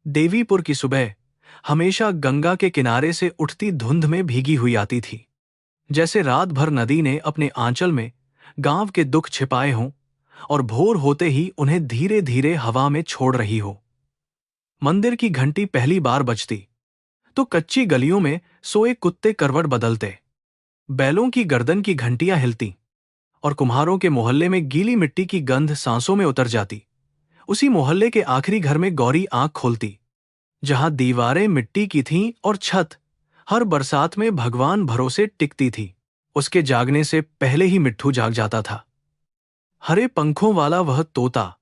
देवीपुर की सुबह हमेशा गंगा के किनारे से उठती धुंध में भीगी हुई आती थी। जैसे रात भर नदी ने अपने आंचल में गांव के दुख छिपाए हों और भोर होते ही उन्हें धीरे धीरे हवा में छोड़ रही हो। मंदिर की घंटी पहली बार बजती तो कच्ची गलियों में सोए कुत्ते करवट बदलते, बैलों की गर्दन की घंटियां हिलती और कुम्हारों के मोहल्ले में गीली मिट्टी की गंध सांसों में उतर जाती। उसी मोहल्ले के आखिरी घर में गौरी आंख खोलती, जहां दीवारें मिट्टी की थीं और छत हर बरसात में भगवान भरोसे टिकती थी। उसके जागने से पहले ही मिट्ठू जाग जाता था। हरे पंखों वाला वह तोता,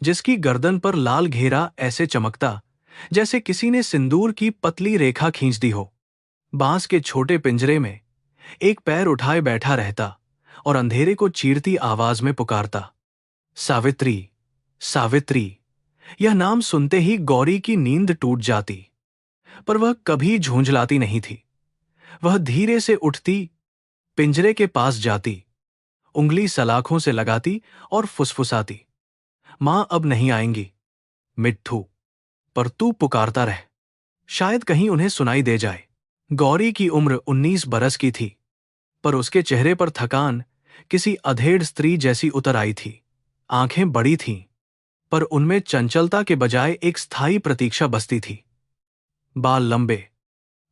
जिसकी गर्दन पर लाल घेरा ऐसे चमकता जैसे किसी ने सिंदूर की पतली रेखा खींच दी हो, बांस के छोटे पिंजरे में एक पैर उठाए बैठा रहता और अंधेरे को चीरती आवाज में पुकारता, सावित्री, सावित्री। यह नाम सुनते ही गौरी की नींद टूट जाती, पर वह कभी झूंझलाती नहीं थी। वह धीरे से उठती, पिंजरे के पास जाती, उंगली सलाखों से लगाती और फुसफुसाती, मां अब नहीं आएंगी मिट्ठू, पर तू पुकारता रह, शायद कहीं उन्हें सुनाई दे जाए। गौरी की उम्र 19 बरस की थी, पर उसके चेहरे पर थकान किसी अधेड़ स्त्री जैसी उतर आई थी। आंखें बड़ी थीं, पर उनमें चंचलता के बजाय एक स्थायी प्रतीक्षा बसती थी। बाल लंबे,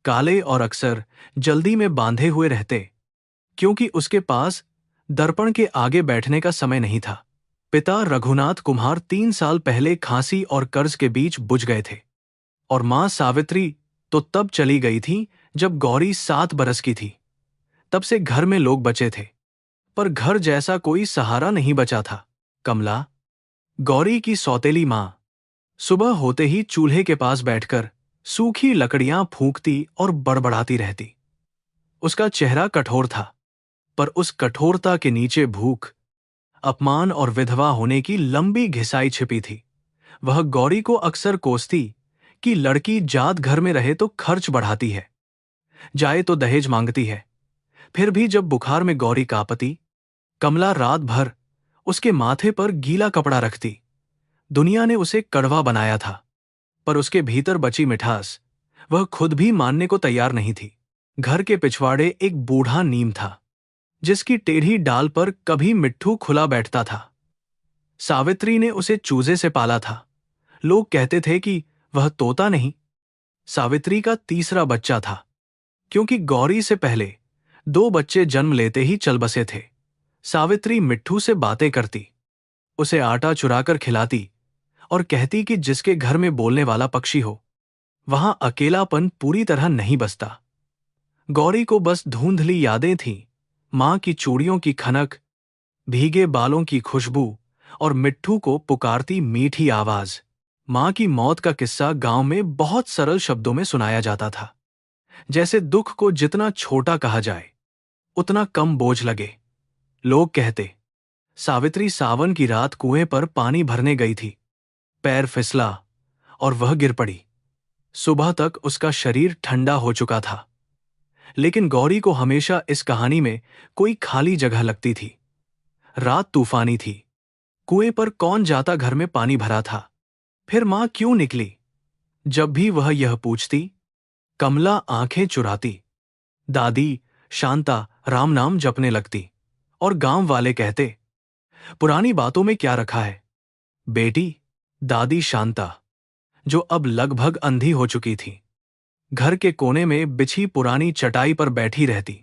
काले और अक्सर जल्दी में बांधे हुए रहते, क्योंकि उसके पास दर्पण के आगे बैठने का समय नहीं था। पिता रघुनाथ कुम्हार 3 साल पहले खांसी और कर्ज के बीच बुझ गए थे, और मां सावित्री तो तब चली गई थी जब गौरी 7 बरस की थी। तब से घर में लोग बचे थे, पर घर जैसा कोई सहारा नहीं बचा था। कमला, गौरी की सौतेली मां, सुबह होते ही चूल्हे के पास बैठकर सूखी लकड़ियां फूंकती और बड़बड़ाती रहती। उसका चेहरा कठोर था, पर उस कठोरता के नीचे भूख, अपमान और विधवा होने की लंबी घिसाई छिपी थी। वह गौरी को अक्सर कोसती कि लड़की जात घर में रहे तो खर्च बढ़ाती है, जाए तो दहेज मांगती है। फिर भी जब बुखार में गौरी कांपती, कमला रात भर उसके माथे पर गीला कपड़ा रखती। दुनिया ने उसे कड़वा बनाया था, पर उसके भीतर बची मिठास वह खुद भी मानने को तैयार नहीं थी। घर के पिछवाड़े एक बूढ़ा नीम था, जिसकी टेढ़ी डाल पर कभी मिट्ठू खुला बैठता था। सावित्री ने उसे चूजे से पाला था। लोग कहते थे कि वह तोता नहीं, सावित्री का तीसरा बच्चा था, क्योंकि गौरी से पहले 2 बच्चे जन्म लेते ही चल बसे थे। सावित्री मिट्ठू से बातें करती, उसे आटा चुराकर खिलाती और कहती कि जिसके घर में बोलने वाला पक्षी हो, वहां अकेलापन पूरी तरह नहीं बसता। गौरी को बस धुंधली यादें थीं, मां की चूड़ियों की खनक, भीगे बालों की खुशबू और मिट्ठू को पुकारती मीठी आवाज। मां की मौत का किस्सा गांव में बहुत सरल शब्दों में सुनाया जाता था, जैसे दुख को जितना छोटा कहा जाए उतना कम बोझ लगे। लोग कहते, सावित्री सावन की रात कुएं पर पानी भरने गई थी, पैर फिसला और वह गिर पड़ी। सुबह तक उसका शरीर ठंडा हो चुका था। लेकिन गौरी को हमेशा इस कहानी में कोई खाली जगह लगती थी। रात तूफानी थी, कुएं पर कौन जाता घर में पानी भरा था, फिर मां क्यों निकली? जब भी वह यह पूछती, कमला आंखें चुराती, दादी शांता राम नाम जपने लगती, और गांव वाले कहते, पुरानी बातों में क्या रखा है बेटी? दादी शांता, जो अब लगभग अंधी हो चुकी थी, घर के कोने में बिछी पुरानी चटाई पर बैठी रहती।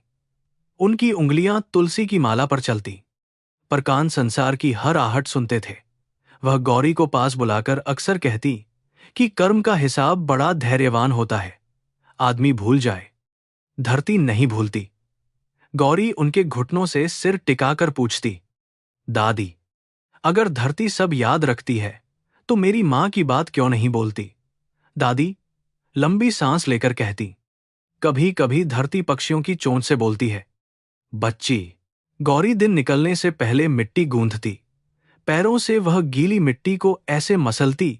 उनकी उंगलियां तुलसी की माला पर चलती, पर कान संसार की हर आहट सुनते थे। वह गौरी को पास बुलाकर अक्सर कहती कि कर्म का हिसाब बड़ा धैर्यवान होता है, आदमी भूल जाए, धरती नहीं भूलती। गौरी उनके घुटनों से सिर टिकाकर पूछती, दादी, अगर धरती सब याद रखती है तो मेरी मां की बात क्यों नहीं बोलती? दादी लंबी सांस लेकर कहती, कभी कभी धरती पक्षियों की चोंच से बोलती है। बच्ची, गौरी दिन निकलने से पहले मिट्टी गूंथती, पैरों से वह गीली मिट्टी को ऐसे मसलती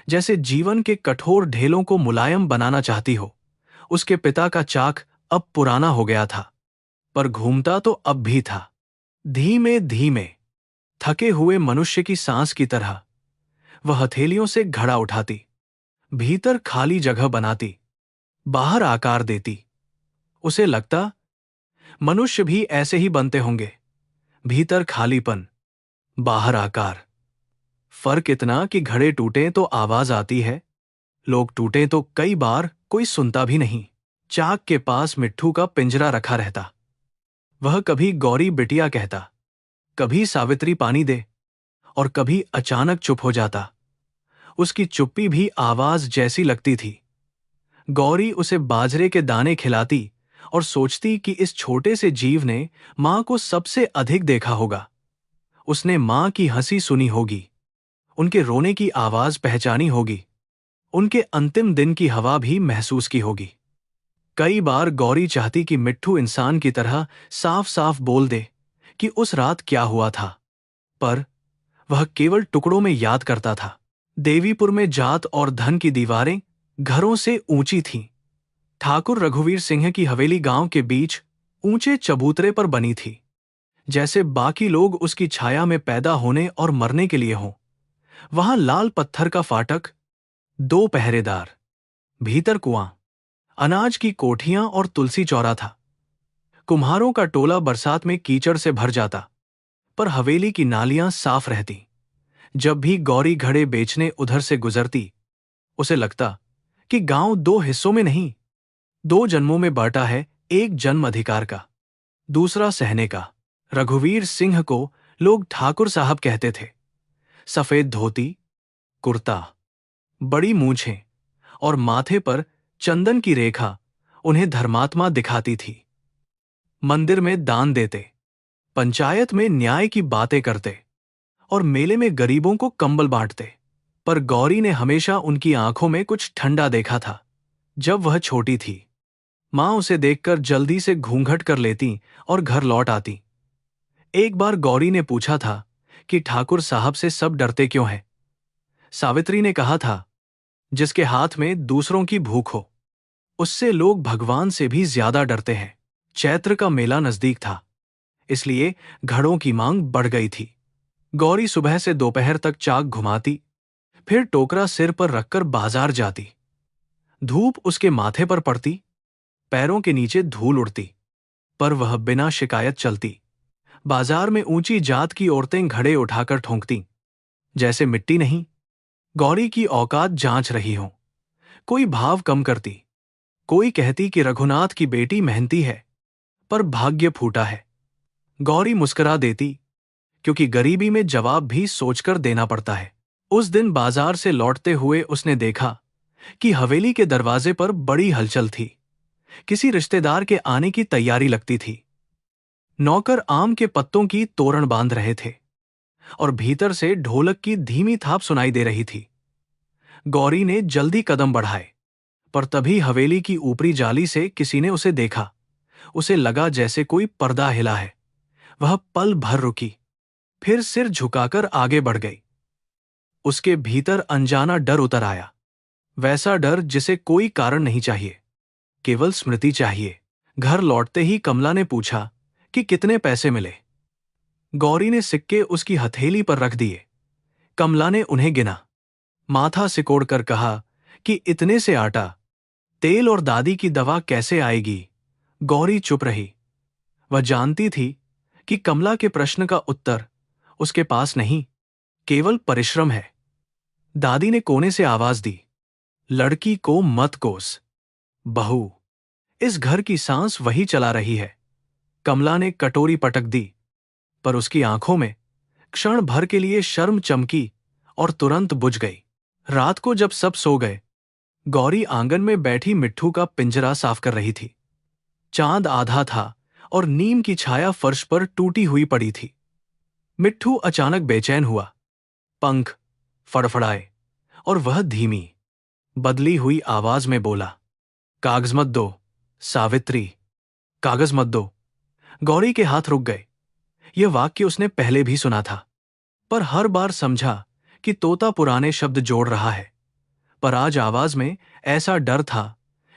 जैसे जीवन के कठोर ढेलों को मुलायम बनाना चाहती हो। उसके पिता का चाक अब पुराना हो गया था, पर घूमता तो अब भी था, धीमे धीमे, थके हुए मनुष्य की सांस की तरह। वह हथेलियों से घड़ा उठाती, भीतर खाली जगह बनाती, बाहर आकार देती। उसे लगता मनुष्य भी ऐसे ही बनते होंगे, भीतर खालीपन, बाहर आकार। फर्क इतना कि घड़े टूटे तो आवाज आती है, लोग टूटे तो कई बार कोई सुनता भी नहीं। चाक के पास मिट्ठू का पिंजरा रखा रहता। वह कभी गौरी बिटिया कहता, कभी सावित्री पानी दे, और कभी अचानक चुप हो जाता। उसकी चुप्पी भी आवाज जैसी लगती थी। गौरी उसे बाजरे के दाने खिलाती और सोचती कि इस छोटे से जीव ने मां को सबसे अधिक देखा होगा। उसने मां की हंसी सुनी होगी, उनके रोने की आवाज पहचानी होगी, उनके अंतिम दिन की हवा भी महसूस की होगी। कई बार गौरी चाहती कि मिट्ठू इंसान की तरह साफ साफ बोल दे कि उस रात क्या हुआ था, पर वह केवल टुकड़ों में याद करता था। देवीपुर में जात और धन की दीवारें घरों से ऊंची थीं। ठाकुर रघुवीर सिंह की हवेली गांव के बीच ऊंचे चबूतरे पर बनी थी, जैसे बाकी लोग उसकी छाया में पैदा होने और मरने के लिए हों। वहां लाल पत्थर का फाटक, 2 पहरेदार, भीतर कुआं, अनाज की कोठियां और तुलसी चौरा था। कुम्हारों का टोला बरसात में कीचड़ से भर जाता, पर हवेली की नालियां साफ रहती। जब भी गौरी घड़े बेचने उधर से गुजरती, उसे लगता कि गांव 2 हिस्सों में नहीं, 2 जन्मों में बांटा है। एक जन्म अधिकार का, दूसरा सहने का। रघुवीर सिंह को लोग ठाकुर साहब कहते थे। सफेद धोती, कुर्ता, बड़ी मूंछें और माथे पर चंदन की रेखा उन्हें धर्मात्मा दिखाती थी। मंदिर में दान देते, पंचायत में न्याय की बातें करते और मेले में गरीबों को कंबल बांटते। पर गौरी ने हमेशा उनकी आंखों में कुछ ठंडा देखा था। जब वह छोटी थी, मां उसे देखकर जल्दी से घूंघट कर लेती और घर लौट आती। एक बार गौरी ने पूछा था कि ठाकुर साहब से सब डरते क्यों हैं? सावित्री ने कहा था, जिसके हाथ में दूसरों की भूख हो, उससे लोग भगवान से भी ज्यादा डरते हैं। चैत्र का मेला नजदीक था, इसलिए घड़ों की मांग बढ़ गई थी। गौरी सुबह से दोपहर तक चाक घुमाती, फिर टोकरा सिर पर रखकर बाजार जाती। धूप उसके माथे पर पड़ती, पैरों के नीचे धूल उड़ती, पर वह बिना शिकायत चलती। बाजार में ऊंची जात की औरतें घड़े उठाकर ठोंकती, जैसे मिट्टी नहीं, गौरी की औकात जांच रही हो। कोई भाव कम करती, कोई कहती कि रघुनाथ की बेटी मेहनती है, पर भाग्य फूटा है। गौरी मुस्कुरा देती, क्योंकि गरीबी में जवाब भी सोचकर देना पड़ता है। उस दिन बाजार से लौटते हुए उसने देखा कि हवेली के दरवाजे पर बड़ी हलचल थी। किसी रिश्तेदार के आने की तैयारी लगती थी। नौकर आम के पत्तों की तोरण बांध रहे थे और भीतर से ढोलक की धीमी थाप सुनाई दे रही थी। गौरी ने जल्दी कदम बढ़ाए, पर तभी हवेली की ऊपरी जाली से किसी ने उसे देखा। उसे लगा जैसे कोई पर्दा हिला है। वह पल भर रुकी, फिर सिर झुकाकर आगे बढ़ गई। उसके भीतर अनजाना डर उतर आया, वैसा डर जिसे कोई कारण नहीं चाहिए, केवल स्मृति चाहिए। घर लौटते ही कमला ने पूछा कि कितने पैसे मिले। गौरी ने सिक्के उसकी हथेली पर रख दिए। कमला ने उन्हें गिना, माथा सिकोड़कर कहा कि इतने से आटा, तेल और दादी की दवा कैसे आएगी। गौरी चुप रही। वह जानती थी कि कमला के प्रश्न का उत्तर उसके पास नहीं, केवल परिश्रम है। दादी ने कोने से आवाज दी, लड़की को मत कोस, बहू, इस घर की सांस वही चला रही है। कमला ने कटोरी पटक दी, पर उसकी आंखों में क्षण भर के लिए शर्म चमकी और तुरंत बुझ गई। रात को जब सब सो गए, गौरी आंगन में बैठी मिट्ठू का पिंजरा साफ कर रही थी। चांद आधा था और नीम की छाया फर्श पर टूटी हुई पड़ी थी। मिट्ठू अचानक बेचैन हुआ, पंख फड़फड़ाए और वह धीमी, बदली हुई आवाज में बोला, कागज मत दो सावित्री, कागज मत दो। गौरी के हाथ रुक गए। यह वाक्य उसने पहले भी सुना था, पर हर बार समझा कि तोता पुराने शब्द जोड़ रहा है। पर आज आवाज में ऐसा डर था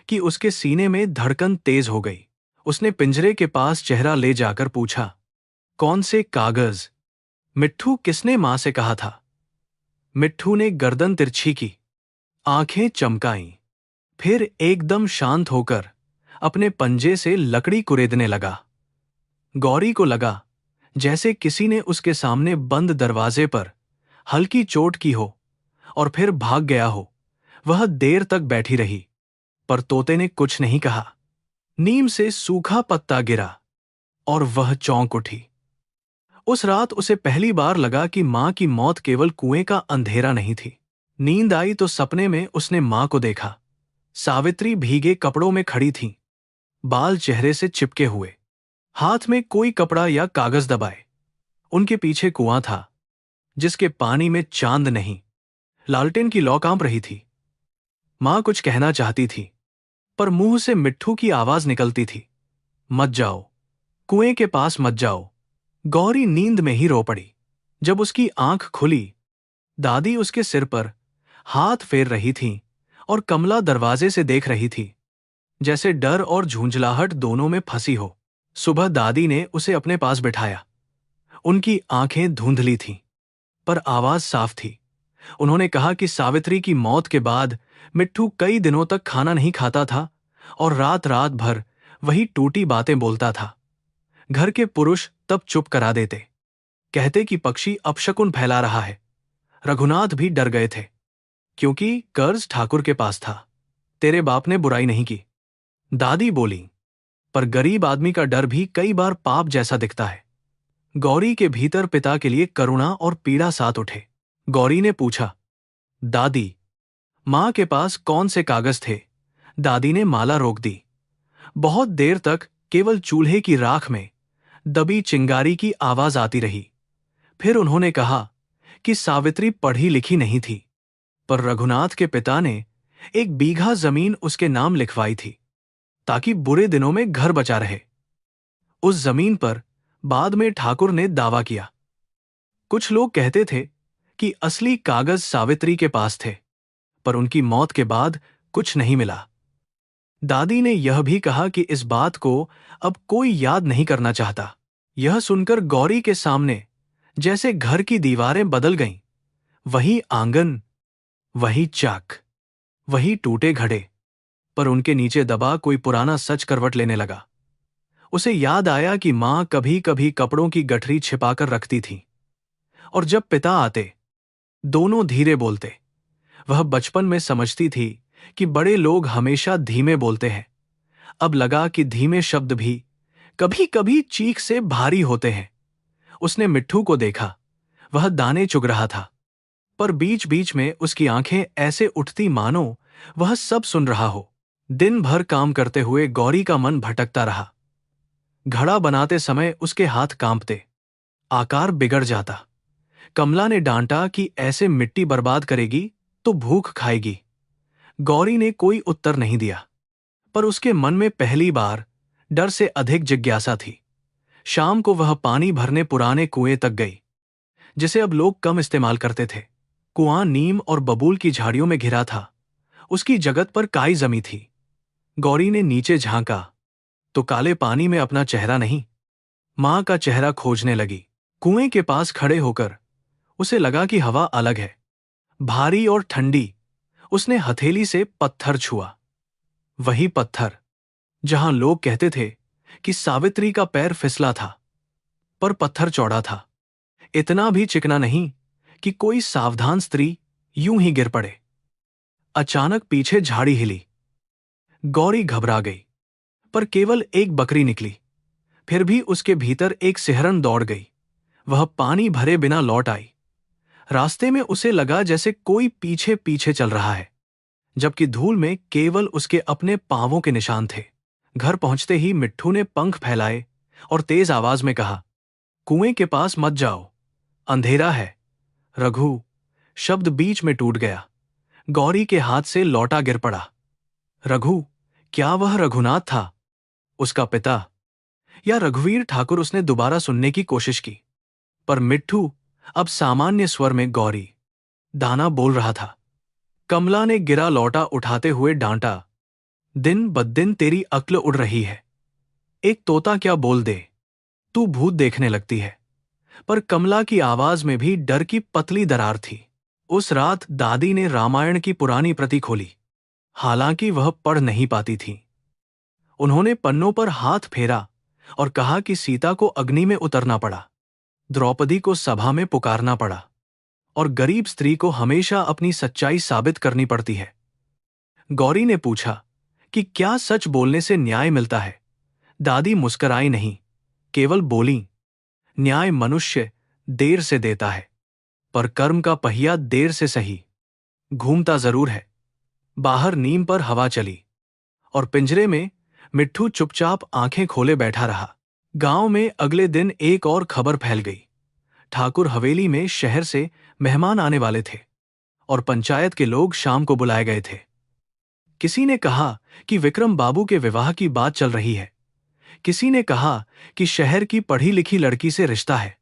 कि उसके सीने में धड़कन तेज हो गई। उसने पिंजरे के पास चेहरा ले जाकर पूछा, कौन से कागज? मिट्ठू, किसने मां से कहा था? मिट्ठू ने गर्दन तिरछी की, आंखें चमकाईं, फिर एकदम शांत होकर अपने पंजे से लकड़ी कुरेदने लगा। गौरी को लगा जैसे किसी ने उसके सामने बंद दरवाजे पर हल्की चोट की हो और फिर भाग गया हो। वह देर तक बैठी रही, पर तोते ने कुछ नहीं कहा। नीम से सूखा पत्ता गिरा और वह चौंक उठी। उस रात उसे पहली बार लगा कि मां की मौत केवल कुएं का अंधेरा नहीं थी। नींद आई तो सपने में उसने मां को देखा। सावित्री भीगे कपड़ों में खड़ी थी, बाल चेहरे से चिपके हुए, हाथ में कोई कपड़ा या कागज दबाए। उनके पीछे कुआं था, जिसके पानी में चांद नहीं, लालटेन की लौ कांप रही थी। मां कुछ कहना चाहती थी, पर मुंह से मिट्ठू की आवाज निकलती थी, मत जाओ, कुएं के पास मत जाओ। गौरी नींद में ही रो पड़ी। जब उसकी आंख खुली, दादी उसके सिर पर हाथ फेर रही थीं और कमला दरवाजे से देख रही थी, जैसे डर और झुंझलाहट दोनों में फंसी हो। सुबह दादी ने उसे अपने पास बिठाया। उनकी आंखें धुंधली थीं, पर आवाज साफ थी। उन्होंने कहा कि सावित्री की मौत के बाद मिट्ठू कई दिनों तक खाना नहीं खाता था और रात रात भर वही टूटी बातें बोलता था। घर के पुरुष तब चुप करा देते, कहते कि पक्षी अपशकुन फैला रहा है। रघुनाथ भी डर गए थे, क्योंकि कर्ज ठाकुर के पास था। तेरे बाप ने बुराई नहीं की, दादी बोली, पर गरीब आदमी का डर भी कई बार पाप जैसा दिखता है। गौरी के भीतर पिता के लिए करुणा और पीड़ा साथ उठे। गौरी ने पूछा, दादी, मां के पास कौन से कागज थे? दादी ने माला रोक दी। बहुत देर तक केवल चूल्हे की राख में दबी चिंगारी की आवाज आती रही। फिर उन्होंने कहा कि सावित्री पढ़ी लिखी नहीं थी, पर रघुनाथ के पिता ने 1 बीघा जमीन उसके नाम लिखवाई थी, ताकि बुरे दिनों में घर बचा रहे। उस जमीन पर बाद में ठाकुर ने दावा किया। कुछ लोग कहते थे कि असली कागज सावित्री के पास थे, पर उनकी मौत के बाद कुछ नहीं मिला। दादी ने यह भी कहा कि इस बात को अब कोई याद नहीं करना चाहता। यह सुनकर गौरी के सामने जैसे घर की दीवारें बदल गईं। वही आंगन, वही चाक, वही टूटे घड़े, पर उनके नीचे दबा कोई पुराना सच करवट लेने लगा। उसे याद आया कि मां कभी कभी कपड़ों की गठरी छिपाकर रखती थी, और जब पिता आते दोनों धीरे बोलते। वह बचपन में समझती थी कि बड़े लोग हमेशा धीमे बोलते हैं। अब लगा कि धीमे शब्द भी कभी कभी चीख से भारी होते हैं। उसने मिट्ठू को देखा, वह दाने चुग रहा था, पर बीच बीच में उसकी आंखें ऐसे उठती मानो वह सब सुन रहा हो। दिन भर काम करते हुए गौरी का मन भटकता रहा। घड़ा बनाते समय उसके हाथ कांपते, आकार बिगड़ जाता। कमला ने डांटा कि ऐसे मिट्टी बर्बाद करेगी तो भूख खाएगी। गौरी ने कोई उत्तर नहीं दिया, पर उसके मन में पहली बार डर से अधिक जिज्ञासा थी। शाम को वह पानी भरने पुराने कुएं तक गई, जिसे अब लोग कम इस्तेमाल करते थे। कुआं नीम और बबूल की झाड़ियों में घिरा था। उसकी जगत पर काई जमी थी। गौरी ने नीचे झांका तो काले पानी में अपना चेहरा नहीं, मां का चेहरा खोजने लगी। कुएं के पास खड़े होकर उसे लगा कि हवा अलग है, भारी और ठंडी। उसने हथेली से पत्थर छुआ, वही पत्थर जहां लोग कहते थे कि सावित्री का पैर फिसला था, पर पत्थर चौड़ा था, इतना भी चिकना नहीं कि कोई सावधान स्त्री यूं ही गिर पड़े। अचानक पीछे झाड़ी हिली। गौरी घबरा गई, पर केवल एक बकरी निकली। फिर भी उसके भीतर एक सिहरन दौड़ गई। वह पानी भरे बिना लौट आई। रास्ते में उसे लगा जैसे कोई पीछे पीछे चल रहा है, जबकि धूल में केवल उसके अपने पांवों के निशान थे। घर पहुंचते ही मिट्ठू ने पंख फैलाए और तेज आवाज में कहा, कुएं के पास मत जाओ, अंधेरा है। रघु शब्द बीच में टूट गया। गौरी के हाथ से लौटा गिर पड़ा। रघु, क्या वह रघुनाथ था, उसका पिता, या रघुवीर ठाकुर? उसने दोबारा सुनने की कोशिश की, पर मिट्ठू अब सामान्य स्वर में गौरी दाना बोल रहा था। कमला ने गिरा लौटा उठाते हुए डांटा, दिन ब दिन तेरी अक्ल उड़ रही है। एक तोता क्या बोल दे, तू भूत देखने लगती है। पर कमला की आवाज में भी डर की पतली दरार थी। उस रात दादी ने रामायण की पुरानी प्रति खोली। हालांकि वह पढ़ नहीं पाती थी। उन्होंने पन्नों पर हाथ फेरा और कहा कि सीता को अग्नि में उतरना पड़ा, द्रौपदी को सभा में पुकारना पड़ा और गरीब स्त्री को हमेशा अपनी सच्चाई साबित करनी पड़ती है। गौरी ने पूछा कि क्या सच बोलने से न्याय मिलता है? दादी मुस्कराई नहीं, केवल बोली, न्याय मनुष्य देर से देता है, पर कर्म का पहिया देर से सही घूमता जरूर है। बाहर नीम पर हवा चली और पिंजरे में मिट्ठू चुपचाप आंखें खोले बैठा रहा। गांव में अगले दिन एक और खबर फैल गई। ठाकुर हवेली में शहर से मेहमान आने वाले थे और पंचायत के लोग शाम को बुलाए गए थे। किसी ने कहा कि विक्रम बाबू के विवाह की बात चल रही है। किसी ने कहा कि शहर की पढ़ी लिखी लड़की से रिश्ता है।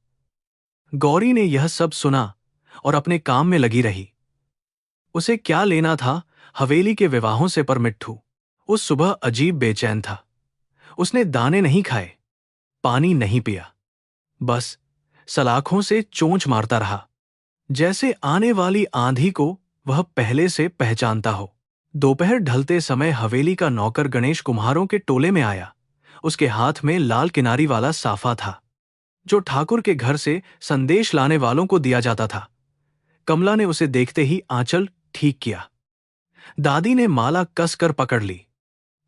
गौरी ने यह सब सुना और अपने काम में लगी रही। उसे क्या लेना था हवेली के विवाहों से? पर मिट्ठू उस सुबह अजीब बेचैन था। उसने दाने नहीं खाए, पानी नहीं पिया, बस सलाखों से चोंच मारता रहा, जैसे आने वाली आंधी को वह पहले से पहचानता हो। दोपहर ढलते समय हवेली का नौकर गणेश कुम्हारों के टोले में आया। उसके हाथ में लाल किनारी वाला साफा था, जो ठाकुर के घर से संदेश लाने वालों को दिया जाता था। कमला ने उसे देखते ही आंचल ठीक किया। दादी ने माला कसकर पकड़ ली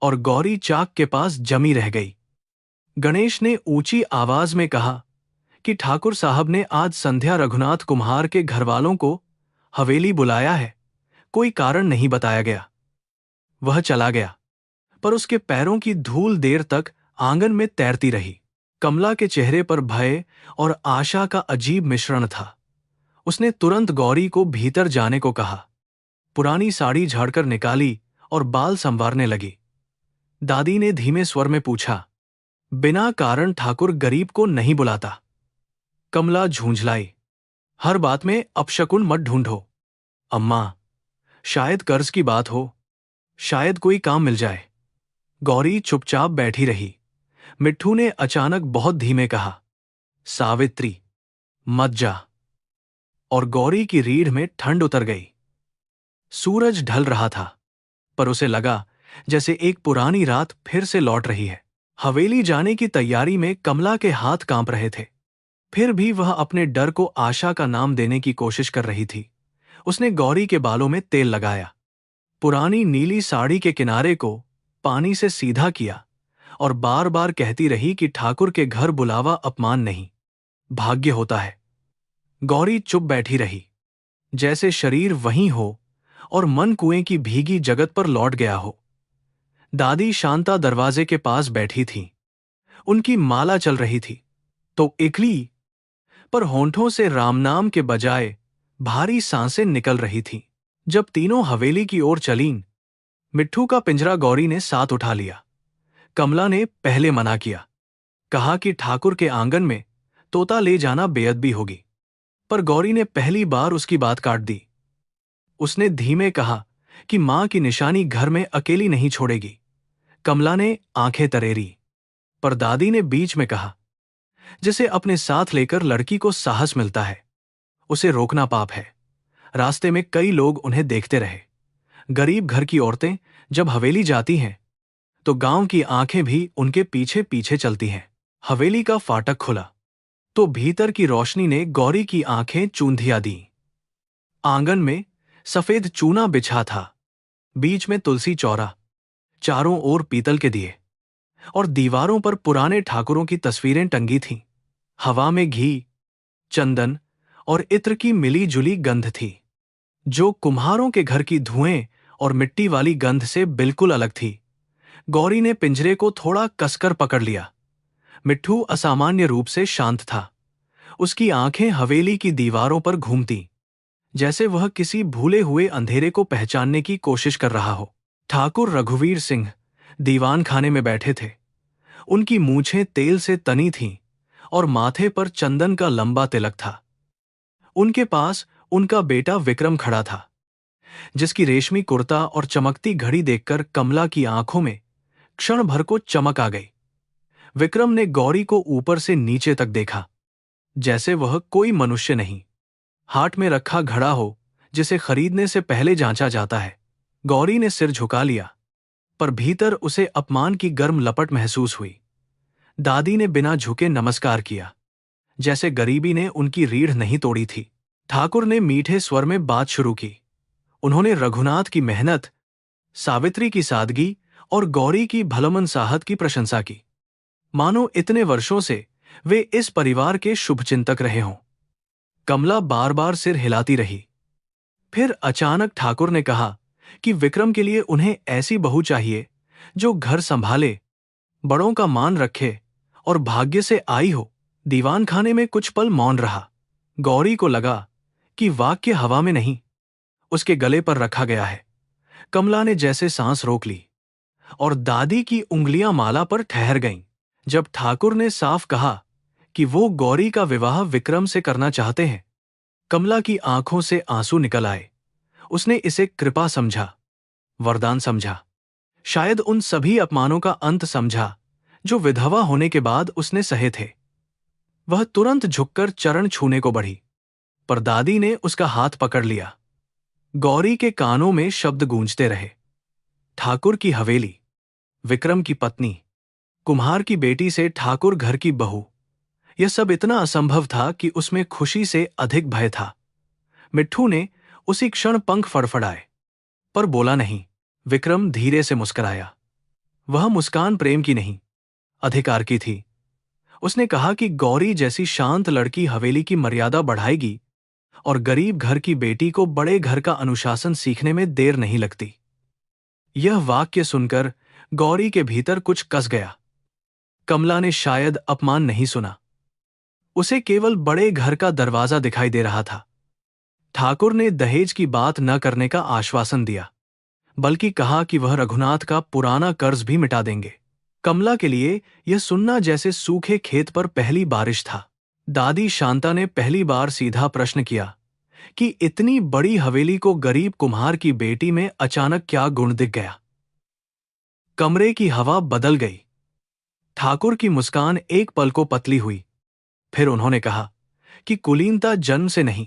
और गौरी चाक के पास जमी रह गई। गणेश ने ऊंची आवाज में कहा कि ठाकुर साहब ने आज संध्या रघुनाथ कुम्हार के घरवालों को हवेली बुलाया है। कोई कारण नहीं बताया गया। वह चला गया, पर उसके पैरों की धूल देर तक आंगन में तैरती रही। कमला के चेहरे पर भय और आशा का अजीब मिश्रण था। उसने तुरंत गौरी को भीतर जाने को कहा, पुरानी साड़ी झाड़कर निकाली और बाल संवारने लगी। दादी ने धीमे स्वर में पूछा, बिना कारण ठाकुर गरीब को नहीं बुलाता। कमला झूंझलाई, हर बात में अपशकुन मत ढूंढो। अम्मा, शायद कर्ज की बात हो, शायद कोई काम मिल जाए। गौरी चुपचाप बैठी रही। मिट्ठू ने अचानक बहुत धीमे कहा, सावित्री, मत जा। और गौरी की रीढ़ में ठंड उतर गई। सूरज ढल रहा था, पर उसे लगा जैसे एक पुरानी रात फिर से लौट रही है। हवेली जाने की तैयारी में कमला के हाथ कांप रहे थे। फिर भी वह अपने डर को आशा का नाम देने की कोशिश कर रही थी। उसने गौरी के बालों में तेल लगाया, पुरानी नीली साड़ी के किनारे को पानी से सीधा किया और बार बार कहती रही कि ठाकुर के घर बुलावा अपमान नहीं, भाग्य होता है। गौरी चुप बैठी रही, जैसे शरीर वहीं हो और मन कुएं की भीगी जगत पर लौट गया हो। दादी शांता दरवाजे के पास बैठी थी। उनकी माला चल रही थी तो एकली, पर होंठों से रामनाम के बजाय भारी सांसें निकल रही थीं। जब तीनों हवेली की ओर चलीं, मिट्ठू का पिंजरा गौरी ने साथ उठा लिया। कमला ने पहले मना किया, कहा कि ठाकुर के आंगन में तोता ले जाना बेअदबी होगी, पर गौरी ने पहली बार उसकी बात काट दी। उसने धीमे कहा कि मां की निशानी घर में अकेली नहीं छोड़ेगी। कमला ने आंखें तरेरी, पर दादी ने बीच में कहा, जिसे अपने साथ लेकर लड़की को साहस मिलता है, उसे रोकना पाप है। रास्ते में कई लोग उन्हें देखते रहे। गरीब घर की औरतें जब हवेली जाती हैं तो गांव की आंखें भी उनके पीछे पीछे चलती हैं। हवेली का फाटक खुला तो भीतर की रोशनी ने गौरी की आंखें चूंधिया दी। आंगन में सफेद चूना बिछा था, बीच में तुलसी चौरा, चारों ओर पीतल के दिए और दीवारों पर पुराने ठाकुरों की तस्वीरें टंगी थीं। हवा में घी, चंदन और इत्र की मिली जुली गंध थी, जो कुम्हारों के घर की धुएं और मिट्टी वाली गंध से बिल्कुल अलग थी। गौरी ने पिंजरे को थोड़ा कसकर पकड़ लिया। मिट्ठू असामान्य रूप से शांत था। उसकी आंखें हवेली की दीवारों पर घूमती, जैसे वह किसी भूले हुए अंधेरे को पहचानने की कोशिश कर रहा हो। ठाकुर रघुवीर सिंह दीवान खाने में बैठे थे। उनकी मूंछें तेल से तनी थीं और माथे पर चंदन का लंबा तिलक था। उनके पास उनका बेटा विक्रम खड़ा था, जिसकी रेशमी कुर्ता और चमकती घड़ी देखकर कमला की आंखों में क्षण भर को चमक आ गई। विक्रम ने गौरी को ऊपर से नीचे तक देखा, जैसे वह कोई मनुष्य नहीं, हाथ में रखा घड़ा हो जिसे खरीदने से पहले जांचा जाता है। गौरी ने सिर झुका लिया, पर भीतर उसे अपमान की गर्म लपट महसूस हुई। दादी ने बिना झुके नमस्कार किया, जैसे गरीबी ने उनकी रीढ़ नहीं तोड़ी थी। ठाकुर ने मीठे स्वर में बात शुरू की। उन्होंने रघुनाथ की मेहनत, सावित्री की सादगी और गौरी की भलमनसाहत की प्रशंसा की, मानो इतने वर्षों से वे इस परिवार के शुभचिंतक रहे हों। कमला बार बार सिर हिलाती रही। फिर अचानक ठाकुर ने कहा कि विक्रम के लिए उन्हें ऐसी बहू चाहिए जो घर संभाले, बड़ों का मान रखे और भाग्य से आई हो। दीवान खाने में कुछ पल मौन रहा। गौरी को लगा कि वाक्य हवा में नहीं, उसके गले पर रखा गया है। कमला ने जैसे सांस रोक ली और दादी की उंगलियां माला पर ठहर गईं। जब ठाकुर ने साफ कहा कि वो गौरी का विवाह विक्रम से करना चाहते हैं, कमला की आंखों से आंसू निकल आए। उसने इसे कृपा समझा, वरदान समझा, शायद उन सभी अपमानों का अंत समझा जो विधवा होने के बाद उसने सहे थे। वह तुरंत झुककर चरण छूने को बढ़ी, पर दादी ने उसका हाथ पकड़ लिया। गौरी के कानों में शब्द गूंजते रहे। ठाकुर की हवेली, विक्रम की पत्नी, कुम्हार की बेटी से ठाकुर घर की बहू, यह सब इतना असंभव था कि उसमें खुशी से अधिक भय था। मिट्ठू ने उसी क्षण पंख फड़फड़ाए, पर बोला नहीं। विक्रम धीरे से मुस्कुराया। वह मुस्कान प्रेम की नहीं, अधिकार की थी। उसने कहा कि गौरी जैसी शांत लड़की हवेली की मर्यादा बढ़ाएगी और गरीब घर की बेटी को बड़े घर का अनुशासन सीखने में देर नहीं लगती। यह वाक्य सुनकर गौरी के भीतर कुछ कस गया। कमला ने शायद अपमान नहीं सुना, उसे केवल बड़े घर का दरवाजा दिखाई दे रहा था। ठाकुर ने दहेज की बात न करने का आश्वासन दिया, बल्कि कहा कि वह रघुनाथ का पुराना कर्ज भी मिटा देंगे। कमला के लिए यह सुनना जैसे सूखे खेत पर पहली बारिश था। दादी शांता ने पहली बार सीधा प्रश्न किया कि इतनी बड़ी हवेली को गरीब कुम्हार की बेटी में अचानक क्या गुण दिख गया। कमरे की हवा बदल गई। ठाकुर की मुस्कान एक पल को पतली हुई। फिर उन्होंने कहा कि कुलीनता जन्म से नहीं,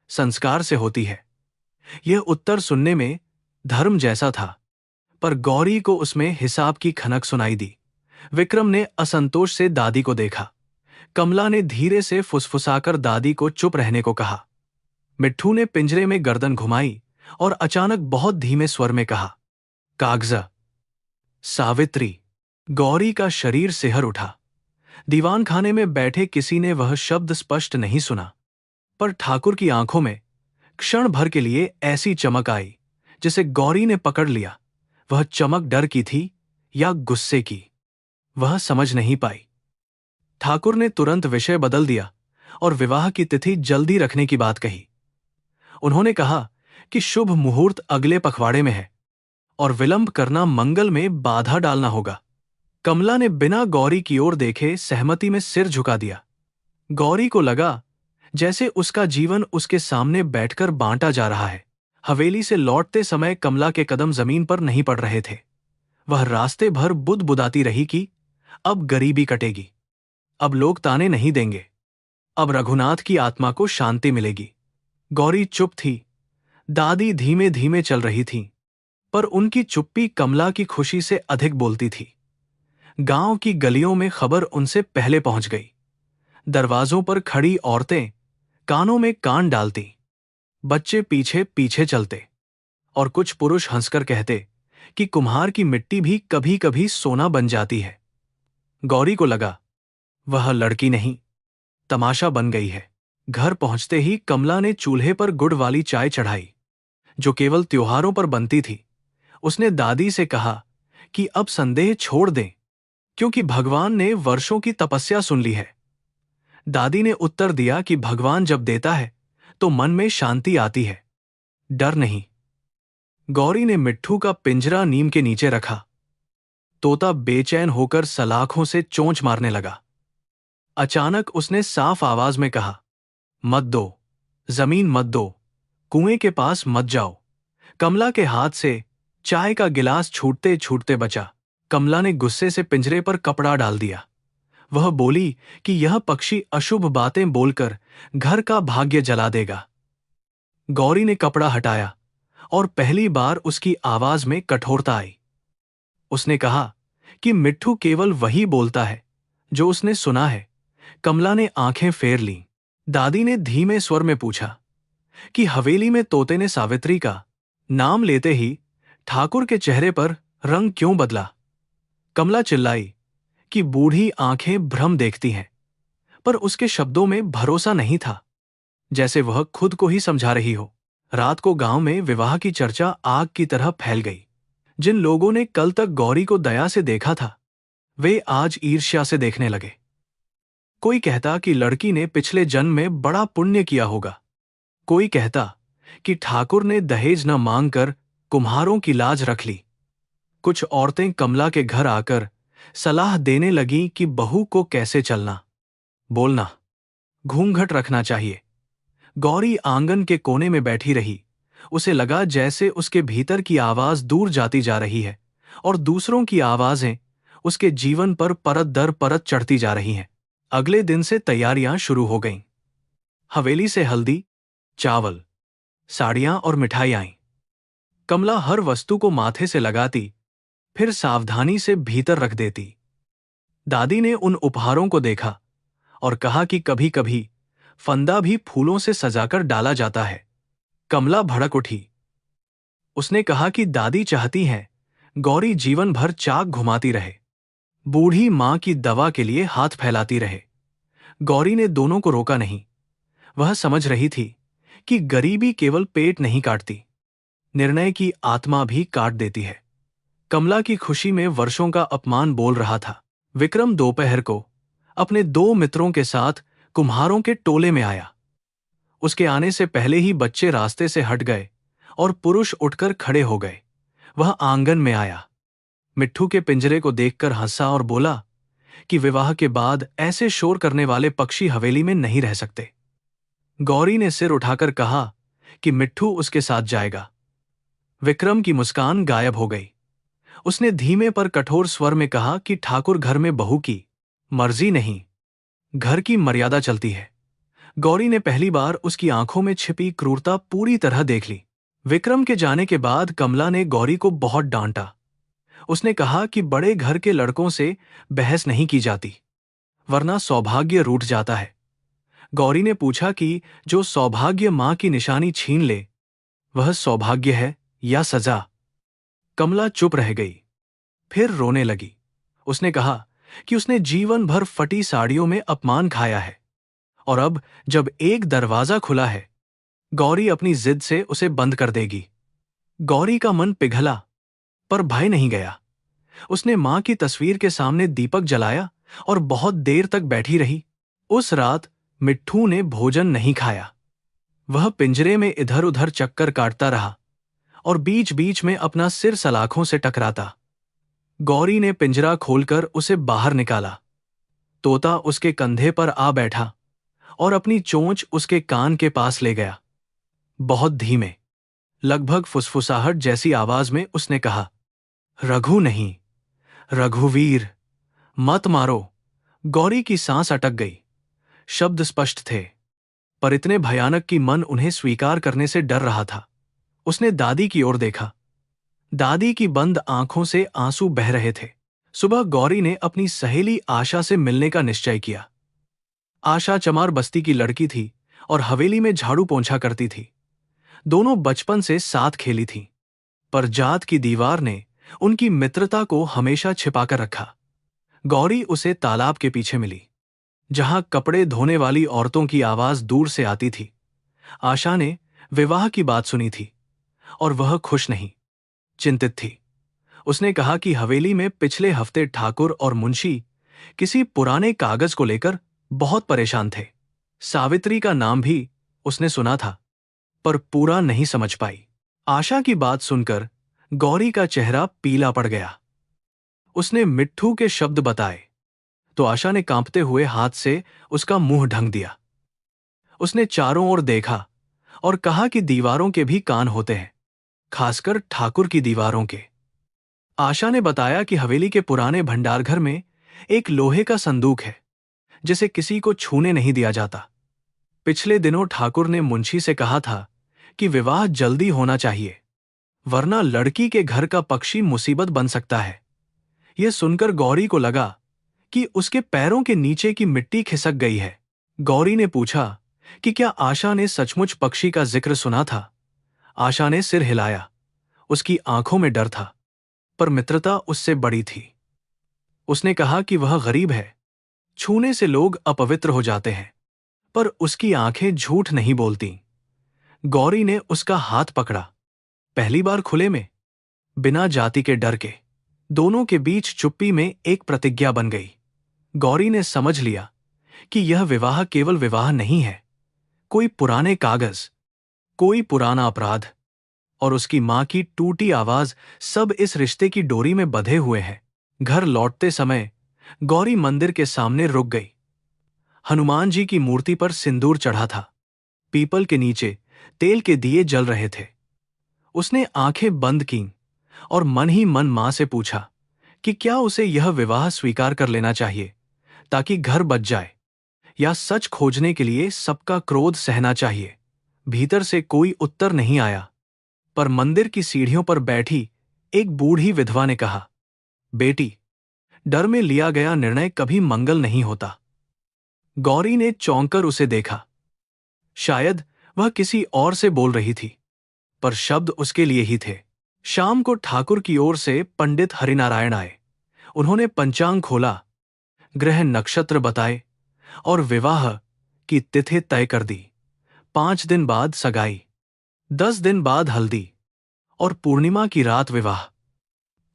संस्कार से होती है। यह उत्तर सुनने में धर्म जैसा था, पर गौरी को उसमें हिसाब की खनक सुनाई दी। विक्रम ने असंतोष से दादी को देखा। कमला ने धीरे से फुसफुसाकर दादी को चुप रहने को कहा। मिट्ठू ने पिंजरे में गर्दन घुमाई और अचानक बहुत धीमे स्वर में कहा, कागजा। सावित्री। गौरी का शरीर सिहर उठा। दीवान खाने में बैठे किसी ने वह शब्द स्पष्ट नहीं सुना, पर ठाकुर की आंखों में क्षण भर के लिए ऐसी चमक आई जिसे गौरी ने पकड़ लिया। वह चमक डर की थी या गुस्से की, वह समझ नहीं पाई। ठाकुर ने तुरंत विषय बदल दिया और विवाह की तिथि जल्दी रखने की बात कही। उन्होंने कहा कि शुभ मुहूर्त अगले पखवाड़े में है और विलंब करना मंगल में बाधा डालना होगा। कमला ने बिना गौरी की ओर देखे सहमति में सिर झुका दिया। गौरी को लगा जैसे उसका जीवन उसके सामने बैठकर बांटा जा रहा है। हवेली से लौटते समय कमला के कदम जमीन पर नहीं पड़ रहे थे। वह रास्ते भर बुदबुदाती रही कि अब गरीबी कटेगी, अब लोग ताने नहीं देंगे, अब रघुनाथ की आत्मा को शांति मिलेगी। गौरी चुप थी। दादी धीमे धीमे चल रही थी, पर उनकी चुप्पी कमला की खुशी से अधिक बोलती थी। गांव की गलियों में खबर उनसे पहले पहुंच गई। दरवाजों पर खड़ी औरतें कानों में कान डालती, बच्चे पीछे पीछे चलते और कुछ पुरुष हंसकर कहते कि कुम्हार की मिट्टी भी कभी कभी सोना बन जाती है। गौरी को लगा वह लड़की नहीं, तमाशा बन गई है। घर पहुंचते ही कमला ने चूल्हे पर गुड़ वाली चाय चढ़ाई, जो केवल त्योहारों पर बनती थी। उसने दादी से कहा कि अब संदेह छोड़ दें, क्योंकि भगवान ने वर्षों की तपस्या सुन ली है। दादी ने उत्तर दिया कि भगवान जब देता है तो मन में शांति आती है, डर नहीं। गौरी ने मिट्ठू का पिंजरा नीम के नीचे रखा। तोता बेचैन होकर सलाखों से चोंच मारने लगा। अचानक उसने साफ आवाज में कहा, मत दो, जमीन मत दो, कुएं के पास मत जाओ। कमला के हाथ से चाय का गिलास छूटते छूटते बचा। कमला ने गुस्से से पिंजरे पर कपड़ा डाल दिया। वह बोली कि यह पक्षी अशुभ बातें बोलकर घर का भाग्य जला देगा। गौरी ने कपड़ा हटाया और पहली बार उसकी आवाज में कठोरता आई। उसने कहा कि मिट्ठू केवल वही बोलता है जो उसने सुना है। कमला ने आंखें फेर लीं। दादी ने धीमे स्वर में पूछा कि हवेली में तोते ने सावित्री का नाम लेते ही ठाकुर के चेहरे पर रंग क्यों बदला। कमला चिल्लाई कि बूढ़ी आंखें भ्रम देखती हैं, पर उसके शब्दों में भरोसा नहीं था, जैसे वह खुद को ही समझा रही हो। रात को गांव में विवाह की चर्चा आग की तरह फैल गई। जिन लोगों ने कल तक गौरी को दया से देखा था, वे आज ईर्ष्या से देखने लगे। कोई कहता कि लड़की ने पिछले जन्म में बड़ा पुण्य किया होगा। कोई कहता कि ठाकुर ने दहेज न मांगकर कुम्हारों की लाज रख ली। कुछ औरतें कमला के घर आकर सलाह देने लगीं कि बहू को कैसे चलना, बोलना, घूंघट रखना चाहिए। गौरी आंगन के कोने में बैठी रही। उसे लगा जैसे उसके भीतर की आवाज दूर जाती जा रही है और दूसरों की आवाजें उसके जीवन पर परत दर परत चढ़ती जा रही हैं। अगले दिन से तैयारियां शुरू हो गईं। हवेली से हल्दी, चावल, साड़ियां और मिठाई आईं। कमला हर वस्तु को माथे से लगाती, फिर सावधानी से भीतर रख देती। दादी ने उन उपहारों को देखा और कहा कि कभी-कभी फंदा भी फूलों से सजाकर डाला जाता है। कमला भड़क उठी। उसने कहा कि दादी चाहती हैं गौरी जीवन भर चाक घुमाती रहे, बूढ़ी मां की दवा के लिए हाथ फैलाती रहे। गौरी ने दोनों को रोका नहीं। वह समझ रही थी कि गरीबी केवल पेट नहीं काटती, निर्णय की आत्मा भी काट देती है। कमला की खुशी में वर्षों का अपमान बोल रहा था। विक्रम दोपहर को अपने 2 मित्रों के साथ कुम्हारों के टोले में आया। उसके आने से पहले ही बच्चे रास्ते से हट गए और पुरुष उठकर खड़े हो गए। वह आंगन में आया, मिट्ठू के पिंजरे को देखकर हंसा और बोला कि विवाह के बाद ऐसे शोर करने वाले पक्षी हवेली में नहीं रह सकते। गौरी ने सिर उठाकर कहा कि मिट्ठू उसके साथ जाएगा। विक्रम की मुस्कान गायब हो गई। उसने धीमे पर कठोर स्वर में कहा कि ठाकुर घर में बहू की मर्जी नहीं, घर की मर्यादा चलती है। गौरी ने पहली बार उसकी आंखों में छिपी क्रूरता पूरी तरह देख ली। विक्रम के जाने के बाद कमला ने गौरी को बहुत डांटा। उसने कहा कि बड़े घर के लड़कों से बहस नहीं की जाती, वरना सौभाग्य रूठ जाता है। गौरी ने पूछा कि जो सौभाग्य मां की निशानी छीन ले, वह सौभाग्य है या सजा? कमला चुप रह गई, फिर रोने लगी। उसने कहा कि उसने जीवन भर फटी साड़ियों में अपमान खाया है, और अब जब एक दरवाजा खुला है, गौरी अपनी जिद से उसे बंद कर देगी। गौरी का मन पिघला, पर भय नहीं गया। उसने मां की तस्वीर के सामने दीपक जलाया और बहुत देर तक बैठी रही। उस रात मिट्ठू ने भोजन नहीं खाया। वह पिंजरे में इधर उधर चक्कर काटता रहा और बीच बीच में अपना सिर सलाखों से टकराता। गौरी ने पिंजरा खोलकर उसे बाहर निकाला। तोता उसके कंधे पर आ बैठा और अपनी चोंच उसके कान के पास ले गया। बहुत धीमे, लगभग फुसफुसाहट जैसी आवाज में उसने कहा, रघु नहीं, रघुवीर, मत मारो। गौरी की सांस अटक गई। शब्द स्पष्ट थे, पर इतने भयानक कि मन उन्हें स्वीकार करने से डर रहा था। उसने दादी की ओर देखा। दादी की बंद आंखों से आंसू बह रहे थे। सुबह गौरी ने अपनी सहेली आशा से मिलने का निश्चय किया। आशा चमार बस्ती की लड़की थी और हवेली में झाड़ू पोंछा करती थी। दोनों बचपन से साथ खेली थीं, पर जात की दीवार ने उनकी मित्रता को हमेशा छिपाकर रखा। गौरी उसे तालाब के पीछे मिली, जहां कपड़े धोने वाली औरतों की आवाज दूर से आती थी। आशा ने विवाह की बात सुनी थी और वह खुश नहीं, चिंतित थी। उसने कहा कि हवेली में पिछले हफ्ते ठाकुर और मुंशी किसी पुराने कागज को लेकर बहुत परेशान थे। सावित्री का नाम भी उसने सुना था, पर पूरा नहीं समझ पाई। आशा की बात सुनकर गौरी का चेहरा पीला पड़ गया। उसने मिट्ठू के शब्द बताए तो आशा ने कांपते हुए हाथ से उसका मुंह ढंक दिया। उसने चारों ओर देखा और कहा कि दीवारों के भी कान होते हैं, खासकर ठाकुर की दीवारों के। आशा ने बताया कि हवेली के पुराने भंडारघर में एक लोहे का संदूक है, जिसे किसी को छूने नहीं दिया जाता। पिछले दिनों ठाकुर ने मुंशी से कहा था कि विवाह जल्दी होना चाहिए, वरना लड़की के घर का पक्षी मुसीबत बन सकता है। यह सुनकर गौरी को लगा कि उसके पैरों के नीचे की मिट्टी खिसक गई है। गौरी ने पूछा कि क्या आशा ने सचमुच पक्षी का जिक्र सुना था। आशा ने सिर हिलाया। उसकी आंखों में डर था, पर मित्रता उससे बड़ी थी। उसने कहा कि वह गरीब है, छूने से लोग अपवित्र हो जाते हैं, पर उसकी आंखें झूठ नहीं बोलती। गौरी ने उसका हाथ पकड़ा, पहली बार खुले में, बिना जाति के डर के। दोनों के बीच चुप्पी में एक प्रतिज्ञा बन गई। गौरी ने समझ लिया कि यह विवाह केवल विवाह नहीं है, कोई पुराने कागज, कोई पुराना अपराध और उसकी मां की टूटी आवाज सब इस रिश्ते की डोरी में बंधे हुए हैं। घर लौटते समय गौरी मंदिर के सामने रुक गई। हनुमान जी की मूर्ति पर सिंदूर चढ़ा था। पीपल के नीचे तेल के दिए जल रहे थे। उसने आंखें बंद कीं और मन ही मन मां से पूछा कि क्या उसे यह विवाह स्वीकार कर लेना चाहिए ताकि घर बच जाए, या सच खोजने के लिए सबका क्रोध सहना चाहिए। भीतर से कोई उत्तर नहीं आया, पर मंदिर की सीढ़ियों पर बैठी एक बूढ़ी विधवा ने कहा, बेटी, डर में लिया गया निर्णय कभी मंगल नहीं होता। गौरी ने चौंककर उसे देखा। शायद वह किसी और से बोल रही थी, पर शब्द उसके लिए ही थे। शाम को ठाकुर की ओर से पंडित हरिनारायण आए। उन्होंने पंचांग खोला, ग्रह नक्षत्र बताए और विवाह की तिथि तय कर दी। 5 दिन बाद सगाई, 10 दिन बाद हल्दी और पूर्णिमा की रात विवाह।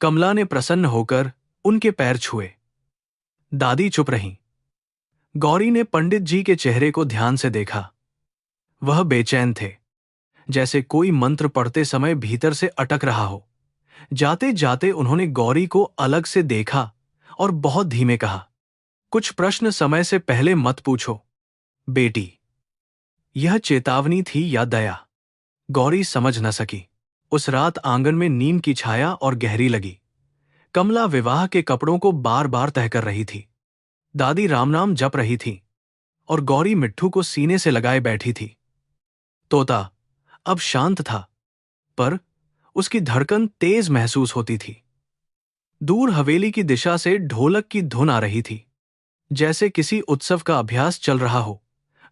कमला ने प्रसन्न होकर उनके पैर छुए। दादी चुप रहीं। गौरी ने पंडित जी के चेहरे को ध्यान से देखा। वह बेचैन थे, जैसे कोई मंत्र पढ़ते समय भीतर से अटक रहा हो। जाते जाते उन्होंने गौरी को अलग से देखा और बहुत धीमे कहा, कुछ प्रश्न समय से पहले मत पूछो बेटी। यह चेतावनी थी या दया, गौरी समझ न सकी। उस रात आंगन में नीम की छाया और गहरी लगी। कमला विवाह के कपड़ों को बार बार तह कर रही थी। दादी राम नाम जप रही थी और गौरी मिट्ठू को सीने से लगाए बैठी थी। तोता अब शांत था, पर उसकी धड़कन तेज महसूस होती थी। दूर हवेली की दिशा से ढोलक की धुन आ रही थी, जैसे किसी उत्सव का अभ्यास चल रहा हो।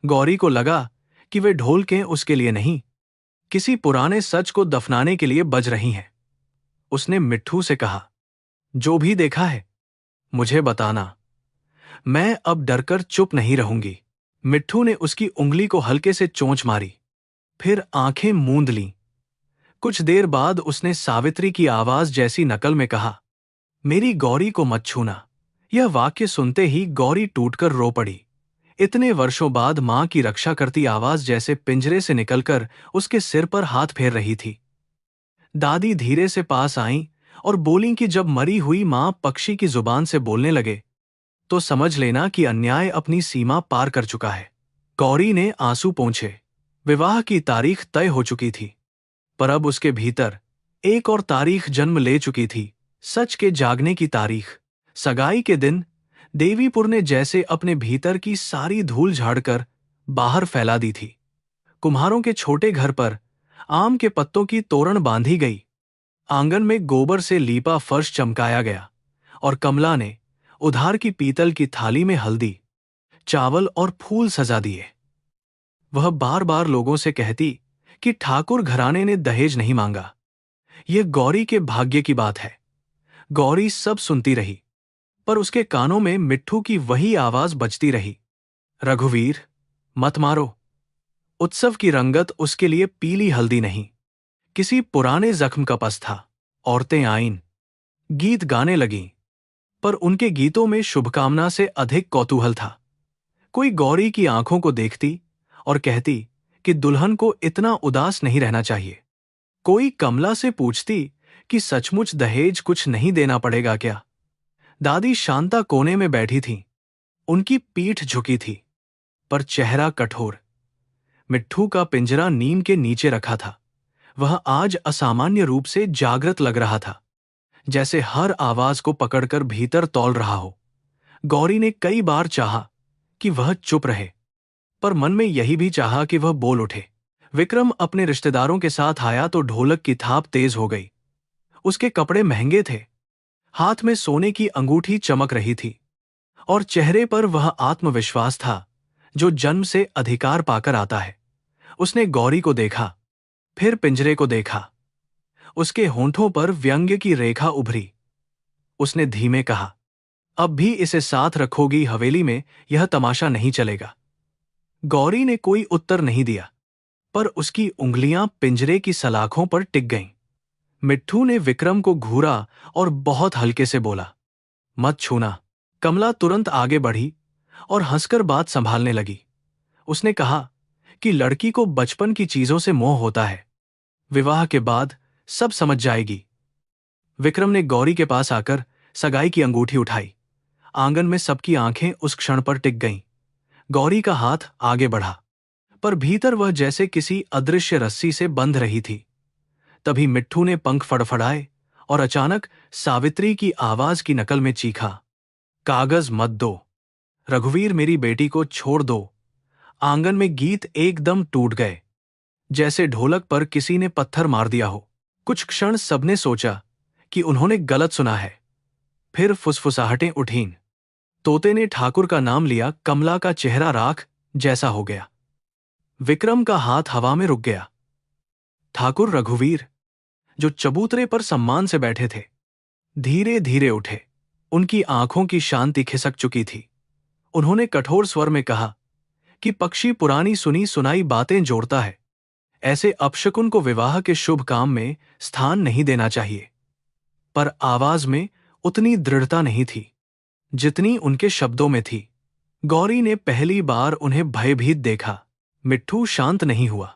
गौरी को लगा कि वे ढोलकें उसके लिए नहीं, किसी पुराने सच को दफनाने के लिए बज रही हैं। उसने मिट्ठू से कहा, जो भी देखा है मुझे बताना, मैं अब डरकर चुप नहीं रहूंगी। मिट्ठू ने उसकी उंगली को हल्के से चोंच मारी, फिर आंखें मूंद लीं। कुछ देर बाद उसने सावित्री की आवाज जैसी नकल में कहा, मेरी गौरी को मत छूना। यह वाक्य सुनते ही गौरी टूटकर रो पड़ी। इतने वर्षों बाद मां की रक्षा करती आवाज जैसे पिंजरे से निकलकर उसके सिर पर हाथ फेर रही थी। दादी धीरे से पास आईं और बोलीं कि जब मरी हुई मां पक्षी की जुबान से बोलने लगे, तो समझ लेना कि अन्याय अपनी सीमा पार कर चुका है। गौरी ने आंसू पोंछे। विवाह की तारीख तय हो चुकी थी, पर अब उसके भीतर एक और तारीख जन्म ले चुकी थी, सच के जागने की तारीख। सगाई के दिन देवीपुर ने जैसे अपने भीतर की सारी धूल झाड़कर बाहर फैला दी थी। कुम्हारों के छोटे घर पर आम के पत्तों की तोरण बांधी गई। आंगन में गोबर से लीपा फर्श चमकाया गया और कमला ने उधार की पीतल की थाली में हल्दी, चावल और फूल सजा दिए। वह बार बार लोगों से कहती कि ठाकुर घराने ने दहेज नहीं मांगा, यह गौरी के भाग्य की बात है। गौरी सब सुनती रही, पर उसके कानों में मिट्ठू की वही आवाज बजती रही, रघुवीर मत मारो। उत्सव की रंगत उसके लिए पीली हल्दी नहीं, किसी पुराने जख्म का पस था। औरतें आईं, गीत गाने लगीं, पर उनके गीतों में शुभकामना से अधिक कौतूहल था। कोई गौरी की आंखों को देखती और कहती कि दुल्हन को इतना उदास नहीं रहना चाहिए। कोई कमला से पूछती कि सचमुच दहेज कुछ नहीं देना पड़ेगा क्या। दादी शांता कोने में बैठी थीं। उनकी पीठ झुकी थी, पर चेहरा कठोर। मिट्ठू का पिंजरा नीम के नीचे रखा था। वह आज असामान्य रूप से जागृत लग रहा था, जैसे हर आवाज को पकड़कर भीतर तौल रहा हो। गौरी ने कई बार चाहा कि वह चुप रहे, पर मन में यही भी चाहा कि वह बोल उठे। विक्रम अपने रिश्तेदारों के साथ आया तो ढोलक की थाप तेज हो गई। उसके कपड़े महंगे थे, हाथ में सोने की अंगूठी चमक रही थी और चेहरे पर वह आत्मविश्वास था जो जन्म से अधिकार पाकर आता है। उसने गौरी को देखा, फिर पिंजरे को देखा। उसके होंठों पर व्यंग्य की रेखा उभरी। उसने धीमे कहा, अब भी इसे साथ रखोगी हवेली में, यह तमाशा नहीं चलेगा। गौरी ने कोई उत्तर नहीं दिया, पर उसकी उंगलियां पिंजरे की सलाखों पर टिक गईं। मिट्ठू ने विक्रम को घूरा और बहुत हल्के से बोला, मत छूना। कमला तुरंत आगे बढ़ी और हंसकर बात संभालने लगी। उसने कहा कि लड़की को बचपन की चीजों से मोह होता है, विवाह के बाद सब समझ जाएगी। विक्रम ने गौरी के पास आकर सगाई की अंगूठी उठाई। आंगन में सबकी आंखें उस क्षण पर टिक गईं। गौरी का हाथ आगे बढ़ा, पर भीतर वह जैसे किसी अदृश्य रस्सी से बंध रही थी। तभी मिट्ठू ने पंख फड़फड़ाए और अचानक सावित्री की आवाज की नकल में चीखा, कागज मत दो, रघुवीर मेरी बेटी को छोड़ दो। आंगन में गीत एकदम टूट गए, जैसे ढोलक पर किसी ने पत्थर मार दिया हो। कुछ क्षण सबने सोचा कि उन्होंने गलत सुना है। फिर फुसफुसाहटें उठीं। तोते ने ठाकुर का नाम लिया। कमला का चेहरा राख जैसा हो गया। विक्रम का हाथ हवा में रुक गया। ठाकुर रघुवीर, जो चबूतरे पर सम्मान से बैठे थे, धीरे धीरे उठे। उनकी आंखों की शांति खिसक चुकी थी। उन्होंने कठोर स्वर में कहा कि पक्षी पुरानी सुनी सुनाई बातें जोड़ता है, ऐसे अपशकुन को विवाह के शुभ काम में स्थान नहीं देना चाहिए। पर आवाज में उतनी दृढ़ता नहीं थी जितनी उनके शब्दों में थी। गौरी ने पहली बार उन्हें भयभीत देखा। मिट्ठू शांत नहीं हुआ।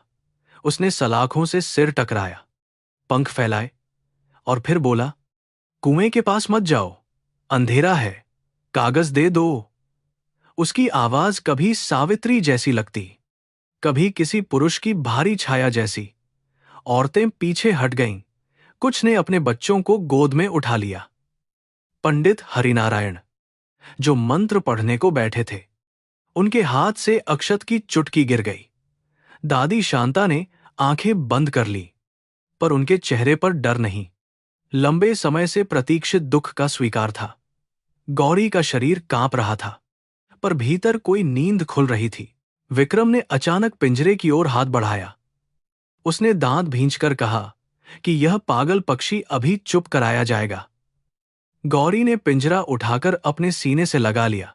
उसने सलाखों से सिर टकराया, पंख फैलाए और फिर बोला, कुएं के पास मत जाओ, अंधेरा है, कागज दे दो। उसकी आवाज कभी सावित्री जैसी लगती, कभी किसी पुरुष की भारी छाया जैसी। औरतें पीछे हट गईं। कुछ ने अपने बच्चों को गोद में उठा लिया। पंडित हरिनारायण, जो मंत्र पढ़ने को बैठे थे, उनके हाथ से अक्षत की चुटकी गिर गई। दादी शांता ने आंखें बंद कर ली, पर उनके चेहरे पर डर नहीं, लंबे समय से प्रतीक्षित दुख का स्वीकार था। गौरी का शरीर कांप रहा था, पर भीतर कोई नींद खुल रही थी। विक्रम ने अचानक पिंजरे की ओर हाथ बढ़ाया। उसने दांत भींचकर कहा कि यह पागल पक्षी अभी चुप कराया जाएगा। गौरी ने पिंजरा उठाकर अपने सीने से लगा लिया।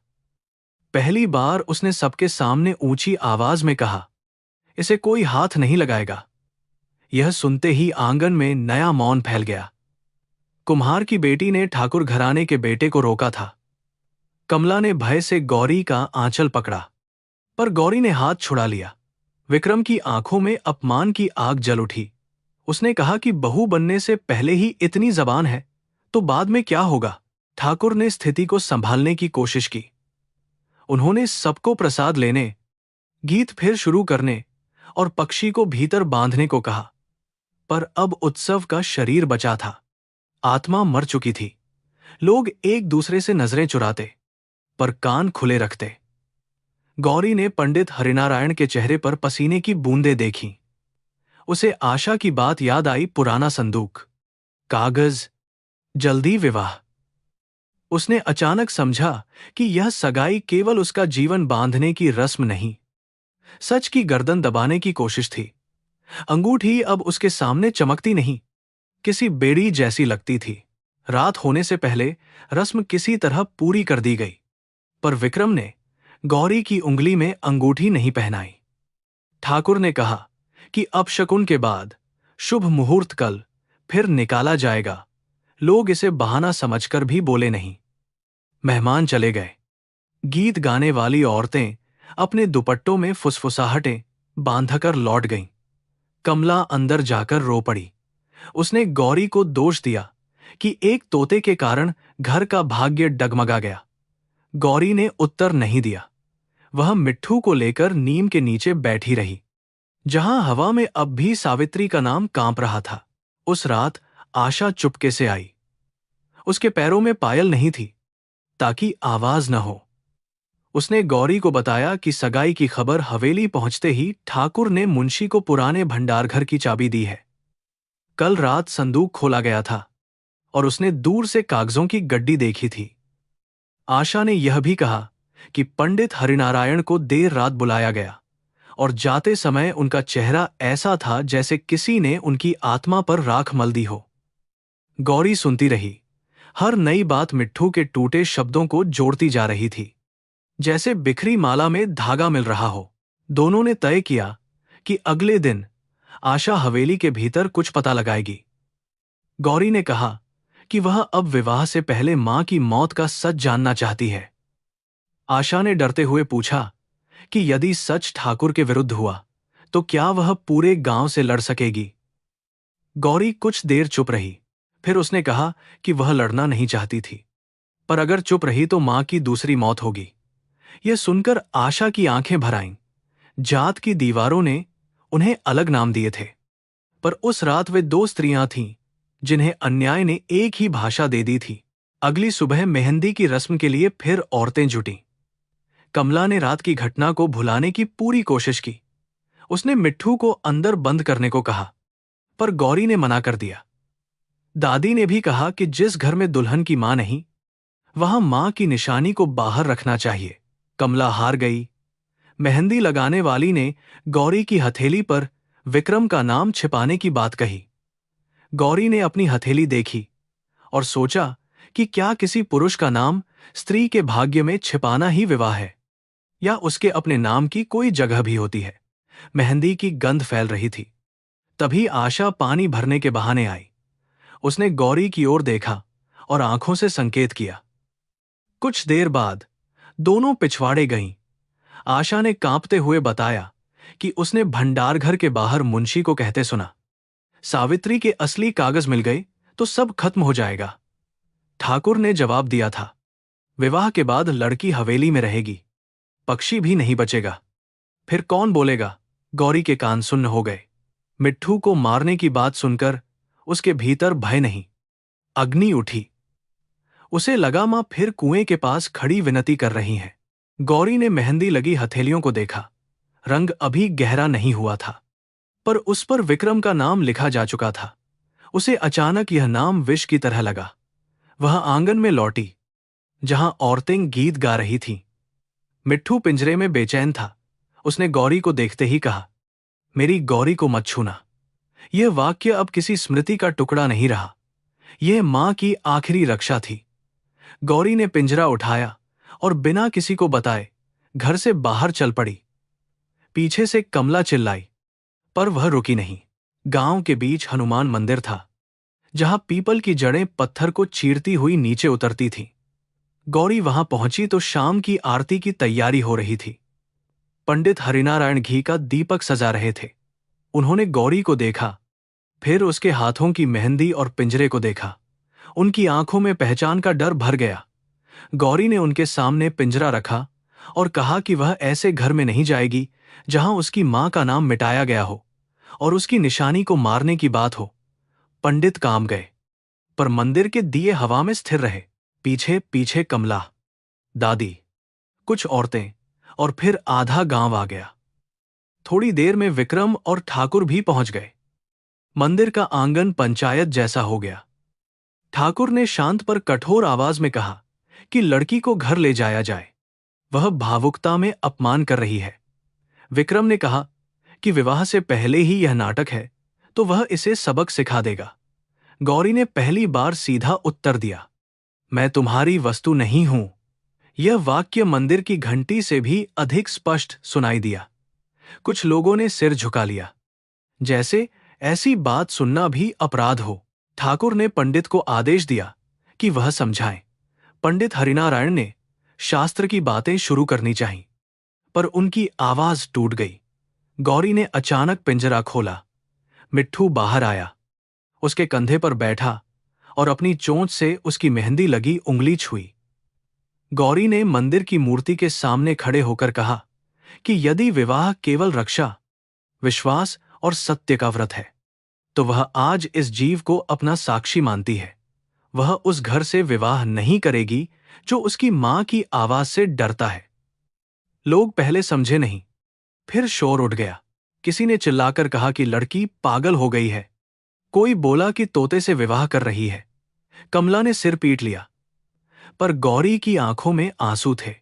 पहली बार उसने सबके सामने ऊंची आवाज में कहा, इसे कोई हाथ नहीं लगाएगा। यह सुनते ही आंगन में नया मौन फैल गया। कुम्हार की बेटी ने ठाकुर घराने के बेटे को रोका था। कमला ने भय से गौरी का आंचल पकड़ा, पर गौरी ने हाथ छुड़ा लिया। विक्रम की आंखों में अपमान की आग जल उठी। उसने कहा कि बहू बनने से पहले ही इतनी जबान है तो बाद में क्या होगा। ठाकुर ने स्थिति को संभालने की कोशिश की। उन्होंने सबको प्रसाद लेने, गीत फिर शुरू करने और पक्षी को भीतर बांधने को कहा। पर अब उत्सव का शरीर बचा था, आत्मा मर चुकी थी। लोग एक दूसरे से नजरें चुराते, पर कान खुले रखते। गौरी ने पंडित हरिनारायण के चेहरे पर पसीने की बूंदें देखीं। उसे आशा की बात याद आई, पुराना संदूक, कागज, जल्दी विवाह। उसने अचानक समझा कि यह सगाई केवल उसका जीवन बांधने की रस्म नहीं, सच की गर्दन दबाने की कोशिश थी। अंगूठी अब उसके सामने चमकती नहीं, किसी बेड़ी जैसी लगती थी। रात होने से पहले रस्म किसी तरह पूरी कर दी गई, पर विक्रम ने गौरी की उंगली में अंगूठी नहीं पहनाई। ठाकुर ने कहा कि अपशकुन के बाद शुभ मुहूर्त कल फिर निकाला जाएगा। लोग इसे बहाना समझकर भी बोले नहीं। मेहमान चले गए। गीत गाने वाली औरतें अपने दुपट्टों में फुसफुसाहटें बांधकर लौट गईं। कमला अंदर जाकर रो पड़ी। उसने गौरी को दोष दिया कि एक तोते के कारण घर का भाग्य डगमगा गया। गौरी ने उत्तर नहीं दिया। वह मिट्ठू को लेकर नीम के नीचे बैठी रही, जहां हवा में अब भी सावित्री का नाम कांप रहा था। उस रात आशा चुपके से आई। उसके पैरों में पायल नहीं थी ताकि आवाज न हो। उसने गौरी को बताया कि सगाई की खबर हवेली पहुंचते ही ठाकुर ने मुंशी को पुराने भंडारघर की चाबी दी है। कल रात संदूक खोला गया था और उसने दूर से कागजों की गड्डी देखी थी। आशा ने यह भी कहा कि पंडित हरिनारायण को देर रात बुलाया गया और जाते समय उनका चेहरा ऐसा था जैसे किसी ने उनकी आत्मा पर राख मल दी हो। गौरी सुनती रही। हर नई बात मिट्ठू के टूटे शब्दों को जोड़ती जा रही थी, जैसे बिखरी माला में धागा मिल रहा हो। दोनों ने तय किया कि अगले दिन आशा हवेली के भीतर कुछ पता लगाएगी। गौरी ने कहा कि वह अब विवाह से पहले मां की मौत का सच जानना चाहती है। आशा ने डरते हुए पूछा कि यदि सच ठाकुर के विरुद्ध हुआ तो क्या वह पूरे गांव से लड़ सकेगी। गौरी कुछ देर चुप रही, फिर उसने कहा कि वह लड़ना नहीं चाहती थी, पर अगर चुप रही तो मां की दूसरी मौत होगी। यह सुनकर आशा की आंखें भर आईं। जात की दीवारों ने उन्हें अलग नाम दिए थे, पर उस रात वे दो स्त्रियां थीं जिन्हें अन्याय ने एक ही भाषा दे दी थी। अगली सुबह मेहंदी की रस्म के लिए फिर औरतें जुटीं। कमला ने रात की घटना को भुलाने की पूरी कोशिश की। उसने मिट्ठू को अंदर बंद करने को कहा, पर गौरी ने मना कर दिया। दादी ने भी कहा कि जिस घर में दुल्हन की मां नहीं, वहां मां की निशानी को बाहर रखना चाहिए। कमला हार गई। मेहंदी लगाने वाली ने गौरी की हथेली पर विक्रम का नाम छिपाने की बात कही। गौरी ने अपनी हथेली देखी और सोचा कि क्या किसी पुरुष का नाम स्त्री के भाग्य में छिपाना ही विवाह है, या उसके अपने नाम की कोई जगह भी होती है। मेहंदी की गंध फैल रही थी। तभी आशा पानी भरने के बहाने आई। उसने गौरी की ओर देखा और आंखों से संकेत किया। कुछ देर बाद दोनों पिछवाड़े गईं। आशा ने कांपते हुए बताया कि उसने भंडारघर के बाहर मुंशी को कहते सुना, सावित्री के असली कागज मिल गए तो सब खत्म हो जाएगा। ठाकुर ने जवाब दिया था, विवाह के बाद लड़की हवेली में रहेगी, पक्षी भी नहीं बचेगा। फिर कौन बोलेगा? गौरी के कान सुन्न हो गए। मिट्ठू को मारने की बात सुनकर उसके भीतर भय नहीं, अग्नि उठी। उसे लगा मां फिर कुएं के पास खड़ी विनती कर रही हैं। गौरी ने मेहंदी लगी हथेलियों को देखा। रंग अभी गहरा नहीं हुआ था, पर उस पर विक्रम का नाम लिखा जा चुका था। उसे अचानक यह नाम विष की तरह लगा। वह आंगन में लौटी, जहां औरतें गीत गा रही थीं। मिट्ठू पिंजरे में बेचैन था। उसने गौरी को देखते ही कहा, मेरी गौरी को मत छूना। यह वाक्य अब किसी स्मृति का टुकड़ा नहीं रहा, यह मां की आखिरी रक्षा थी। गौरी ने पिंजरा उठाया और बिना किसी को बताए घर से बाहर चल पड़ी। पीछे से कमला चिल्लाई, पर वह रुकी नहीं। गांव के बीच हनुमान मंदिर था, जहां पीपल की जड़ें पत्थर को चीरती हुई नीचे उतरती थीं। गौरी वहां पहुंची तो शाम की आरती की तैयारी हो रही थी। पंडित हरिनारायण घी का दीपक सजा रहे थे। उन्होंने गौरी को देखा, फिर उसके हाथों की मेहंदी और पिंजरे को देखा। उनकी आंखों में पहचान का डर भर गया। गौरी ने उनके सामने पिंजरा रखा और कहा कि वह ऐसे घर में नहीं जाएगी जहां उसकी मां का नाम मिटाया गया हो और उसकी निशानी को मारने की बात हो। पंडित काम गए, पर मंदिर के दिए हवा में स्थिर रहे। पीछे पीछे कमला, दादी, कुछ औरतें और फिर आधा गांव आ गया। थोड़ी देर में विक्रम और ठाकुर भी पहुंच गए। मंदिर का आंगन पंचायत जैसा हो गया। ठाकुर ने शांत पर कठोर आवाज में कहा कि लड़की को घर ले जाया जाए, वह भावुकता में अपमान कर रही है। विक्रम ने कहा कि विवाह से पहले ही यह नाटक है तो वह इसे सबक सिखा देगा। गौरी ने पहली बार सीधा उत्तर दिया, मैं तुम्हारी वस्तु नहीं हूं। यह वाक्य मंदिर की घंटी से भी अधिक स्पष्ट सुनाई दिया। कुछ लोगों ने सिर झुका लिया, जैसे ऐसी बात सुनना भी अपराध हो। ठाकुर ने पंडित को आदेश दिया कि वह समझाएं। पंडित हरिनारायण ने शास्त्र की बातें शुरू करनी चाहिए, पर उनकी आवाज टूट गई। गौरी ने अचानक पिंजरा खोला। मिट्ठू बाहर आया। उसके कंधे पर बैठा और अपनी चोंच से उसकी मेहंदी लगी उंगली छुई। गौरी ने मंदिर की मूर्ति के सामने खड़े होकर कहा कि यदि विवाह केवल रक्षा, विश्वास और सत्य का व्रत है, तो वह आज इस जीव को अपना साक्षी मानती है। वह उस घर से विवाह नहीं करेगी जो उसकी मां की आवाज से डरता है। लोग पहले समझे नहीं, फिर शोर उठ गया। किसी ने चिल्लाकर कहा कि लड़की पागल हो गई है। कोई बोला कि तोते से विवाह कर रही है। कमला ने सिर पीट लिया, पर गौरी की आंखों में आंसू थे,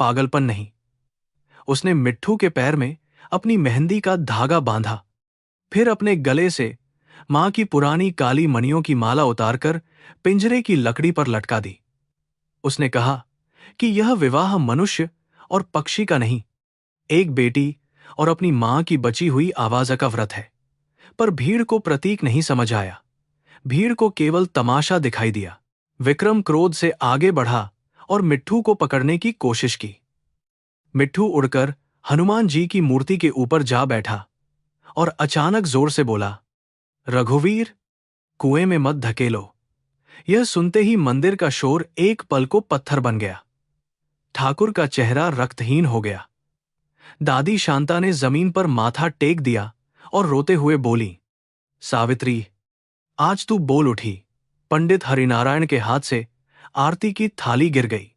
पागलपन नहीं। उसने मिट्ठू के पैर में अपनी मेहंदी का धागा बांधा, फिर अपने गले से मां की पुरानी काली मणियों की माला उतारकर पिंजरे की लकड़ी पर लटका दी। उसने कहा कि यह विवाह मनुष्य और पक्षी का नहीं, एक बेटी और अपनी मां की बची हुई आवाज का व्रत है। पर भीड़ को प्रतीक नहीं समझ आया। भीड़ को केवल तमाशा दिखाई दिया। विक्रम क्रोध से आगे बढ़ा और मिट्ठू को पकड़ने की कोशिश की। मिट्ठू उड़कर हनुमान जी की मूर्ति के ऊपर जा बैठा और अचानक जोर से बोला, रघुवीर, कुएं में मत धकेलो। यह सुनते ही मंदिर का शोर एक पल को पत्थर बन गया। ठाकुर का चेहरा रक्तहीन हो गया। दादी शांता ने जमीन पर माथा टेक दिया और रोते हुए बोली, सावित्री, आज तू बोल उठी। पंडित हरिनारायण के हाथ से आरती की थाली गिर गई।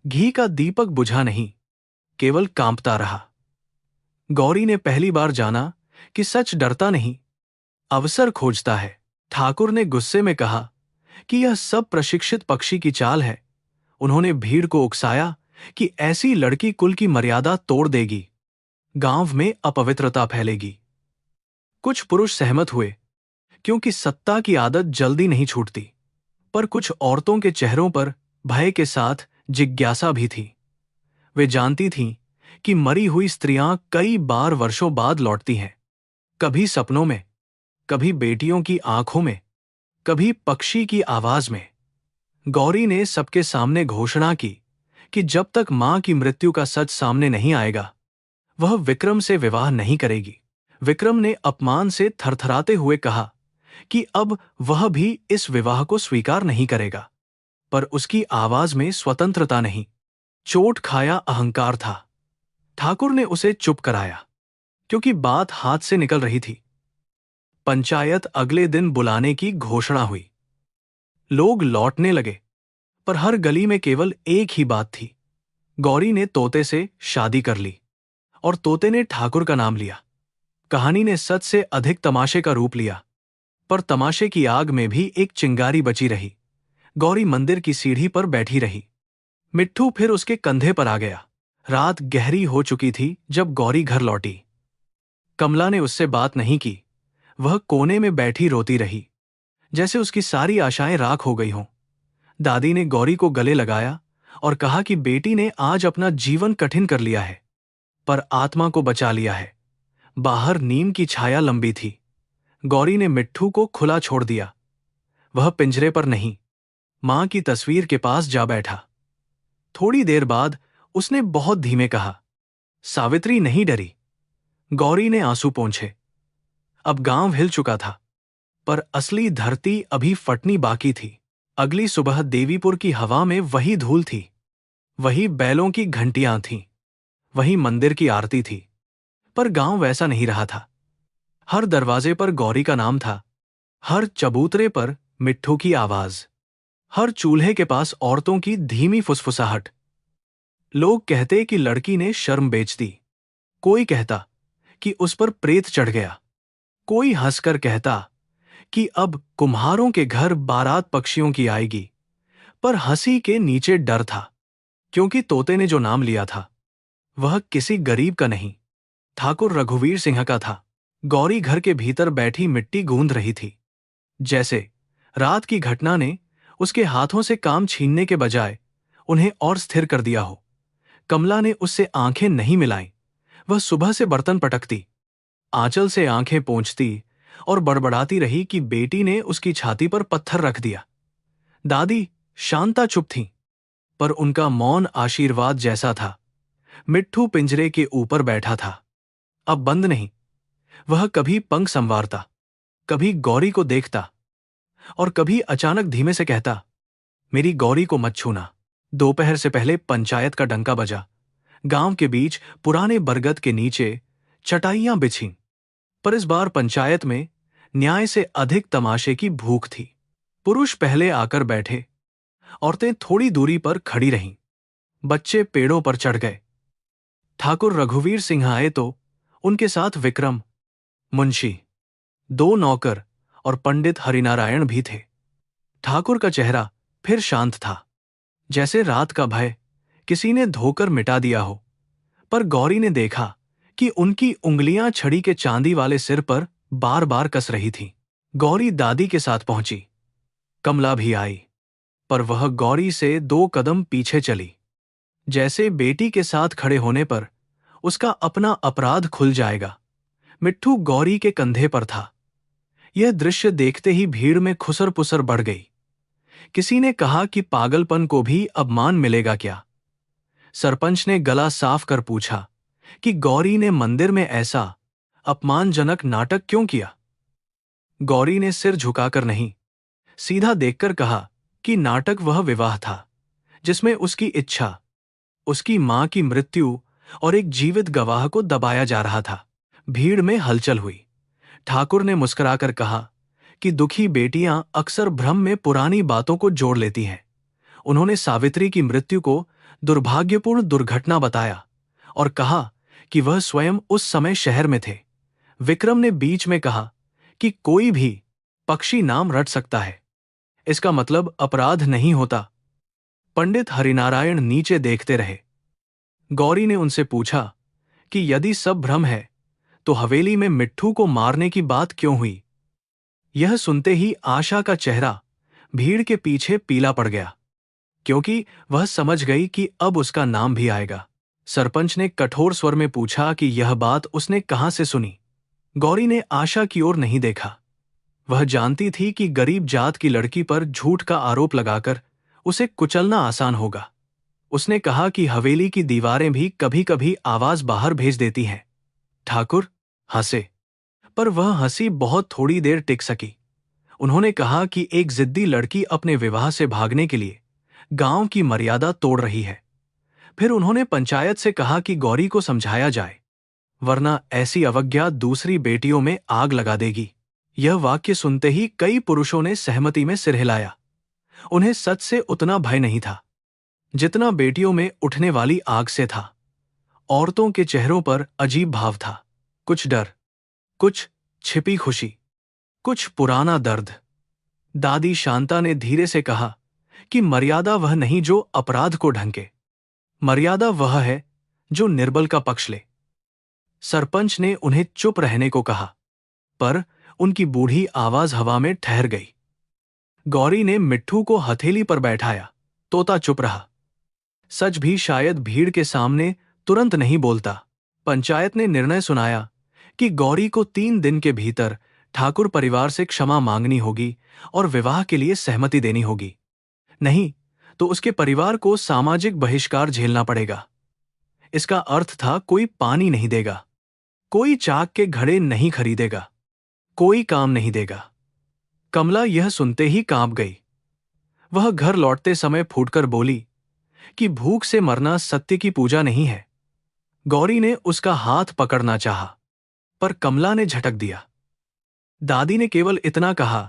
घी का दीपक बुझा नहीं, केवल कांपता रहा। गौरी ने पहली बार जाना कि सच डरता नहीं, अवसर खोजता है। ठाकुर ने गुस्से में कहा कि यह सब प्रशिक्षित पक्षी की चाल है। उन्होंने भीड़ को उकसाया कि ऐसी लड़की कुल की मर्यादा तोड़ देगी, गांव में अपवित्रता फैलेगी। कुछ पुरुष सहमत हुए, क्योंकि सत्ता की आदत जल्दी नहीं छूटती। पर कुछ औरतों के चेहरों पर भय के साथ जिज्ञासा भी थी। वे जानती थीं कि मरी हुई स्त्रियां कई बार वर्षों बाद लौटती हैं, कभी सपनों में, कभी बेटियों की आंखों में, कभी पक्षी की आवाज में। गौरी ने सबके सामने घोषणा की कि जब तक मां की मृत्यु का सच सामने नहीं आएगा, वह विक्रम से विवाह नहीं करेगी। विक्रम ने अपमान से थरथराते हुए कहा कि अब वह भी इस विवाह को स्वीकार नहीं करेगा। पर उसकी आवाज में स्वतंत्रता नहीं, चोट खाया अहंकार था। ठाकुर ने उसे चुप कराया, क्योंकि बात हाथ से निकल रही थी। पंचायत अगले दिन बुलाने की घोषणा हुई। लोग लौटने लगे, पर हर गली में केवल एक ही बात थी, गौरी ने तोते से शादी कर ली और तोते ने ठाकुर का नाम लिया। कहानी ने सच से अधिक तमाशे का रूप लिया, पर तमाशे की आग में भी एक चिंगारी बची रही। गौरी मंदिर की सीढ़ी पर बैठी रही। मिट्ठू फिर उसके कंधे पर आ गया। रात गहरी हो चुकी थी जब गौरी घर लौटी। कमला ने उससे बात नहीं की। वह कोने में बैठी रोती रही, जैसे उसकी सारी आशाएं राख हो गई हों। दादी ने गौरी को गले लगाया और कहा कि बेटी ने आज अपना जीवन कठिन कर लिया है, पर आत्मा को बचा लिया है। बाहर नीम की छाया लंबी थी। गौरी ने मिट्ठू को खुला छोड़ दिया। वह पिंजरे पर नहीं, मां की तस्वीर के पास जा बैठा। थोड़ी देर बाद उसने बहुत धीमे कहा, सावित्री नहीं डरी। गौरी ने आंसू पोंछे। अब गांव हिल चुका था, पर असली धरती अभी फटनी बाकी थी। अगली सुबह देवीपुर की हवा में वही धूल थी, वही बैलों की घंटियां थीं, वही मंदिर की आरती थी। पर गांव वैसा नहीं रहा था। हर दरवाजे पर गौरी का नाम था, हर चबूतरे पर मिट्ठू की आवाज, हर चूल्हे के पास औरतों की धीमी फुसफुसाहट। लोग कहते कि लड़की ने शर्म बेच दी। कोई कहता कि उस पर प्रेत चढ़ गया। कोई हंसकर कहता कि अब कुम्हारों के घर बारात पक्षियों की आएगी। पर हंसी के नीचे डर था, क्योंकि तोते ने जो नाम लिया था वह किसी गरीब का नहीं, ठाकुर रघुवीर सिंह का था। गौरी घर के भीतर बैठी मिट्टी गूंद रही थी, जैसे रात की घटना ने उसके हाथों से काम छीनने के बजाय उन्हें और स्थिर कर दिया हो। कमला ने उससे आंखें नहीं मिलाईं। वह सुबह से बर्तन पटकती, आंचल से आंखें पोंछती और बड़बड़ाती रही कि बेटी ने उसकी छाती पर पत्थर रख दिया। दादी शांता चुप थीं, पर उनका मौन आशीर्वाद जैसा था। मिट्ठू पिंजरे के ऊपर बैठा था, अब बंद नहीं। वह कभी पंख संवारता, कभी गौरी को देखता और कभी अचानक धीमे से कहता, मेरी गौरी को मत छूना। दोपहर से पहले पंचायत का डंका बजा। गांव के बीच पुराने बरगद के नीचे चटाइयां बिछीं। पर इस बार पंचायत में न्याय से अधिक तमाशे की भूख थी। पुरुष पहले आकर बैठे, औरतें थोड़ी दूरी पर खड़ी रहीं। बच्चे पेड़ों पर चढ़ गए। ठाकुर रघुवीर सिंह आए तो उनके साथ विक्रम, मुंशी, 2 नौकर और पंडित हरिनारायण भी थे। ठाकुर का चेहरा फिर शांत था, जैसे रात का भय किसी ने धोकर मिटा दिया हो। पर गौरी ने देखा कि उनकी उंगलियां छड़ी के चांदी वाले सिर पर बार बार कस रही थीं। गौरी दादी के साथ पहुंची। कमला भी आई, पर वह गौरी से 2 कदम पीछे चली, जैसे बेटी के साथ खड़े होने पर उसका अपना अपराध खुल जाएगा। मिट्ठू गौरी के कंधे पर था। यह दृश्य देखते ही भीड़ में खुसर पुसर बढ़ गई। किसी ने कहा कि पागलपन को भी अपमान मिलेगा क्या? सरपंच ने गला साफ कर पूछा कि गौरी ने मंदिर में ऐसा अपमानजनक नाटक क्यों किया? गौरी ने सिर झुकाकर नहीं, सीधा देखकर कहा कि नाटक वह विवाह था जिसमें उसकी इच्छा, उसकी मां की मृत्यु और एक जीवित गवाह को दबाया जा रहा था। भीड़ में हलचल हुई। ठाकुर ने मुस्कुराकर कहा कि दुखी बेटियां अक्सर भ्रम में पुरानी बातों को जोड़ लेती हैं। उन्होंने सावित्री की मृत्यु को दुर्भाग्यपूर्ण दुर्घटना बताया और कहा कि वह स्वयं उस समय शहर में थे। विक्रम ने बीच में कहा कि कोई भी पक्षी नाम रट सकता है, इसका मतलब अपराध नहीं होता। पंडित हरिनारायण नीचे देखते रहे। गौरी ने उनसे पूछा कि यदि सब भ्रम है तो हवेली में मिट्ठू को मारने की बात क्यों हुई? यह सुनते ही आशा का चेहरा भीड़ के पीछे पीला पड़ गया, क्योंकि वह समझ गई कि अब उसका नाम भी आएगा। सरपंच ने कठोर स्वर में पूछा कि यह बात उसने कहां से सुनी। गौरी ने आशा की ओर नहीं देखा। वह जानती थी कि गरीब जात की लड़की पर झूठ का आरोप लगाकर उसे कुचलना आसान होगा। उसने कहा कि हवेली की दीवारें भी कभी कभी आवाज बाहर भेज देती हैं। ठाकुर हंसे, पर वह हंसी बहुत थोड़ी देर टिक सकी। उन्होंने कहा कि एक जिद्दी लड़की अपने विवाह से भागने के लिए गांव की मर्यादा तोड़ रही है। फिर उन्होंने पंचायत से कहा कि गौरी को समझाया जाए, वरना ऐसी अवज्ञा दूसरी बेटियों में आग लगा देगी। यह वाक्य सुनते ही कई पुरुषों ने सहमति में सिर हिलाया। उन्हें सच से उतना भय नहीं था जितना बेटियों में उठने वाली आग से था। औरतों के चेहरों पर अजीब भाव था, कुछ डर, कुछ छिपी खुशी, कुछ पुराना दर्द। दादी शांता ने धीरे से कहा कि मर्यादा वह नहीं जो अपराध को ढंके, मर्यादा वह है जो निर्बल का पक्ष ले। सरपंच ने उन्हें चुप रहने को कहा, पर उनकी बूढ़ी आवाज हवा में ठहर गई। गौरी ने मिट्ठू को हथेली पर बैठाया। तोता चुप रहा। सच भी शायद भीड़ के सामने तुरंत नहीं बोलता। पंचायत ने निर्णय सुनाया कि गौरी को 3 दिन के भीतर ठाकुर परिवार से क्षमा मांगनी होगी और विवाह के लिए सहमति देनी होगी। नहीं तो उसके परिवार को सामाजिक बहिष्कार झेलना पड़ेगा। इसका अर्थ था कोई पानी नहीं देगा, कोई चाक के घड़े नहीं खरीदेगा, कोई काम नहीं देगा। कमला यह सुनते ही कांप गई। वह घर लौटते समय फूटकर बोली कि भूख से मरना सत्य की पूजा नहीं है। गौरी ने उसका हाथ पकड़ना चाहा, पर कमला ने झटक दिया। दादी ने केवल इतना कहा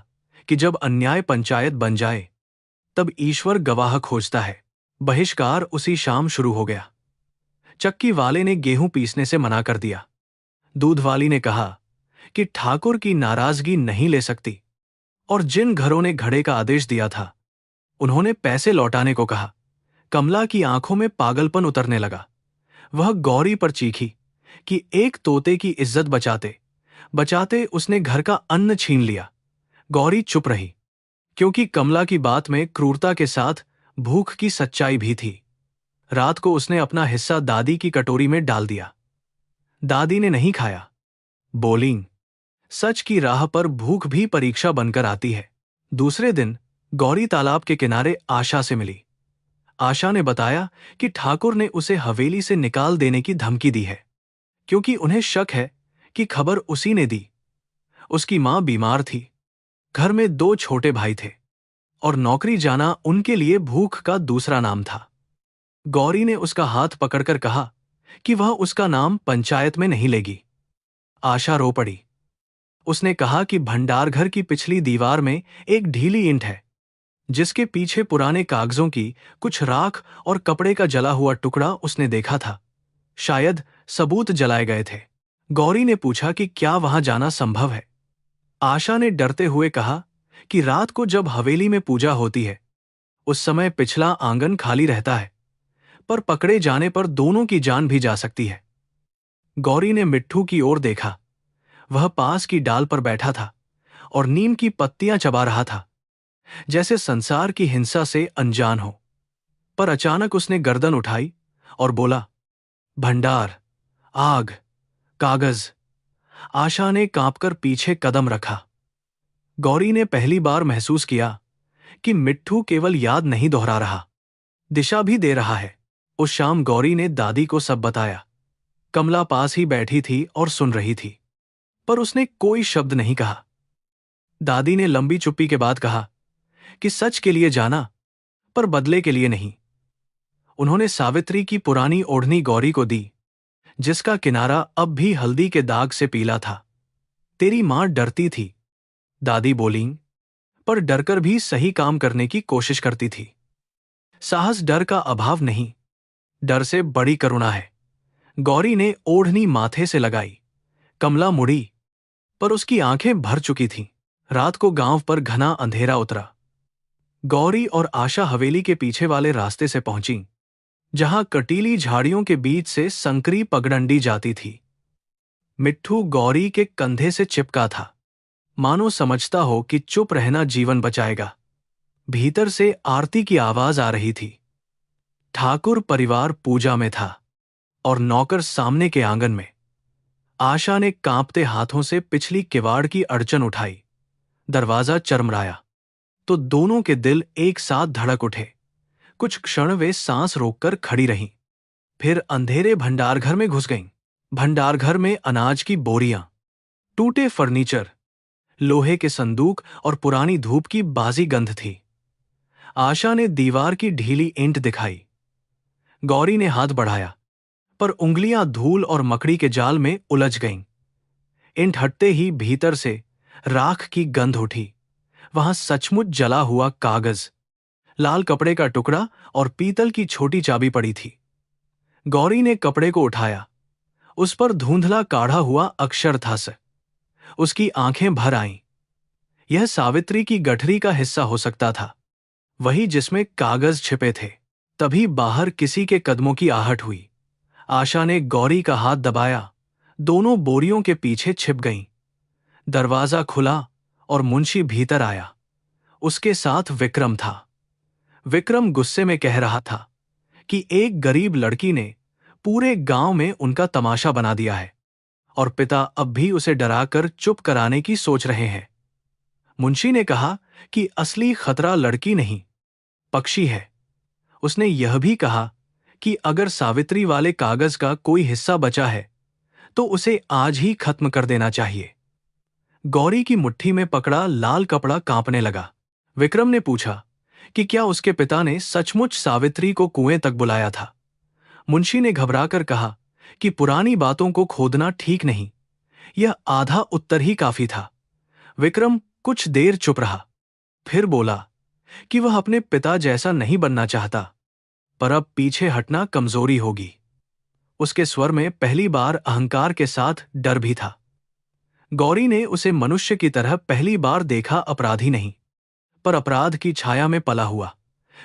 कि जब अन्याय पंचायत बन जाए तब ईश्वर गवाह खोजता है। बहिष्कार उसी शाम शुरू हो गया। चक्की वाले ने गेहूं पीसने से मना कर दिया। दूध वाली ने कहा कि ठाकुर की नाराजगी नहीं ले सकती, और जिन घरों ने घड़े का आदेश दिया था उन्होंने पैसे लौटाने को कहा। कमला की आंखों में पागलपन उतरने लगा। वह गौरी पर चीखी कि एक तोते की इज्जत बचाते बचाते उसने घर का अन्न छीन लिया। गौरी चुप रही, क्योंकि कमला की बात में क्रूरता के साथ भूख की सच्चाई भी थी। रात को उसने अपना हिस्सा दादी की कटोरी में डाल दिया। दादी ने नहीं खाया। बोलीं, सच की राह पर भूख भी परीक्षा बनकर आती है। दूसरे दिन गौरी तालाब के किनारे आशा से मिली। आशा ने बताया कि ठाकुर ने उसे हवेली से निकाल देने की धमकी दी है, क्योंकि उन्हें शक है कि खबर उसी ने दी। उसकी मां बीमार थी, घर में 2 छोटे भाई थे, और नौकरी जाना उनके लिए भूख का दूसरा नाम था। गौरी ने उसका हाथ पकड़कर कहा कि वह उसका नाम पंचायत में नहीं लेगी। आशा रो पड़ी। उसने कहा कि भंडारघर की पिछली दीवार में एक ढीली ईंट है, जिसके पीछे पुराने कागजों की कुछ राख और कपड़े का जला हुआ टुकड़ा उसने देखा था। शायद सबूत जलाए गए थे। गौरी ने पूछा कि क्या वहां जाना संभव है। आशा ने डरते हुए कहा कि रात को जब हवेली में पूजा होती है उस समय पिछला आंगन खाली रहता है, पर पकड़े जाने पर दोनों की जान भी जा सकती है। गौरी ने मिट्ठू की ओर देखा। वह पास की डाल पर बैठा था और नीम की पत्तियां चबा रहा था, जैसे संसार की हिंसा से अनजान हो। पर अचानक उसने गर्दन उठाई और बोला, भंडार, आग, कागज। आशा ने कांपकर पीछे कदम रखा। गौरी ने पहली बार महसूस किया कि मिट्ठू केवल याद नहीं दोहरा रहा, दिशा भी दे रहा है। उस शाम गौरी ने दादी को सब बताया। कमला पास ही बैठी थी और सुन रही थी, पर उसने कोई शब्द नहीं कहा। दादी ने लंबी चुप्पी के बाद कहा कि सच के लिए जाना, पर बदले के लिए नहीं। उन्होंने सावित्री की पुरानी ओढ़नी गौरी को दी, जिसका किनारा अब भी हल्दी के दाग से पीला था। तेरी मां डरती थी, दादी बोलीं, पर डरकर भी सही काम करने की कोशिश करती थी। साहस डर का अभाव नहीं, डर से बड़ी करुणा है। गौरी ने ओढ़नी माथे से लगाई। कमला मुड़ी, पर उसकी आंखें भर चुकी थीं। रात को गांव पर घना अंधेरा उतरा। गौरी और आशा हवेली के पीछे वाले रास्ते से पहुंची, जहां कटीली झाड़ियों के बीच से संकरी पगडंडी जाती थी। मिट्ठू गौरी के कंधे से चिपका था, मानो समझता हो कि चुप रहना जीवन बचाएगा। भीतर से आरती की आवाज आ रही थी। ठाकुर परिवार पूजा में था और नौकर सामने के आंगन में। आशा ने कांपते हाथों से पिछली किवाड़ की अड़चन उठाई। दरवाजा चरमराया तो दोनों के दिल एक साथ धड़क उठे। कुछ क्षण वे सांस रोककर खड़ी रहीं, फिर अंधेरे भंडारघर में घुस गईं। भंडारघर में अनाज की बोरियां, टूटे फर्नीचर, लोहे के संदूक और पुरानी धूप की बाजी गंध थी। आशा ने दीवार की ढीली ईंट दिखाई। गौरी ने हाथ बढ़ाया, पर उंगलियां धूल और मकड़ी के जाल में उलझ गईं। ईंट हटते ही भीतर से राख की गंध उठी। वहां सचमुच जला हुआ कागज, लाल कपड़े का टुकड़ा और पीतल की छोटी चाबी पड़ी थी। गौरी ने कपड़े को उठाया। उस पर धुंधला काढ़ा हुआ अक्षर था। उसकी आंखें भर आईं। यह सावित्री की गठरी का हिस्सा हो सकता था, वही जिसमें कागज छिपे थे। तभी बाहर किसी के कदमों की आहट हुई। आशा ने गौरी का हाथ दबाया। दोनों बोरियों के पीछे छिप गईं। दरवाजा खुला और मुंशी भीतर आया। उसके साथ विक्रम था। विक्रम गुस्से में कह रहा था कि एक गरीब लड़की ने पूरे गांव में उनका तमाशा बना दिया है और पिता अब भी उसे डराकर चुप कराने की सोच रहे हैं। मुंशी ने कहा कि असली खतरा लड़की नहीं, पक्षी है। उसने यह भी कहा कि अगर सावित्री वाले कागज का कोई हिस्सा बचा है तो उसे आज ही खत्म कर देना चाहिए। गौरी की मुट्ठी में पकड़ा लाल कपड़ा कांपने लगा। विक्रम ने पूछा कि क्या उसके पिता ने सचमुच सावित्री को कुएं तक बुलाया था। मुंशी ने घबराकर कहा कि पुरानी बातों को खोदना ठीक नहीं, यह आधा उत्तर ही काफी था। विक्रम कुछ देर चुप रहा, फिर बोला कि वह अपने पिता जैसा नहीं बनना चाहता, पर अब पीछे हटना कमजोरी होगी। उसके स्वर में पहली बार अहंकार के साथ डर भी था। गौरी ने उसे मनुष्य की तरह पहली बार देखा, अपराधी नहीं, पर अपराध की छाया में पला हुआ।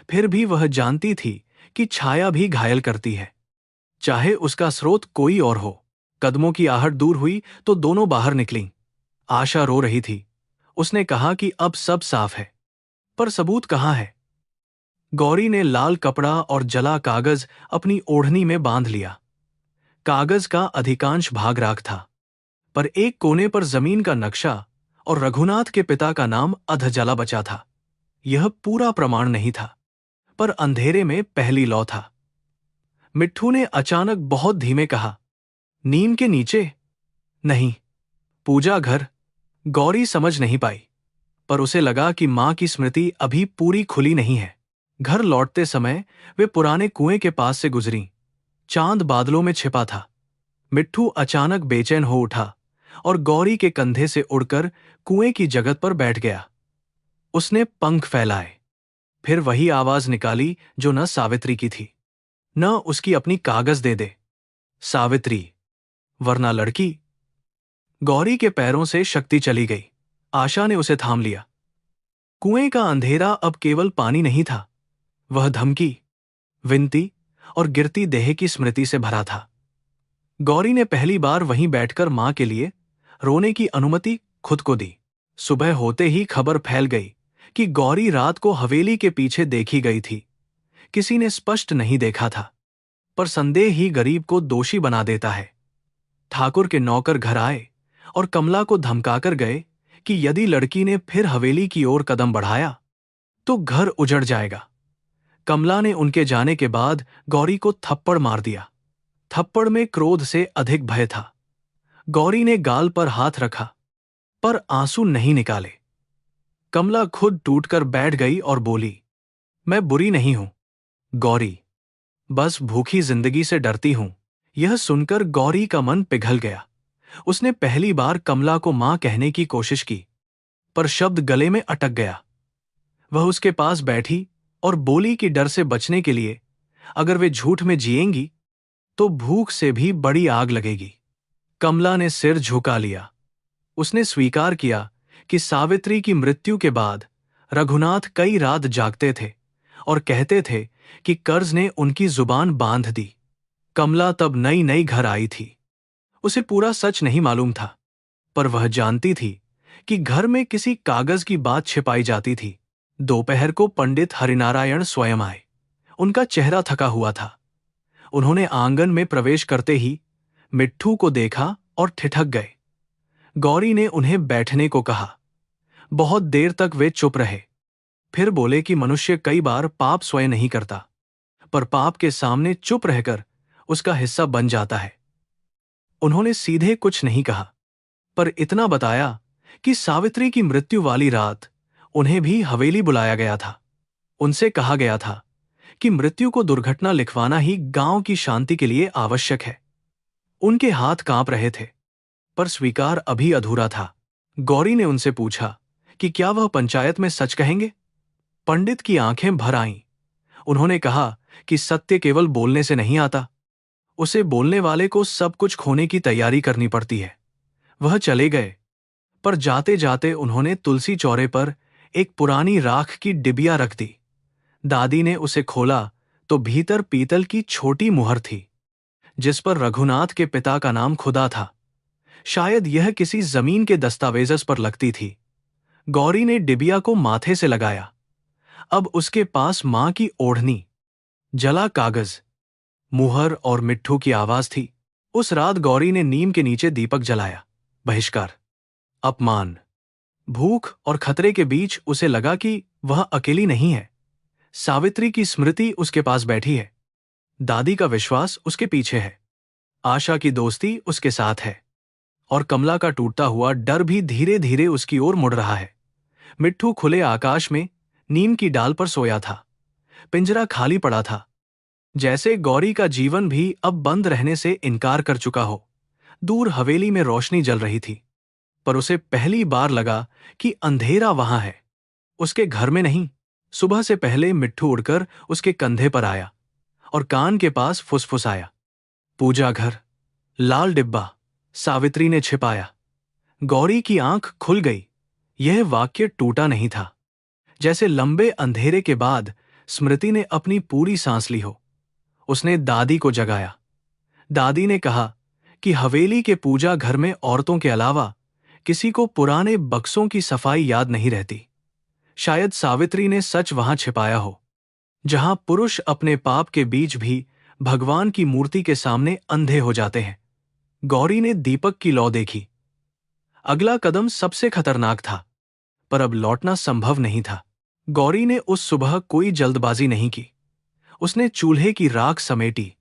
फिर भी वह जानती थी कि छाया भी घायल करती है, चाहे उसका स्रोत कोई और हो। कदमों की आहट दूर हुई तो दोनों बाहर निकलीं। आशा रो रही थी। उसने कहा कि अब सब साफ है, पर सबूत कहाँ है। गौरी ने लाल कपड़ा और जला कागज अपनी ओढ़नी में बांध लिया। कागज का अधिकांश भाग राख था, पर एक कोने पर जमीन का नक्शा और रघुनाथ के पिता का नाम अध जला बचा था। यह पूरा प्रमाण नहीं था, पर अंधेरे में पहली लौ था। मिट्ठू ने अचानक बहुत धीमे कहा, नीम के नीचे? नहीं, पूजा घर। गौरी समझ नहीं पाई, पर उसे लगा कि मां की स्मृति अभी पूरी खुली नहीं है। घर लौटते समय वे पुराने कुएं के पास से गुजरी। चांद बादलों में छिपा था। मिट्ठू अचानक बेचैन हो उठा और गौरी के कंधे से उड़कर कुएं की जगत पर बैठ गया। उसने पंख फैलाए, फिर वही आवाज निकाली जो न सावित्री की थी, न उसकी अपनी कागज दे दे। सावित्री, वरना लड़की। गौरी के पैरों से शक्ति चली गई। आशा ने उसे थाम लिया। कुएं का अंधेरा अब केवल पानी नहीं था, वह धमकी, विनती और गिरती देह की स्मृति से भरा था। गौरी ने पहली बार वहीं बैठकर मां के लिए रोने की अनुमति खुद को दी। सुबह होते ही खबर फैल गई कि गौरी रात को हवेली के पीछे देखी गई थी। किसी ने स्पष्ट नहीं देखा था, पर संदेह ही गरीब को दोषी बना देता है। ठाकुर के नौकर घर आए और कमला को धमकाकर गए कि यदि लड़की ने फिर हवेली की ओर कदम बढ़ाया तो घर उजड़ जाएगा। कमला ने उनके जाने के बाद गौरी को थप्पड़ मार दिया। थप्पड़ में क्रोध से अधिक भय था। गौरी ने गाल पर हाथ रखा, पर आंसू नहीं निकाले। कमला खुद टूटकर बैठ गई और बोली, मैं बुरी नहीं हूं गौरी, बस भूखी जिंदगी से डरती हूं। यह सुनकर गौरी का मन पिघल गया। उसने पहली बार कमला को मां कहने की कोशिश की, पर शब्द गले में अटक गया। वह उसके पास बैठी और बोली कि डर से बचने के लिए अगर वे झूठ में जिएंगी तो भूख से भी बड़ी आग लगेगी। कमला ने सिर झुका लिया। उसने स्वीकार किया कि सावित्री की मृत्यु के बाद रघुनाथ कई रात जागते थे और कहते थे कि कर्ज ने उनकी जुबान बांध दी। कमला तब नई नई घर आई थी। उसे पूरा सच नहीं मालूम था, पर वह जानती थी कि घर में किसी कागज की बात छिपाई जाती थी। दोपहर को पंडित हरिनारायण स्वयं आए। उनका चेहरा थका हुआ था। उन्होंने आंगन में प्रवेश करते ही मिट्ठू को देखा और ठिठक गए। गौरी ने उन्हें बैठने को कहा। बहुत देर तक वे चुप रहे। फिर बोले कि मनुष्य कई बार पाप स्वयं नहीं करता, पर पाप के सामने चुप रहकर उसका हिस्सा बन जाता है। उन्होंने सीधे कुछ नहीं कहा, पर इतना बताया कि सावित्री की मृत्यु वाली रात उन्हें भी हवेली बुलाया गया था। उनसे कहा गया था कि मृत्यु को दुर्घटना लिखवाना ही गांव की शांति के लिए आवश्यक है। उनके हाथ कांप रहे थे, पर स्वीकार अभी अधूरा था। गौरी ने उनसे पूछा कि क्या वह पंचायत में सच कहेंगे। पंडित की आंखें भर आईं। उन्होंने कहा कि सत्य केवल बोलने से नहीं आता, उसे बोलने वाले को सब कुछ खोने की तैयारी करनी पड़ती है। वह चले गए, पर जाते जाते उन्होंने तुलसी चौरे पर एक पुरानी राख की डिबिया रख दी। दादी ने उसे खोला तो भीतर पीतल की छोटी मुहर थी, जिस पर रघुनाथ के पिता का नाम खुदा था। शायद यह किसी जमीन के दस्तावेज़ पर लगती थी। गौरी ने डिबिया को माथे से लगाया। अब उसके पास मां की ओढ़नी, जला कागज, मुहर और मिट्ठू की आवाज थी। उस रात गौरी ने नीम के नीचे दीपक जलाया। बहिष्कार, अपमान, भूख और खतरे के बीच उसे लगा कि वह अकेली नहीं है। सावित्री की स्मृति उसके पास बैठी है। दादी का विश्वास उसके पीछे है। आशा की दोस्ती उसके साथ है, और कमला का टूटता हुआ डर भी धीरे धीरे उसकी ओर मुड़ रहा है। मिट्ठू खुले आकाश में नीम की डाल पर सोया था। पिंजरा खाली पड़ा था, जैसे गौरी का जीवन भी अब बंद रहने से इनकार कर चुका हो। दूर हवेली में रोशनी जल रही थी, पर उसे पहली बार लगा कि अंधेरा वहां है, उसके घर में नहीं। सुबह से पहले मिट्ठू उड़कर उसके कंधे पर आया और कान के पास फुसफुसाया, पूजा घर, लाल डिब्बा सावित्री ने छिपाया। गौरी की आंख खुल गई। यह वाक्य टूटा नहीं था, जैसे लंबे अंधेरे के बाद स्मृति ने अपनी पूरी सांस ली हो। उसने दादी को जगाया। दादी ने कहा कि हवेली के पूजा घर में औरतों के अलावा किसी को पुराने बक्सों की सफाई याद नहीं रहती। शायद सावित्री ने सच वहां छिपाया हो, जहां पुरुष अपने पाप के बीच भी भगवान की मूर्ति के सामने अंधे हो जाते हैं। गौरी ने दीपक की लौ देखी। अगला कदम सबसे खतरनाक था, पर अब लौटना संभव नहीं था। गौरी ने उस सुबह कोई जल्दबाजी नहीं की। उसने चूल्हे की राख समेटी,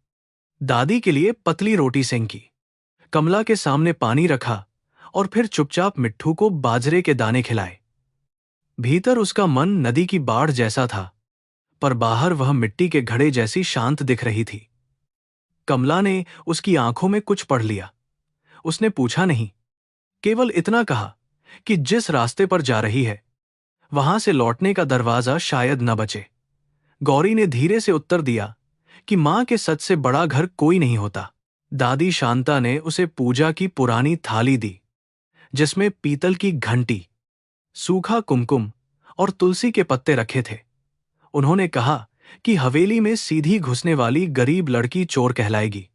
दादी के लिए पतली रोटी सेंकी, कमला के सामने पानी रखा और फिर चुपचाप मिट्ठू को बाजरे के दाने खिलाए। भीतर उसका मन नदी की बाढ़ जैसा था, पर बाहर वह मिट्टी के घड़े जैसी शांत दिख रही थी। कमला ने उसकी आंखों में कुछ पढ़ लिया। उसने पूछा नहीं, केवल इतना कहा कि जिस रास्ते पर जा रही है वहां से लौटने का दरवाजा शायद न बचे। गौरी ने धीरे से उत्तर दिया कि मां के सच से बड़ा घर कोई नहीं होता। दादी शांता ने उसे पूजा की पुरानी थाली दी, जिसमें पीतल की घंटी, सूखा कुमकुम और तुलसी के पत्ते रखे थे। उन्होंने कहा कि हवेली में सीधी घुसने वाली गरीब लड़की चोर कहलाएगी,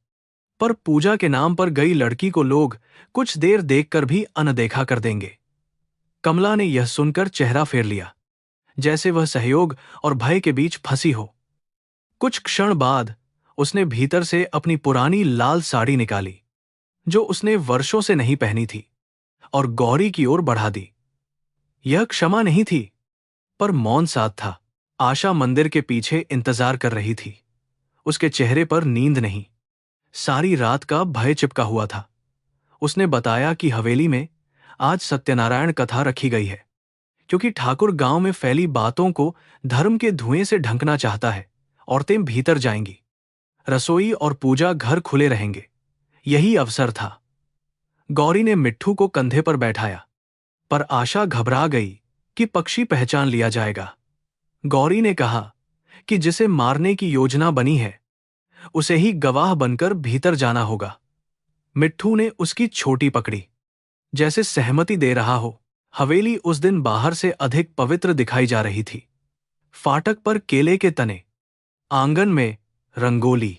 पर पूजा के नाम पर गई लड़की को लोग कुछ देर देखकर भी अनदेखा कर देंगे। कमला ने यह सुनकर चेहरा फेर लिया, जैसे वह सहयोग और भय के बीच फंसी हो। कुछ क्षण बाद उसने भीतर से अपनी पुरानी लाल साड़ी निकाली, जो उसने वर्षों से नहीं पहनी थी, और गौरी की ओर बढ़ा दी। यह क्षमा नहीं थी, पर मौन साथ था। आशा मंदिर के पीछे इंतजार कर रही थी। उसके चेहरे पर नींद नहीं, सारी रात का भय चिपका हुआ था। उसने बताया कि हवेली में आज सत्यनारायण कथा रखी गई है, क्योंकि ठाकुर गांव में फैली बातों को धर्म के धुएं से ढंकना चाहता है। औरतें भीतर जाएंगी, रसोई और पूजा घर खुले रहेंगे। यही अवसर था। गौरी ने मिट्ठू को कंधे पर बैठाया, पर आशा घबरा गई कि पक्षी पहचान लिया जाएगा। गौरी ने कहा कि जिसे मारने की योजना बनी है, उसे ही गवाह बनकर भीतर जाना होगा। मिट्ठू ने उसकी छोटी पकड़ी, जैसे सहमति दे रहा हो। हवेली उस दिन बाहर से अधिक पवित्र दिखाई जा रही थी। फाटक पर केले के तने, आंगन में रंगोली,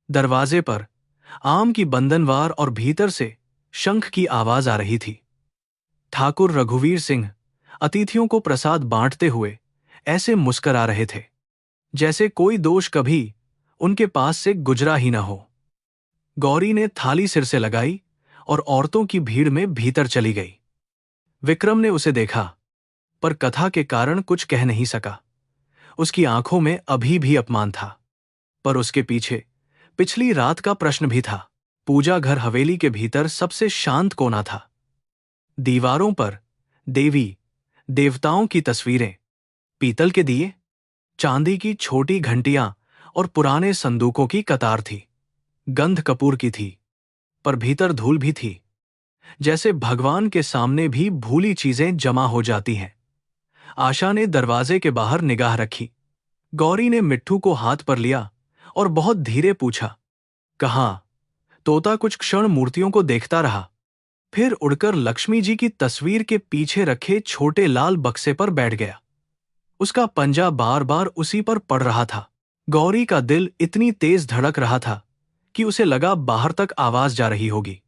दरवाजे पर आम की बंधनवार और भीतर से शंख की आवाज आ रही थी। ठाकुर रघुवीर सिंह अतिथियों को प्रसाद बांटते हुए ऐसे मुस्करा रहे थे, जैसे कोई दोष कभी उनके पास से गुजरा ही न हो। गौरी ने थाली सिर से लगाई और औरतों की भीड़ में भीतर चली गई। विक्रम ने उसे देखा, पर कथा के कारण कुछ कह नहीं सका। उसकी आंखों में अभी भी अपमान था, पर उसके पीछे पिछली रात का प्रश्न भी था। पूजा घर हवेली के भीतर सबसे शांत कोना था। दीवारों पर देवी देवताओं की तस्वीरें, पीतल के दिए, चांदी की छोटी घंटियां और पुराने संदूकों की कतार थी। गंध कपूर की थी, पर भीतर धूल भी थी, जैसे भगवान के सामने भी भूली चीजें जमा हो जाती हैं। आशा ने दरवाजे के बाहर निगाह रखी। गौरी ने मिट्ठू को हाथ पर लिया और बहुत धीरे पूछा, कहाँ? तोता कुछ क्षण मूर्तियों को देखता रहा, फिर उड़कर लक्ष्मी जी की तस्वीर के पीछे रखे छोटे लाल बक्से पर बैठ गया। उसका पंजा बार बार उसी पर पड़ रहा था। गौरी का दिल इतनी तेज धड़क रहा था कि उसे लगा बाहर तक आवाज जा रही होगी।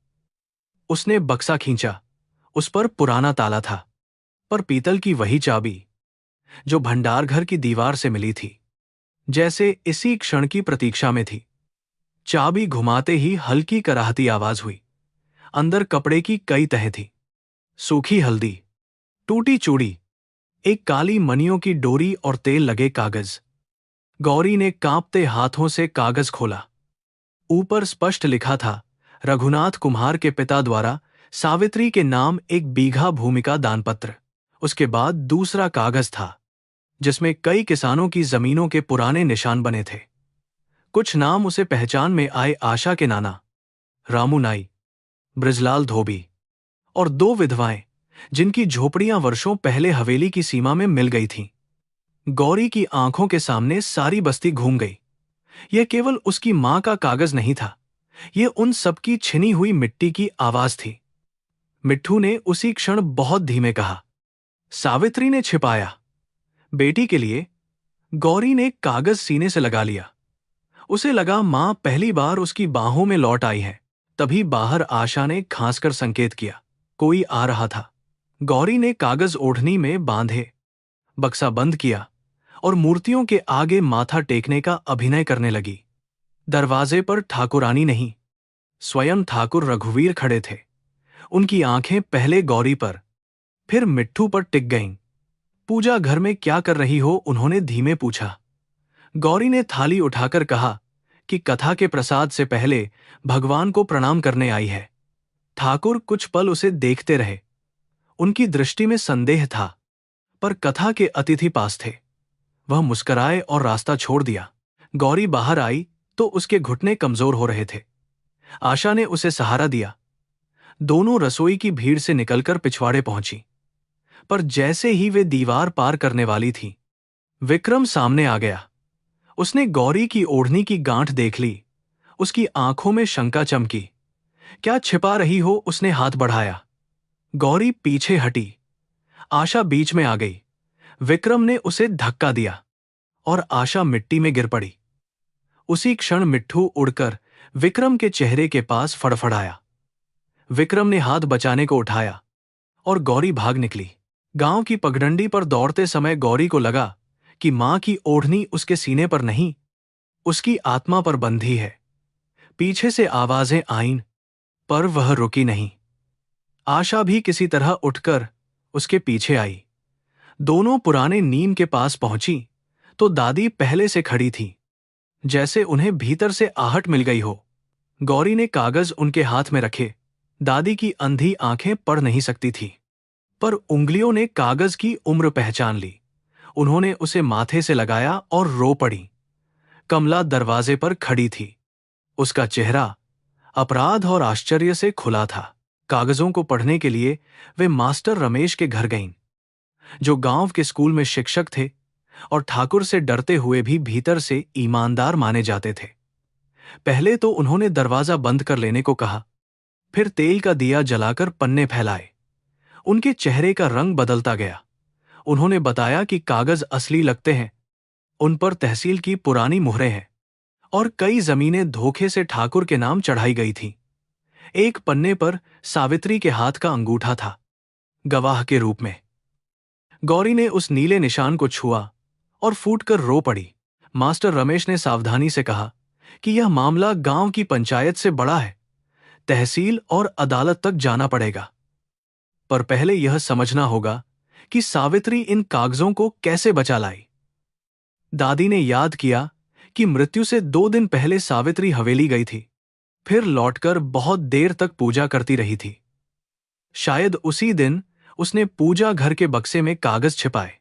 उसने बक्सा खींचा। उस पर पुराना ताला था, पर पीतल की वही चाबी जो भंडार घर की दीवार से मिली थी, जैसे इसी क्षण की प्रतीक्षा में थी। चाबी घुमाते ही हल्की कराहती आवाज हुई। अंदर कपड़े की कई तह थी, सूखी हल्दी, टूटी चूड़ी, एक काली मणियों की डोरी और तेल लगे कागज। गौरी ने कांपते हाथों से कागज खोला। ऊपर स्पष्ट लिखा था, रघुनाथ कुम्हार के पिता द्वारा सावित्री के नाम 1 बीघा भूमि का दानपत्र। उसके बाद दूसरा कागज था, जिसमें कई किसानों की जमीनों के पुराने निशान बने थे। कुछ नाम उसे पहचान में आए, आशा के नाना रामू नाई, ब्रजलाल धोबी, और 2 विधवाएं जिनकी झोपड़ियां वर्षों पहले हवेली की सीमा में मिल गई थीं। गौरी की आंखों के सामने सारी बस्ती घूम गई। यह केवल उसकी मां का कागज नहीं था, यह उन सबकी छिनी हुई मिट्टी की आवाज थी। मिट्ठू ने उसी क्षण बहुत धीमे कहा, सावित्री ने छिपाया बेटी के लिए। गौरी ने कागज सीने से लगा लिया। उसे लगा मां पहली बार उसकी बाहों में लौट आई है। तभी बाहर आशा ने खांसकर संकेत किया, कोई आ रहा था। गौरी ने कागज ओढ़नी में बांधे, बक्सा बंद किया और मूर्तियों के आगे माथा टेकने का अभिनय करने लगी। दरवाजे पर ठाकुरानी नहीं, स्वयं ठाकुर रघुवीर खड़े थे। उनकी आंखें पहले गौरी पर, फिर मिट्ठू पर टिक गईं। पूजा घर में क्या कर रही हो? उन्होंने धीमे पूछा। गौरी ने थाली उठाकर कहा कि कथा के प्रसाद से पहले भगवान को प्रणाम करने आई है। ठाकुर कुछ पल उसे देखते रहे। उनकी दृष्टि में संदेह था, पर कथा के अतिथि पास थे। वह मुस्कुराए और रास्ता छोड़ दिया। गौरी बाहर आई तो उसके घुटने कमजोर हो रहे थे। आशा ने उसे सहारा दिया। दोनों रसोई की भीड़ से निकलकर पिछवाड़े पहुंची, पर जैसे ही वे दीवार पार करने वाली थी, विक्रम सामने आ गया। उसने गौरी की ओढ़नी की गांठ देख ली। उसकी आंखों में शंका चमकी। क्या छिपा रही हो? उसने हाथ बढ़ाया। गौरी पीछे हटी। आशा बीच में आ गई। विक्रम ने उसे धक्का दिया और आशा मिट्टी में गिर पड़ी। उसी क्षण मिट्ठू उड़कर विक्रम के चेहरे के पास फड़फड़ाया। विक्रम ने हाथ बचाने को उठाया और गौरी भाग निकली। गांव की पगडंडी पर दौड़ते समय गौरी को लगा कि मां की ओढ़नी उसके सीने पर नहीं, उसकी आत्मा पर बंधी है। पीछे से आवाजें आईं, पर वह रुकी नहीं। आशा भी किसी तरह उठकर उसके पीछे आई। दोनों पुराने नीम के पास पहुंची तो दादी पहले से खड़ी थी, जैसे उन्हें भीतर से आहट मिल गई हो। गौरी ने कागज उनके हाथ में रखे। दादी की अंधी आंखें पढ़ नहीं सकती थी, पर उंगलियों ने कागज की उम्र पहचान ली। उन्होंने उसे माथे से लगाया और रो पड़ी। कमला दरवाजे पर खड़ी थी। उसका चेहरा अपराध और आश्चर्य से खुला था। कागजों को पढ़ने के लिए वे मास्टर रमेश के घर गईं, जो गांव के स्कूल में शिक्षक थे और ठाकुर से डरते हुए भी भीतर से ईमानदार माने जाते थे। पहले तो उन्होंने दरवाजा बंद कर लेने को कहा, फिर तेल का दिया जलाकर पन्ने फैलाए। उनके चेहरे का रंग बदलता गया। उन्होंने बताया कि कागज असली लगते हैं, उन पर तहसील की पुरानी मुहरें हैं और कई जमीनें धोखे से ठाकुर के नाम चढ़ाई गई थीं। एक पन्ने पर सावित्री के हाथ का अंगूठा था, गवाह के रूप में। गौरी ने उस नीले निशान को छुआ और फूटकर रो पड़ी। मास्टर रमेश ने सावधानी से कहा कि यह मामला गांव की पंचायत से बड़ा है, तहसील और अदालत तक जाना पड़ेगा। पर पहले यह समझना होगा कि सावित्री इन कागजों को कैसे बचा लाई। दादी ने याद किया कि मृत्यु से 2 दिन पहले सावित्री हवेली गई थी, फिर लौटकर बहुत देर तक पूजा करती रही थी। शायद उसी दिन उसने पूजा घर के बक्से में कागज छिपाए,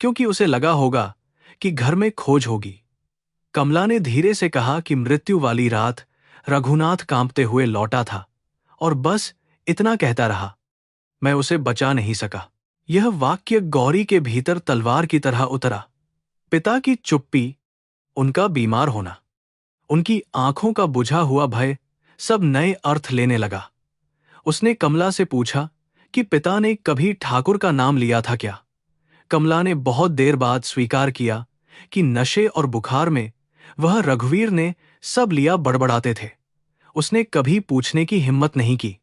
क्योंकि उसे लगा होगा कि घर में खोज होगी। कमला ने धीरे से कहा कि मृत्यु वाली रात रघुनाथ कांपते हुए लौटा था और बस इतना कहता रहा, मैं उसे बचा नहीं सका। यह वाक्य गौरी के भीतर तलवार की तरह उतरा। पिता की चुप्पी, उनका बीमार होना, उनकी आंखों का बुझा हुआ भय सब नए अर्थ लेने लगा। उसने कमला से पूछा कि पिता ने कभी ठाकुर का नाम लिया था क्या? कमला ने बहुत देर बाद स्वीकार किया कि नशे और बुखार में वह रघुवीर ने सब लिया बड़बड़ाते थे। उसने कभी पूछने की हिम्मत नहीं की।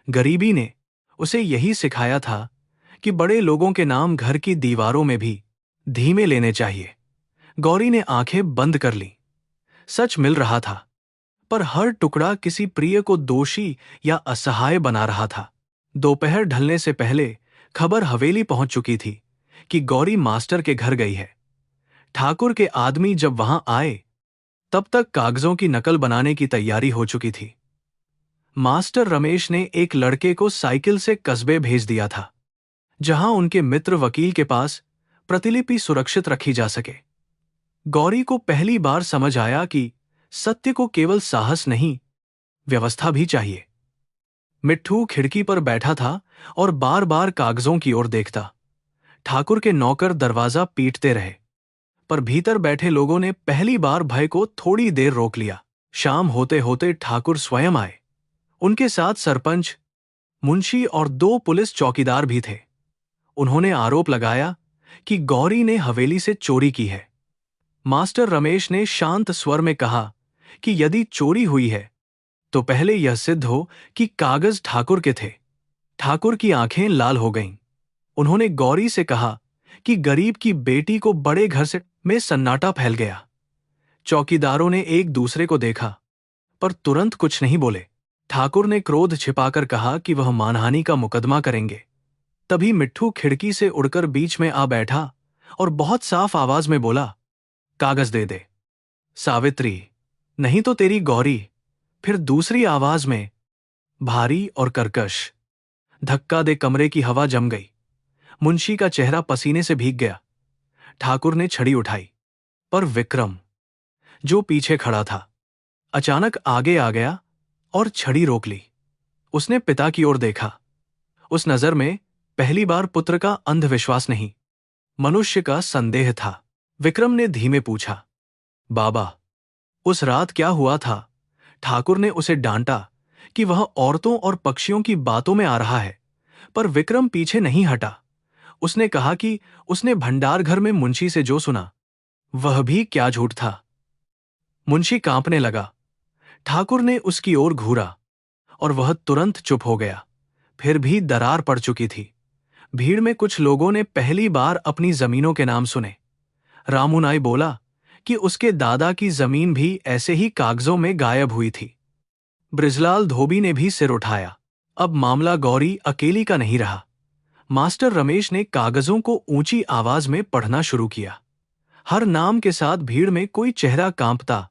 गरीबी ने उसे यही सिखाया था कि बड़े लोगों के नाम घर की दीवारों में भी धीमे लेने चाहिए। गौरी ने आंखें बंद कर लीं। सच मिल रहा था, पर हर टुकड़ा किसी प्रिय को दोषी या असहाय बना रहा था। दोपहर ढलने से पहले खबर हवेली पहुंच चुकी थी कि गौरी मास्टर के घर गई है। ठाकुर के आदमी जब वहां आए, तब तक कागजों की नकल बनाने की तैयारी हो चुकी थी। मास्टर रमेश ने एक लड़के को साइकिल से कस्बे भेज दिया था, जहां उनके मित्र वकील के पास प्रतिलिपि सुरक्षित रखी जा सके। गौरी को पहली बार समझ आया कि सत्य को केवल साहस नहीं, व्यवस्था भी चाहिए। मिट्ठू खिड़की पर बैठा था और बार बार कागजों की ओर देखता। ठाकुर के नौकर दरवाजा पीटते रहे, पर भीतर बैठे लोगों ने पहली बार भय को थोड़ी देर रोक लिया। शाम होते होते ठाकुर स्वयं आए। उनके साथ सरपंच, मुंशी और 2 पुलिस चौकीदार भी थे। उन्होंने आरोप लगाया कि गौरी ने हवेली से चोरी की है। मास्टर रमेश ने शांत स्वर में कहा कि यदि चोरी हुई है तो पहले यह सिद्ध हो कि कागज ठाकुर के थे। ठाकुर की आंखें लाल हो गईं। उन्होंने गौरी से कहा कि गरीब की बेटी को बड़े घर से में सन्नाटा फैल गया। चौकीदारों ने एक दूसरे को देखा, पर तुरंत कुछ नहीं बोले। ठाकुर ने क्रोध छिपाकर कहा कि वह मानहानि का मुकदमा करेंगे। तभी मिट्ठू खिड़की से उड़कर बीच में आ बैठा और बहुत साफ आवाज में बोला, कागज दे दे सावित्री, नहीं तो तेरी गौरी। फिर दूसरी आवाज में, भारी और कर्कश, धक्का दे कमरे की हवा जम गई। मुंशी का चेहरा पसीने से भीग गया। ठाकुर ने छड़ी उठाई, पर विक्रम, जो पीछे खड़ा था, अचानक आगे आ गया और छड़ी रोक ली। उसने पिता की ओर देखा। उस नजर में पहली बार पुत्र का अंधविश्वास नहीं, मनुष्य का संदेह था। विक्रम ने धीमे पूछा, बाबा, उस रात क्या हुआ था ठाकुर ने उसे डांटा कि वह औरतों और पक्षियों की बातों में आ रहा है, पर विक्रम पीछे नहीं हटा। उसने कहा कि उसने भंडार घर में मुंशी से जो सुना वह भी क्या झूठ था। मुंशी कांपने लगा। ठाकुर ने उसकी ओर घूरा और वह तुरंत चुप हो गया। फिर भी दरार पड़ चुकी थी। भीड़ में कुछ लोगों ने पहली बार अपनी जमीनों के नाम सुने। रामूनाई बोला कि उसके दादा की जमीन भी ऐसे ही कागजों में गायब हुई थी। बृजलाल धोबी ने भी सिर उठाया। अब मामला गौरी अकेली का नहीं रहा। मास्टर रमेश ने कागजों को ऊंची आवाज में पढ़ना शुरू किया। हर नाम के साथ भीड़ में कोई चेहरा कांपता,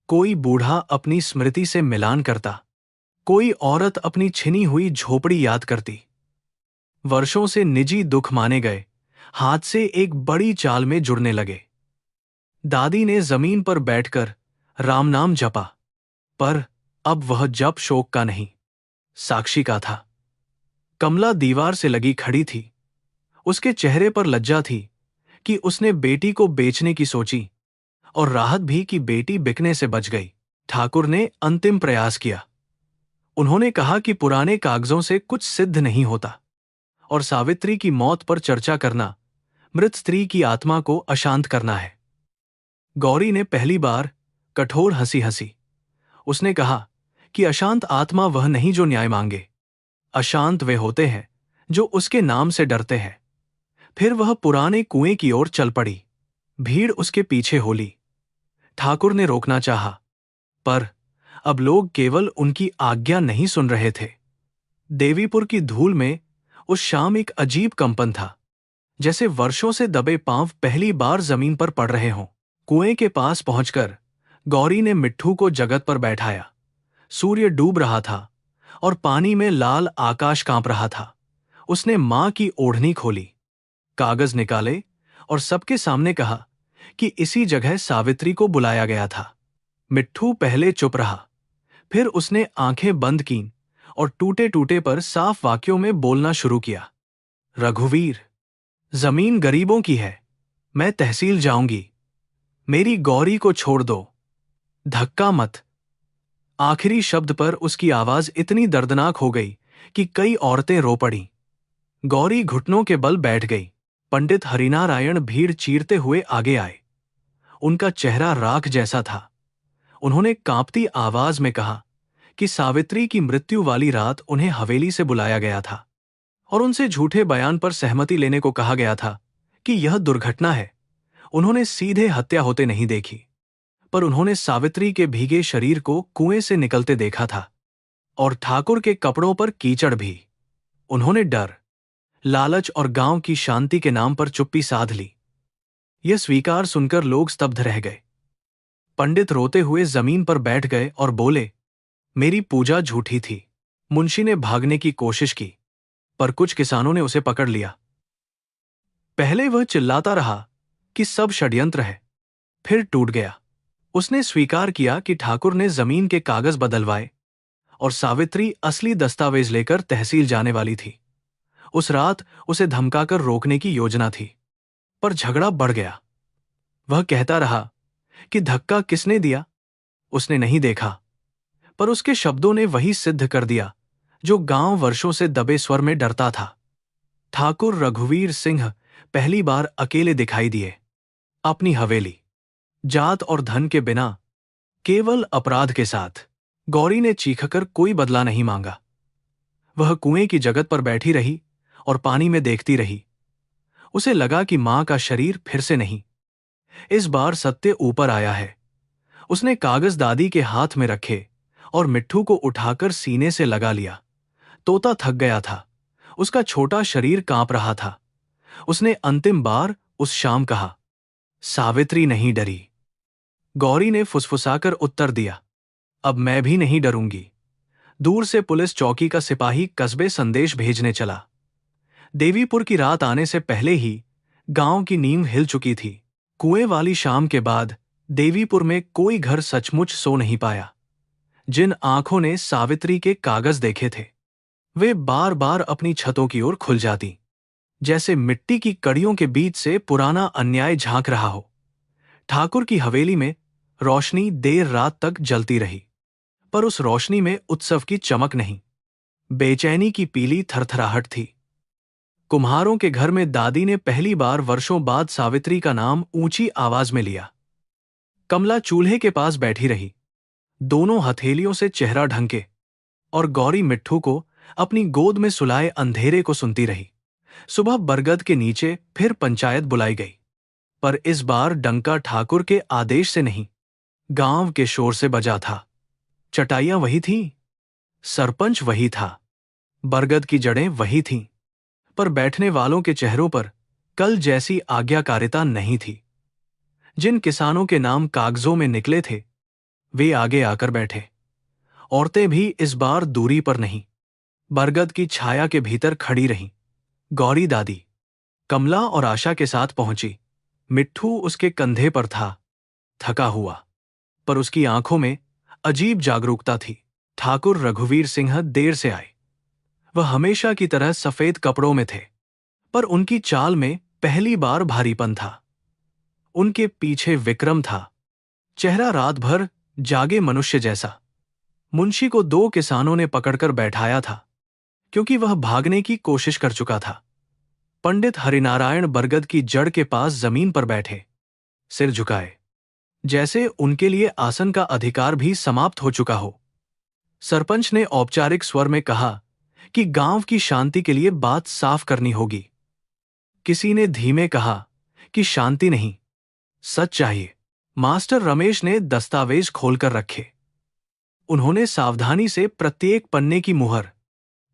कोई बूढ़ा अपनी स्मृति से मिलान करता, कोई औरत अपनी छिनी हुई झोपड़ी याद करती। वर्षों से निजी दुख माने गए हाथ से एक बड़ी चाल में जुड़ने लगे। दादी ने जमीन पर बैठकर राम नाम जपा, पर अब वह जप शोक का नहीं, साक्षी का था। कमला दीवार से लगी खड़ी थी। उसके चेहरे पर लज्जा थी कि उसने बेटी को बेचने की सोची, और राहत भी कि बेटी बिकने से बच गई। ठाकुर ने अंतिम प्रयास किया। उन्होंने कहा कि पुराने कागजों से कुछ सिद्ध नहीं होता, और सावित्री की मौत पर चर्चा करना मृत स्त्री की आत्मा को अशांत करना है। गौरी ने पहली बार कठोर हंसी हंसी। उसने कहा कि अशांत आत्मा वह नहीं जो न्याय मांगे। अशांत वे होते हैं जो उसके नाम से डरते हैं। फिर वह पुराने कुएं की ओर चल पड़ी। भीड़ उसके पीछे हो ली। ठाकुर ने रोकना चाहा, पर अब लोग केवल उनकी आज्ञा नहीं सुन रहे थे। देवीपुर की धूल में उस शाम एक अजीब कंपन था, जैसे वर्षों से दबे पांव पहली बार जमीन पर पड़ रहे हों। कुएं के पास पहुंचकर गौरी ने मिट्ठू को जगत पर बैठाया। सूर्य डूब रहा था और पानी में लाल आकाश कांप रहा था। उसने मां की ओढ़नी खोली, कागज निकाले और सबके सामने कहा कि इसी जगह सावित्री को बुलाया गया था। मिट्ठू पहले चुप रहा, फिर उसने आंखें बंद कीं और टूटे टूटे पर साफ वाक्यों में बोलना शुरू किया। रघुवीर, जमीन गरीबों की है, मैं तहसील जाऊंगी, मेरी गौरी को छोड़ दो, धक्का मत। आखिरी शब्द पर उसकी आवाज इतनी दर्दनाक हो गई कि कई औरतें रो पड़ीं। गौरी घुटनों के बल बैठ गई। पंडित हरिनारायण भीड़ चीरते हुए आगे आए। उनका चेहरा राख जैसा था। उन्होंने कांपती आवाज में कहा कि सावित्री की मृत्यु वाली रात उन्हें हवेली से बुलाया गया था और उनसे झूठे बयान पर सहमति लेने को कहा गया था कि यह दुर्घटना है। उन्होंने सीधे हत्या होते नहीं देखी, पर उन्होंने सावित्री के भीगे शरीर को कुएं से निकलते देखा था, और ठाकुर के कपड़ों पर कीचड़ भी। उन्होंने डर, लालच और गांव की शांति के नाम पर चुप्पी साध ली। यह स्वीकार सुनकर लोग स्तब्ध रह गए। पंडित रोते हुए जमीन पर बैठ गए और बोले, मेरी पूजा झूठी थी। मुंशी ने भागने की कोशिश की, पर कुछ किसानों ने उसे पकड़ लिया। पहले वह चिल्लाता रहा कि सब षड्यंत्र है, फिर टूट गया। उसने स्वीकार किया कि ठाकुर ने जमीन के कागज बदलवाए और सावित्री असली दस्तावेज लेकर तहसील जाने वाली थी। उस रात उसे धमकाकर रोकने की योजना थी, पर झगड़ा बढ़ गया। वह कहता रहा कि धक्का किसने दिया, उसने नहीं देखा, पर उसके शब्दों ने वही सिद्ध कर दिया जो गांव वर्षों से दबे स्वर में डरता था। ठाकुर रघुवीर सिंह पहली बार अकेले दिखाई दिए, अपनी हवेली, जात और धन के बिना, केवल अपराध के साथ। गौरी ने चीखकर कोई बदला नहीं मांगा। वह कुएं की जगत पर बैठी रही और पानी में देखती रही। उसे लगा कि मां का शरीर फिर से नहीं, इस बार सत्य ऊपर आया है। उसने कागज दादी के हाथ में रखे और मिट्ठू को उठाकर सीने से लगा लिया। तोता थक गया था, उसका छोटा शरीर कांप रहा था। उसने अंतिम बार उस शाम कहा, सावित्री नहीं डरी। गौरी ने फुसफुसाकर उत्तर दिया, अब मैं भी नहीं डरूंगी। दूर से पुलिस चौकी का सिपाही कस्बे संदेश भेजने चला। देवीपुर की रात आने से पहले ही गांव की नींव हिल चुकी थी। कुएं वाली शाम के बाद देवीपुर में कोई घर सचमुच सो नहीं पाया। जिन आंखों ने सावित्री के कागज देखे थे, वे बार बार अपनी छतों की ओर खुल जाती, जैसे मिट्टी की कड़ियों के बीच से पुराना अन्याय झांक रहा हो। ठाकुर की हवेली में रोशनी देर रात तक जलती रही। पर उस रोशनी में उत्सव की चमक नहीं, बेचैनी की पीली थरथराहट थी। कुम्हारों के घर में दादी ने पहली बार वर्षों बाद सावित्री का नाम ऊंची आवाज में लिया। कमला चूल्हे के पास बैठी रही, दोनों हथेलियों से चेहरा ढंके, और गौरी मिट्ठू को अपनी गोद में सुलाए अंधेरे को सुनती रही। सुबह बरगद के नीचे फिर पंचायत बुलाई गई, पर इस बार डंका ठाकुर के आदेश से नहीं, गांव के शोर से बजा था। चटाइयां वही थीं, सरपंच वही था, बरगद की जड़ें वही थीं, पर बैठने वालों के चेहरों पर कल जैसी आज्ञाकारिता नहीं थी। जिन किसानों के नाम कागजों में निकले थे, वे आगे आकर बैठे। औरतें भी इस बार दूरी पर नहीं, बरगद की छाया के भीतर खड़ी रहीं। गौरी दादी कमला और आशा के साथ पहुंची। मिट्ठू उसके कंधे पर था, थका हुआ, पर उसकी आंखों में अजीब जागरूकता थी। ठाकुर रघुवीर सिंह देर से आए। वह हमेशा की तरह सफेद कपड़ों में थे, पर उनकी चाल में पहली बार भारीपन था। उनके पीछे विक्रम था, चेहरा रात भर जागे मनुष्य जैसा। मुंशी को दो किसानों ने पकड़कर बैठाया था, क्योंकि वह भागने की कोशिश कर चुका था। पंडित हरिनारायण बरगद की जड़ के पास जमीन पर बैठे, सिर झुकाए, जैसे उनके लिए आसन का अधिकार भी समाप्त हो चुका हो। सरपंच ने औपचारिक स्वर में कहा कि गांव की शांति के लिए बात साफ करनी होगी। किसी ने धीमे कहा कि शांति नहीं, सच चाहिए। मास्टर रमेश ने दस्तावेज खोलकर रखे। उन्होंने सावधानी से प्रत्येक पन्ने की मुहर,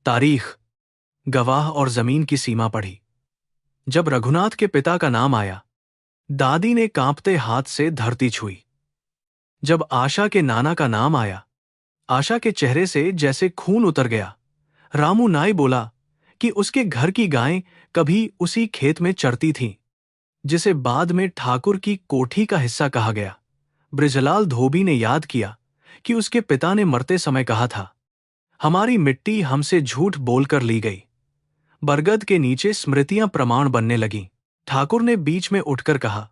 तारीख, गवाह और जमीन की सीमा पढ़ी। जब रघुनाथ के पिता का नाम आया, दादी ने कांपते हाथ से धरती छुई। जब आशा के नाना का नाम आया, आशा के चेहरे से जैसे खून उतर गया। रामू नाई बोला कि उसके घर की गायें कभी उसी खेत में चरती थीं, जिसे बाद में ठाकुर की कोठी का हिस्सा कहा गया। बृजलाल धोबी ने याद किया कि उसके पिता ने मरते समय कहा था, हमारी मिट्टी हमसे झूठ बोलकर ली गई। बरगद के नीचे स्मृतियां प्रमाण बनने लगीं। ठाकुर ने बीच में उठकर कहा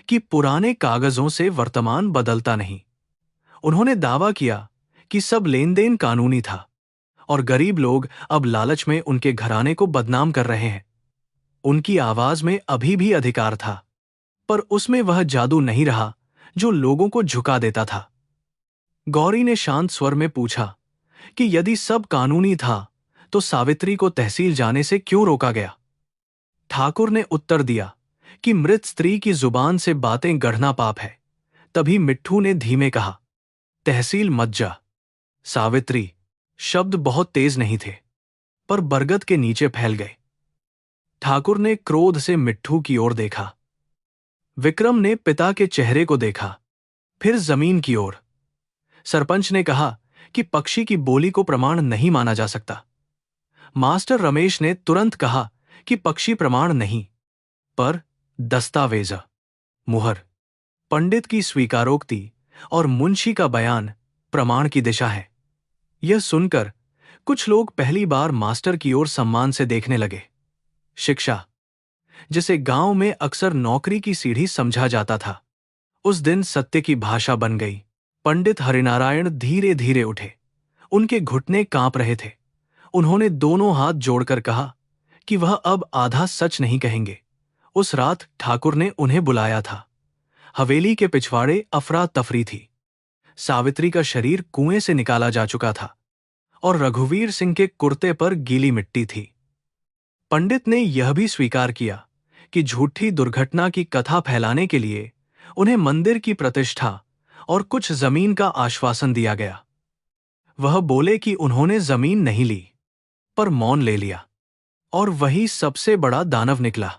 कि पुराने कागजों से वर्तमान बदलता नहीं। उन्होंने दावा किया कि सब लेन देन कानूनी था, और गरीब लोग अब लालच में उनके घराने को बदनाम कर रहे हैं। उनकी आवाज में अभी भी अधिकार था, पर उसमें वह जादू नहीं रहा जो लोगों को झुका देता था। गौरी ने शांत स्वर में पूछा कि यदि सब कानूनी था, तो सावित्री को तहसील जाने से क्यों रोका गया? ठाकुर ने उत्तर दिया कि मृत स्त्री की जुबान से बातें गढ़ना पाप है। तभी मिट्ठू ने धीमे कहा, तहसील मत जा। सावित्री शब्द बहुत तेज नहीं थे, पर बरगद के नीचे फैल गए। ठाकुर ने क्रोध से मिट्ठू की ओर देखा। विक्रम ने पिता के चेहरे को देखा, फिर जमीन की ओर। सरपंच ने कहा कि पक्षी की बोली को प्रमाण नहीं माना जा सकता। मास्टर रमेश ने तुरंत कहा कि पक्षी प्रमाण नहीं, पर दस्तावेज, मुहर। पंडित की स्वीकारोक्ति और मुंशी का बयान प्रमाण की दिशा है। यह सुनकर कुछ लोग पहली बार मास्टर की ओर सम्मान से देखने लगे। शिक्षा, जिसे गांव में अक्सर नौकरी की सीढ़ी समझा जाता था, उस दिन सत्य की भाषा बन गई। पंडित हरिनारायण धीरे धीरे उठे। उनके घुटने कांप रहे थे। उन्होंने दोनों हाथ जोड़कर कहा कि वह अब आधा सच नहीं कहेंगे। उस रात ठाकुर ने उन्हें बुलाया था। हवेली के पिछवाड़े अफरा तफरी थी। सावित्री का शरीर कुएं से निकाला जा चुका था, और रघुवीर सिंह के कुर्ते पर गीली मिट्टी थी। पंडित ने यह भी स्वीकार किया कि झूठी दुर्घटना की कथा फैलाने के लिए उन्हें मंदिर की प्रतिष्ठा और कुछ जमीन का आश्वासन दिया गया। वह बोले कि उन्होंने जमीन नहीं ली, पर मौन ले लिया, और वही सबसे बड़ा दानव निकला।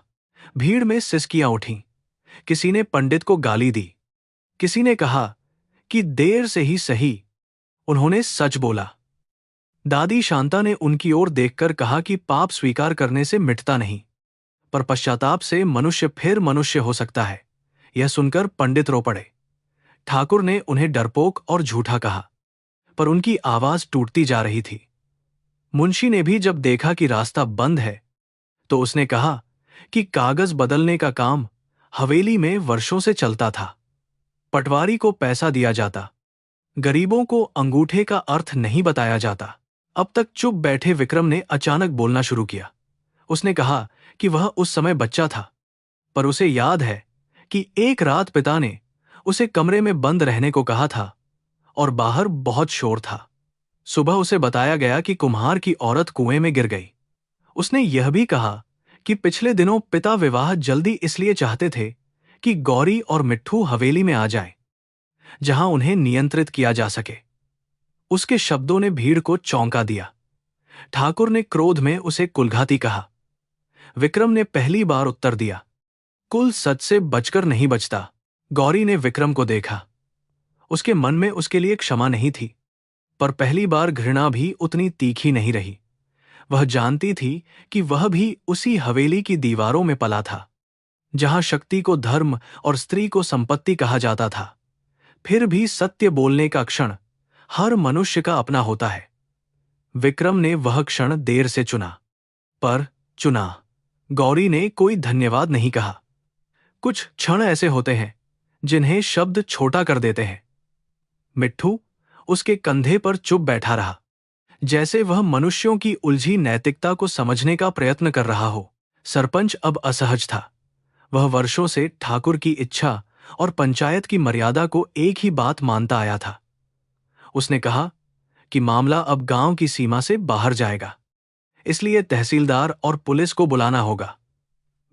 भीड़ में सिसकियां उठीं। किसी ने पंडित को गाली दी, किसी ने कहा कि देर से ही सही, उन्होंने सच बोला। दादी शांता ने उनकी ओर देखकर कहा कि पाप स्वीकार करने से मिटता नहीं, पर पश्चाताप से मनुष्य फिर मनुष्य हो सकता है। यह सुनकर पंडित रो पड़े। ठाकुर ने उन्हें डरपोक और झूठा कहा, पर उनकी आवाज टूटती जा रही थी। मुंशी ने भी जब देखा कि रास्ता बंद है, तो उसने कहा कि कागज बदलने का काम हवेली में वर्षों से चलता था। पटवारी को पैसा दिया जाता, गरीबों को अंगूठे का अर्थ नहीं बताया जाता। अब तक चुप बैठे विक्रम ने अचानक बोलना शुरू किया। उसने कहा कि वह उस समय बच्चा था, पर उसे याद है कि एक रात पिता ने उसे कमरे में बंद रहने को कहा था और बाहर बहुत शोर था। सुबह उसे बताया गया कि कुम्हार की औरत कुएं में गिर गई। उसने यह भी कहा कि पिछले दिनों पिता विवाह जल्दी इसलिए चाहते थे कि गौरी और मिट्ठू हवेली में आ जाएं, जहां उन्हें नियंत्रित किया जा सके। उसके शब्दों ने भीड़ को चौंका दिया। ठाकुर ने क्रोध में उसे कुलघाती कहा। विक्रम ने पहली बार उत्तर दिया, कुल सच से बचकर नहीं बचता। गौरी ने विक्रम को देखा। उसके मन में उसके लिए क्षमा नहीं थी, पर पहली बार घृणा भी उतनी तीखी नहीं रही। वह जानती थी कि वह भी उसी हवेली की दीवारों में पला था, जहां शक्ति को धर्म और स्त्री को संपत्ति कहा जाता था। फिर भी सत्य बोलने का क्षण हर मनुष्य का अपना होता है। विक्रम ने वह क्षण देर से चुना, पर चुना। गौरी ने कोई धन्यवाद नहीं कहा। कुछ क्षण ऐसे होते हैं जिन्हें शब्द छोटा कर देते हैं। मिट्ठू उसके कंधे पर चुप बैठा रहा, जैसे वह मनुष्यों की उलझी नैतिकता को समझने का प्रयत्न कर रहा हो। सरपंच अब असहज था। वह वर्षों से ठाकुर की इच्छा और पंचायत की मर्यादा को एक ही बात मानता आया था। उसने कहा कि मामला अब गांव की सीमा से बाहर जाएगा, इसलिए तहसीलदार और पुलिस को बुलाना होगा।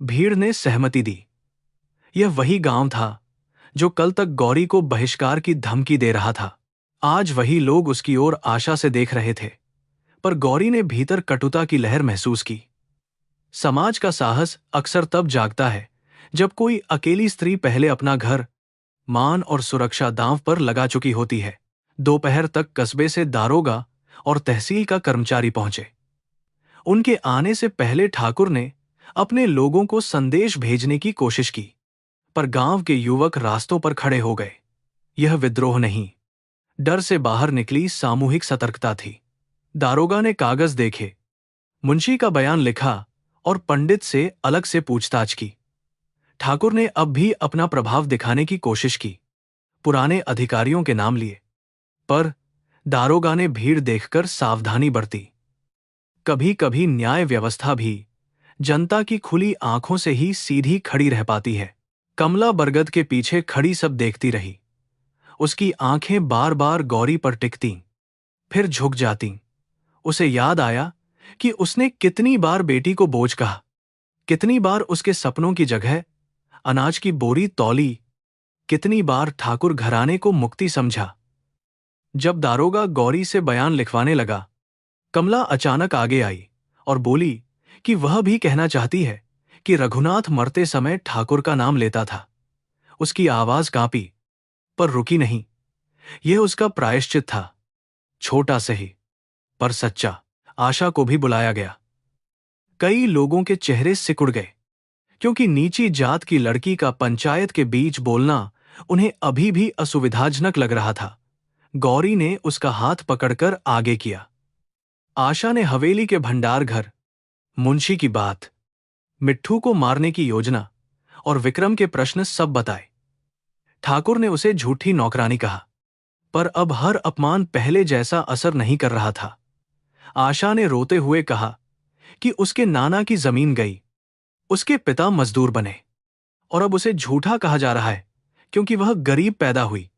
भीड़ ने सहमति दी। यह वही गांव था जो कल तक गौरी को बहिष्कार की धमकी दे रहा था। आज वही लोग उसकी ओर आशा से देख रहे थे, पर गौरी ने भीतर कटुता की लहर महसूस की। समाज का साहस अक्सर तब जागता है जब कोई अकेली स्त्री पहले अपना घर, मान और सुरक्षा दांव पर लगा चुकी होती है। दोपहर तक कस्बे से दारोगा और तहसील का कर्मचारी पहुंचे। उनके आने से पहले ठाकुर ने अपने लोगों को संदेश भेजने की कोशिश की, पर गांव के युवक रास्तों पर खड़े हो गए। यह विद्रोह नहीं, डर से बाहर निकली सामूहिक सतर्कता थी। दारोगा ने कागज देखे, मुंशी का बयान लिखा और पंडित से अलग से पूछताछ की। ठाकुर ने अब भी अपना प्रभाव दिखाने की कोशिश की। पुराने अधिकारियों के नाम लिए, पर दारोगा ने भीड़ देखकर सावधानी बरती। कभी कभी न्याय व्यवस्था भी जनता की खुली आंखों से ही सीधी खड़ी रह पाती है। कमला बरगद के पीछे खड़ी सब देखती रही। उसकी आंखें बार बार गौरी पर टिकतीं, फिर झुक जातीं। उसे याद आया कि उसने कितनी बार बेटी को बोझ कहा, कितनी बार उसके सपनों की जगह अनाज की बोरी तौली, कितनी बार ठाकुर घराने को मुक्ति समझा। जब दारोगा गौरी से बयान लिखवाने लगा, कमला अचानक आगे आई और बोली कि वह भी कहना चाहती है कि रघुनाथ मरते समय ठाकुर का नाम लेता था। उसकी आवाज कांपी, पर रुकी नहीं। यह उसका प्रायश्चित था, छोटा सही पर सच्चा। आशा को भी बुलाया गया। कई लोगों के चेहरे सिकुड़ गए, क्योंकि नीची जात की लड़की का पंचायत के बीच बोलना उन्हें अभी भी असुविधाजनक लग रहा था। गौरी ने उसका हाथ पकड़कर आगे किया। आशा ने हवेली के भंडार घर, मुंशी की बात, मिट्ठू को मारने की योजना और विक्रम के प्रश्न सब बताए। ठाकुर ने उसे झूठी नौकरानी कहा, पर अब हर अपमान पहले जैसा असर नहीं कर रहा था। आशा ने रोते हुए कहा कि उसके नाना की जमीन गई, उसके पिता मजदूर बने, और अब उसे झूठा कहा जा रहा है क्योंकि वह गरीब पैदा हुई।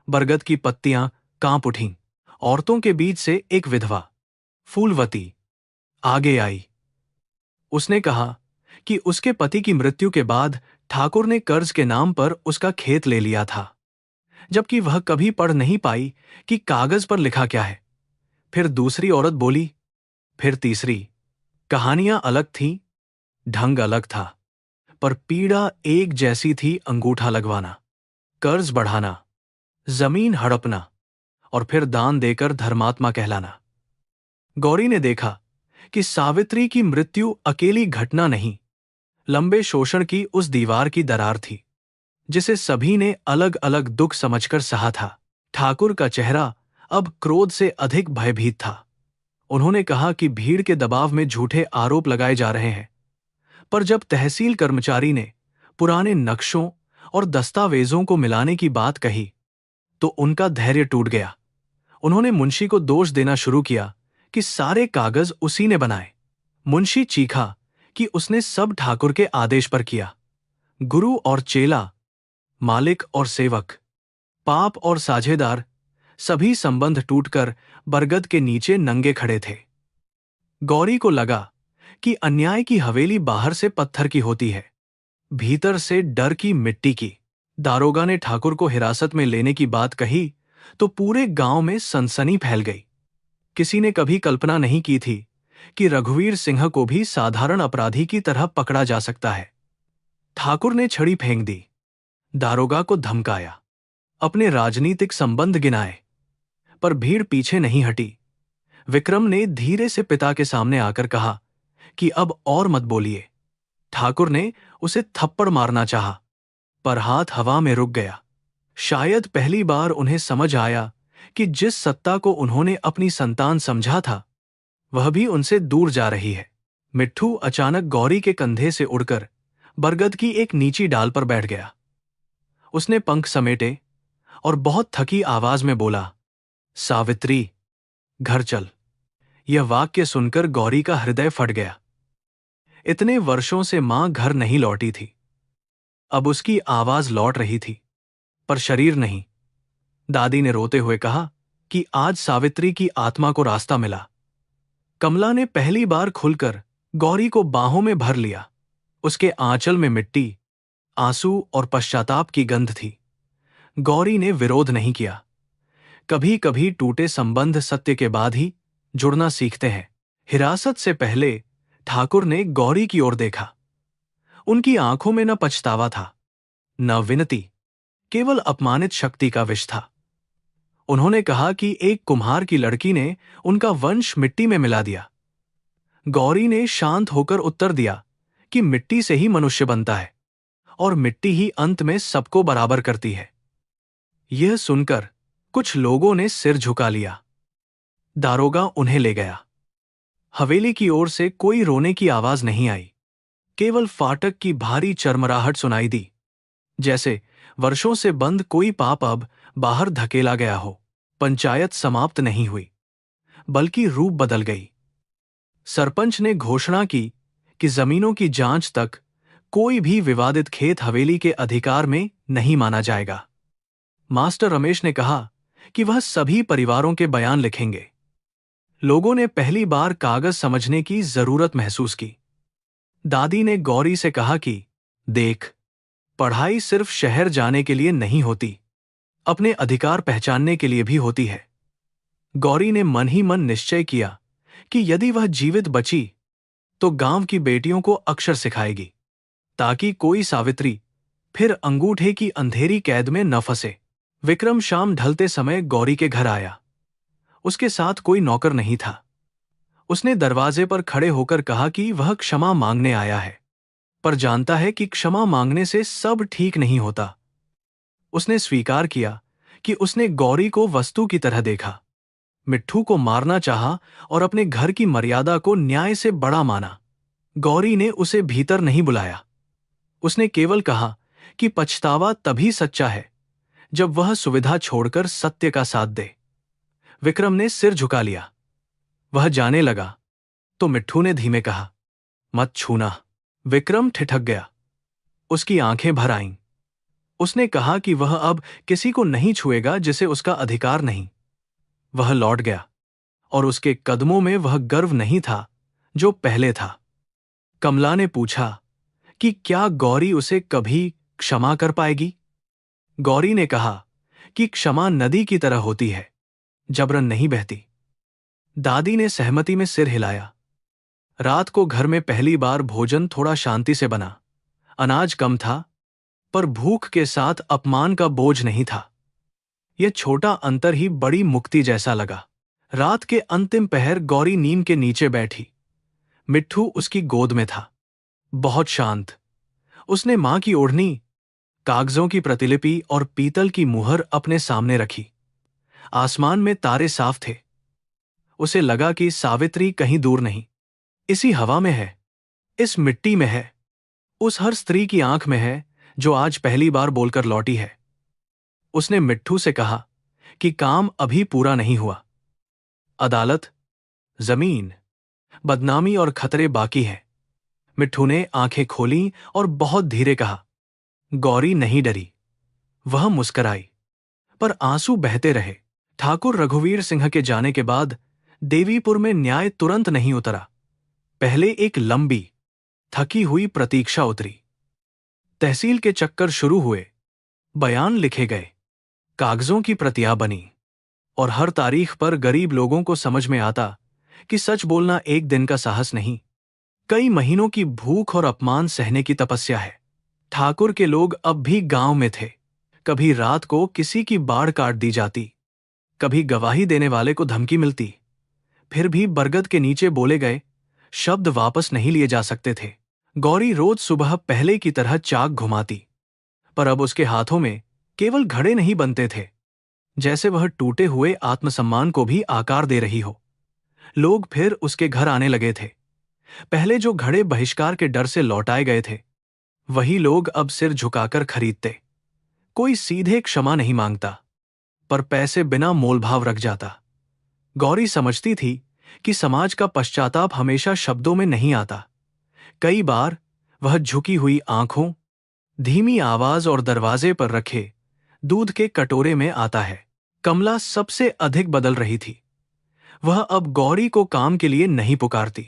बरगद की पत्तियां कांप उठीं। औरतों के बीच से एक विधवा, फूलवती, आगे आई। उसने कहा कि उसके पति की मृत्यु के बाद ठाकुर ने कर्ज के नाम पर उसका खेत ले लिया था, जबकि वह कभी पढ़ नहीं पाई कि कागज पर लिखा क्या है। फिर दूसरी औरत बोली, फिर तीसरी। कहानियां अलग थीं, ढंग अलग था, पर पीड़ा एक जैसी थी। अंगूठा लगवाना, कर्ज बढ़ाना, जमीन हड़पना और फिर दान देकर धर्मात्मा कहलाना। गौरी ने देखा कि सावित्री की मृत्यु अकेली घटना नहीं, लंबे शोषण की उस दीवार की दरार थी, जिसे सभी ने अलग अलग दुख समझकर सहा था। ठाकुर का चेहरा अब क्रोध से अधिक भयभीत था। उन्होंने कहा कि भीड़ के दबाव में झूठे आरोप लगाए जा रहे हैं, पर जब तहसील कर्मचारी ने पुराने नक्शों और दस्तावेजों को मिलाने की बात कही, तो उनका धैर्य टूट गया। उन्होंने मुंशी को दोष देना शुरू किया कि सारे कागज उसी ने बनाए। मुंशी चीखा कि उसने सब ठाकुर के आदेश पर किया। गुरु और चेला, मालिक और सेवक, पाप और साझेदार, सभी संबंध टूटकर बरगद के नीचे नंगे खड़े थे। गौरी को लगा कि अन्याय की हवेली बाहर से पत्थर की होती है, भीतर से डर की मिट्टी की। दारोगा ने ठाकुर को हिरासत में लेने की बात कही तो पूरे गांव में सनसनी फैल गई। किसी ने कभी कल्पना नहीं की थी कि रघुवीर सिंह को भी साधारण अपराधी की तरह पकड़ा जा सकता है। ठाकुर ने छड़ी फेंक दी, दारोगा को धमकाया, अपने राजनीतिक संबंध गिनाए, पर भीड़ पीछे नहीं हटी। विक्रम ने धीरे से पिता के सामने आकर कहा कि अब और मत बोलिए। ठाकुर ने उसे थप्पड़ मारना चाहा, पर हाथ हवा में रुक गया। शायद पहली बार उन्हें समझ आया कि जिस सत्ता को उन्होंने अपनी संतान समझा था, वह भी उनसे दूर जा रही है। मिट्ठू अचानक गौरी के कंधे से उड़कर बरगद की एक नीची डाल पर बैठ गया। उसने पंख समेटे और बहुत थकी आवाज में बोला, सावित्री, घर चल। यह वाक्य सुनकर गौरी का हृदय फट गया। इतने वर्षों से मां घर नहीं लौटी थी। अब उसकी आवाज लौट रही थी, पर शरीर नहीं। दादी ने रोते हुए कहा कि आज सावित्री की आत्मा को रास्ता मिला। कमला ने पहली बार खुलकर गौरी को बाहों में भर लिया। उसके आंचल में मिट्टी, आंसू और पश्चाताप की गंध थी। गौरी ने विरोध नहीं किया। कभी कभी टूटे संबंध सत्य के बाद ही जुड़ना सीखते हैं। हिरासत से पहले ठाकुर ने गौरी की ओर देखा। उनकी आंखों में न पछतावा था, न विनती, केवल अपमानित शक्ति का विष था। उन्होंने कहा कि एक कुम्हार की लड़की ने उनका वंश मिट्टी में मिला दिया। गौरी ने शांत होकर उत्तर दिया कि मिट्टी से ही मनुष्य बनता है और मिट्टी ही अंत में सबको बराबर करती है। यह सुनकर कुछ लोगों ने सिर झुका लिया। दारोगा उन्हें ले गया। हवेली की ओर से कोई रोने की आवाज नहीं आई, केवल फाटक की भारी चरमराहट सुनाई दी, जैसे वर्षों से बंद कोई पाप अब बाहर धकेला गया हो। पंचायत समाप्त नहीं हुई, बल्कि रूप बदल गई। सरपंच ने घोषणा की कि जमीनों की जांच तक कोई भी विवादित खेत हवेली के अधिकार में नहीं माना जाएगा। मास्टर रमेश ने कहा कि वह सभी परिवारों के बयान लिखेंगे। लोगों ने पहली बार कागज समझने की जरूरत महसूस की। दादी ने गौरी से कहा कि देख, पढ़ाई सिर्फ शहर जाने के लिए नहीं होती, अपने अधिकार पहचानने के लिए भी होती है। गौरी ने मन ही मन निश्चय किया कि यदि वह जीवित बची तो गांव की बेटियों को अक्षर सिखाएगी, ताकि कोई सावित्री फिर अंगूठे की अंधेरी कैद में न फंसे। विक्रम शाम ढलते समय गौरी के घर आया। उसके साथ कोई नौकर नहीं था। उसने दरवाजे पर खड़े होकर कहा कि वह क्षमा मांगने आया है, पर जानता है कि क्षमा मांगने से सब ठीक नहीं होता। उसने स्वीकार किया कि उसने गौरी को वस्तु की तरह देखा, मिट्ठू को मारना चाहा और अपने घर की मर्यादा को न्याय से बड़ा माना। गौरी ने उसे भीतर नहीं बुलाया। उसने केवल कहा कि पछतावा तभी सच्चा है जब वह सुविधा छोड़कर सत्य का साथ दे। विक्रम ने सिर झुका लिया। वह जाने लगा तो मिट्ठू ने धीमे कहा, मत छूना। विक्रम ठिठक गया। उसकी आंखें भर आईं। उसने कहा कि वह अब किसी को नहीं छुएगा जिसे उसका अधिकार नहीं। वह लौट गया और उसके कदमों में वह गर्व नहीं था जो पहले था। कमला ने पूछा कि क्या गौरी उसे कभी क्षमा कर पाएगी। गौरी ने कहा कि क्षमा नदी की तरह होती है, जबरन नहीं बहती। दादी ने सहमति में सिर हिलाया। रात को घर में पहली बार भोजन थोड़ा शांति से बना। अनाज कम था, पर भूख के साथ अपमान का बोझ नहीं था। यह छोटा अंतर ही बड़ी मुक्ति जैसा लगा। रात के अंतिम पहर गौरी नीम के नीचे बैठी। मिट्ठू उसकी गोद में था, बहुत शांत। उसने मां की ओढ़नी, कागजों की प्रतिलिपि और पीतल की मुहर अपने सामने रखी। आसमान में तारे साफ थे। उसे लगा कि सावित्री कहीं दूर नहीं, इसी हवा में है, इस मिट्टी में है, उस हर स्त्री की आंख में है जो आज पहली बार बोलकर लौटी है। उसने मिट्ठू से कहा कि काम अभी पूरा नहीं हुआ। अदालत, जमीन, बदनामी और खतरे बाकी हैं। मिट्ठू ने आंखें खोलीं और बहुत धीरे कहा। गौरी नहीं डरी, वह मुस्कराई, पर आंसू बहते रहे। ठाकुर रघुवीर सिंह के जाने के बाद देवीपुर में न्याय तुरंत नहीं उतरा। पहले एक लंबी, थकी हुई प्रतीक्षा उतरी। तहसील के चक्कर शुरू हुए, बयान लिखे गए, कागजों की प्रतियां बनी, और हर तारीख पर गरीब लोगों को समझ में आता कि सच बोलना एक दिन का साहस नहीं, कई महीनों की भूख और अपमान सहने की तपस्या है। ठाकुर के लोग अब भी गांव में थे। कभी रात को किसी की बाड़ काट दी जाती, कभी गवाही देने वाले को धमकी मिलती, फिर भी बरगद के नीचे बोले गए शब्द वापस नहीं लिए जा सकते थे। गौरी रोज सुबह पहले की तरह चाक घुमाती, पर अब उसके हाथों में केवल घड़े नहीं बनते थे, जैसे वह टूटे हुए आत्मसम्मान को भी आकार दे रही हो। लोग फिर उसके घर आने लगे थे। पहले जो घड़े बहिष्कार के डर से लौटाए गए थे, वही लोग अब सिर झुकाकर खरीदते। कोई सीधे क्षमा नहीं मांगता, पर पैसे बिना मोलभाव रख जाता। गौरी समझती थी कि समाज का पश्चाताप हमेशा शब्दों में नहीं आता। कई बार वह झुकी हुई आंखों, धीमी आवाज और दरवाजे पर रखे दूध के कटोरे में आता है। कमला सबसे अधिक बदल रही थी। वह अब गौरी को काम के लिए नहीं पुकारती,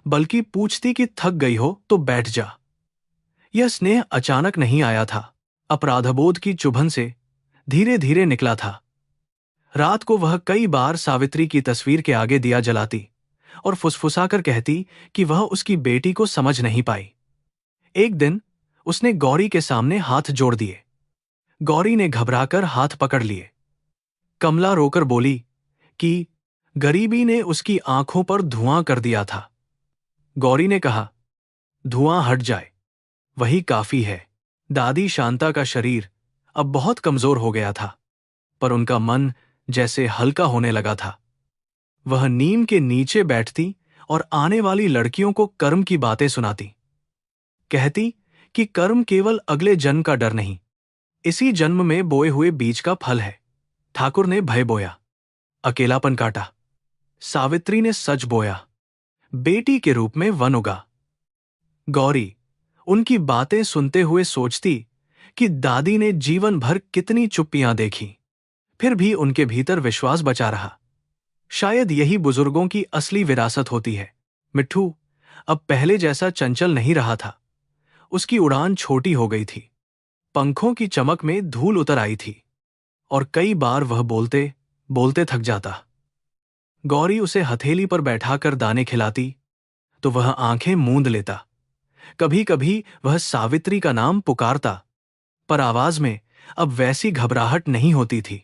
बल्कि पूछती कि थक गई हो तो बैठ जा। यह स्नेह अचानक नहीं आया था, अपराधबोध की चुभन से धीरे धीरे निकला था। रात को वह कई बार सावित्री की तस्वीर के आगे दिया जलाती और फुसफुसाकर कहती कि वह उसकी बेटी को समझ नहीं पाई। एक दिन उसने गौरी के सामने हाथ जोड़ दिए। गौरी ने घबराकर हाथ पकड़ लिए। कमला रोकर बोली कि गरीबी ने उसकी आंखों पर धुआं कर दिया था। गौरी ने कहा, धुआं हट जाए, वही काफी है। दादी शांता का शरीर अब बहुत कमजोर हो गया था, पर उनका मन जैसे हल्का होने लगा था। वह नीम के नीचे बैठती और आने वाली लड़कियों को कर्म की बातें सुनाती। कहती कि कर्म केवल अगले जन्म का डर नहीं, इसी जन्म में बोए हुए बीज का फल है। ठाकुर ने भय बोया, अकेलापन काटा। सावित्री ने सच बोया, बेटी के रूप में वन उगा। गौरी उनकी बातें सुनते हुए सोचती कि दादी ने जीवन भर कितनी चुप्पियां देखी, फिर भी उनके भीतर विश्वास बचा रहा। शायद यही बुजुर्गों की असली विरासत होती है। मिट्ठू अब पहले जैसा चंचल नहीं रहा था। उसकी उड़ान छोटी हो गई थी, पंखों की चमक में धूल उतर आई थी, और कई बार वह बोलते बोलते थक जाता। गौरी उसे हथेली पर बैठाकर दाने खिलाती तो वह आंखें मूंद लेता। कभी कभी वह सावित्री का नाम पुकारता, पर आवाज में अब वैसी घबराहट नहीं होती थी,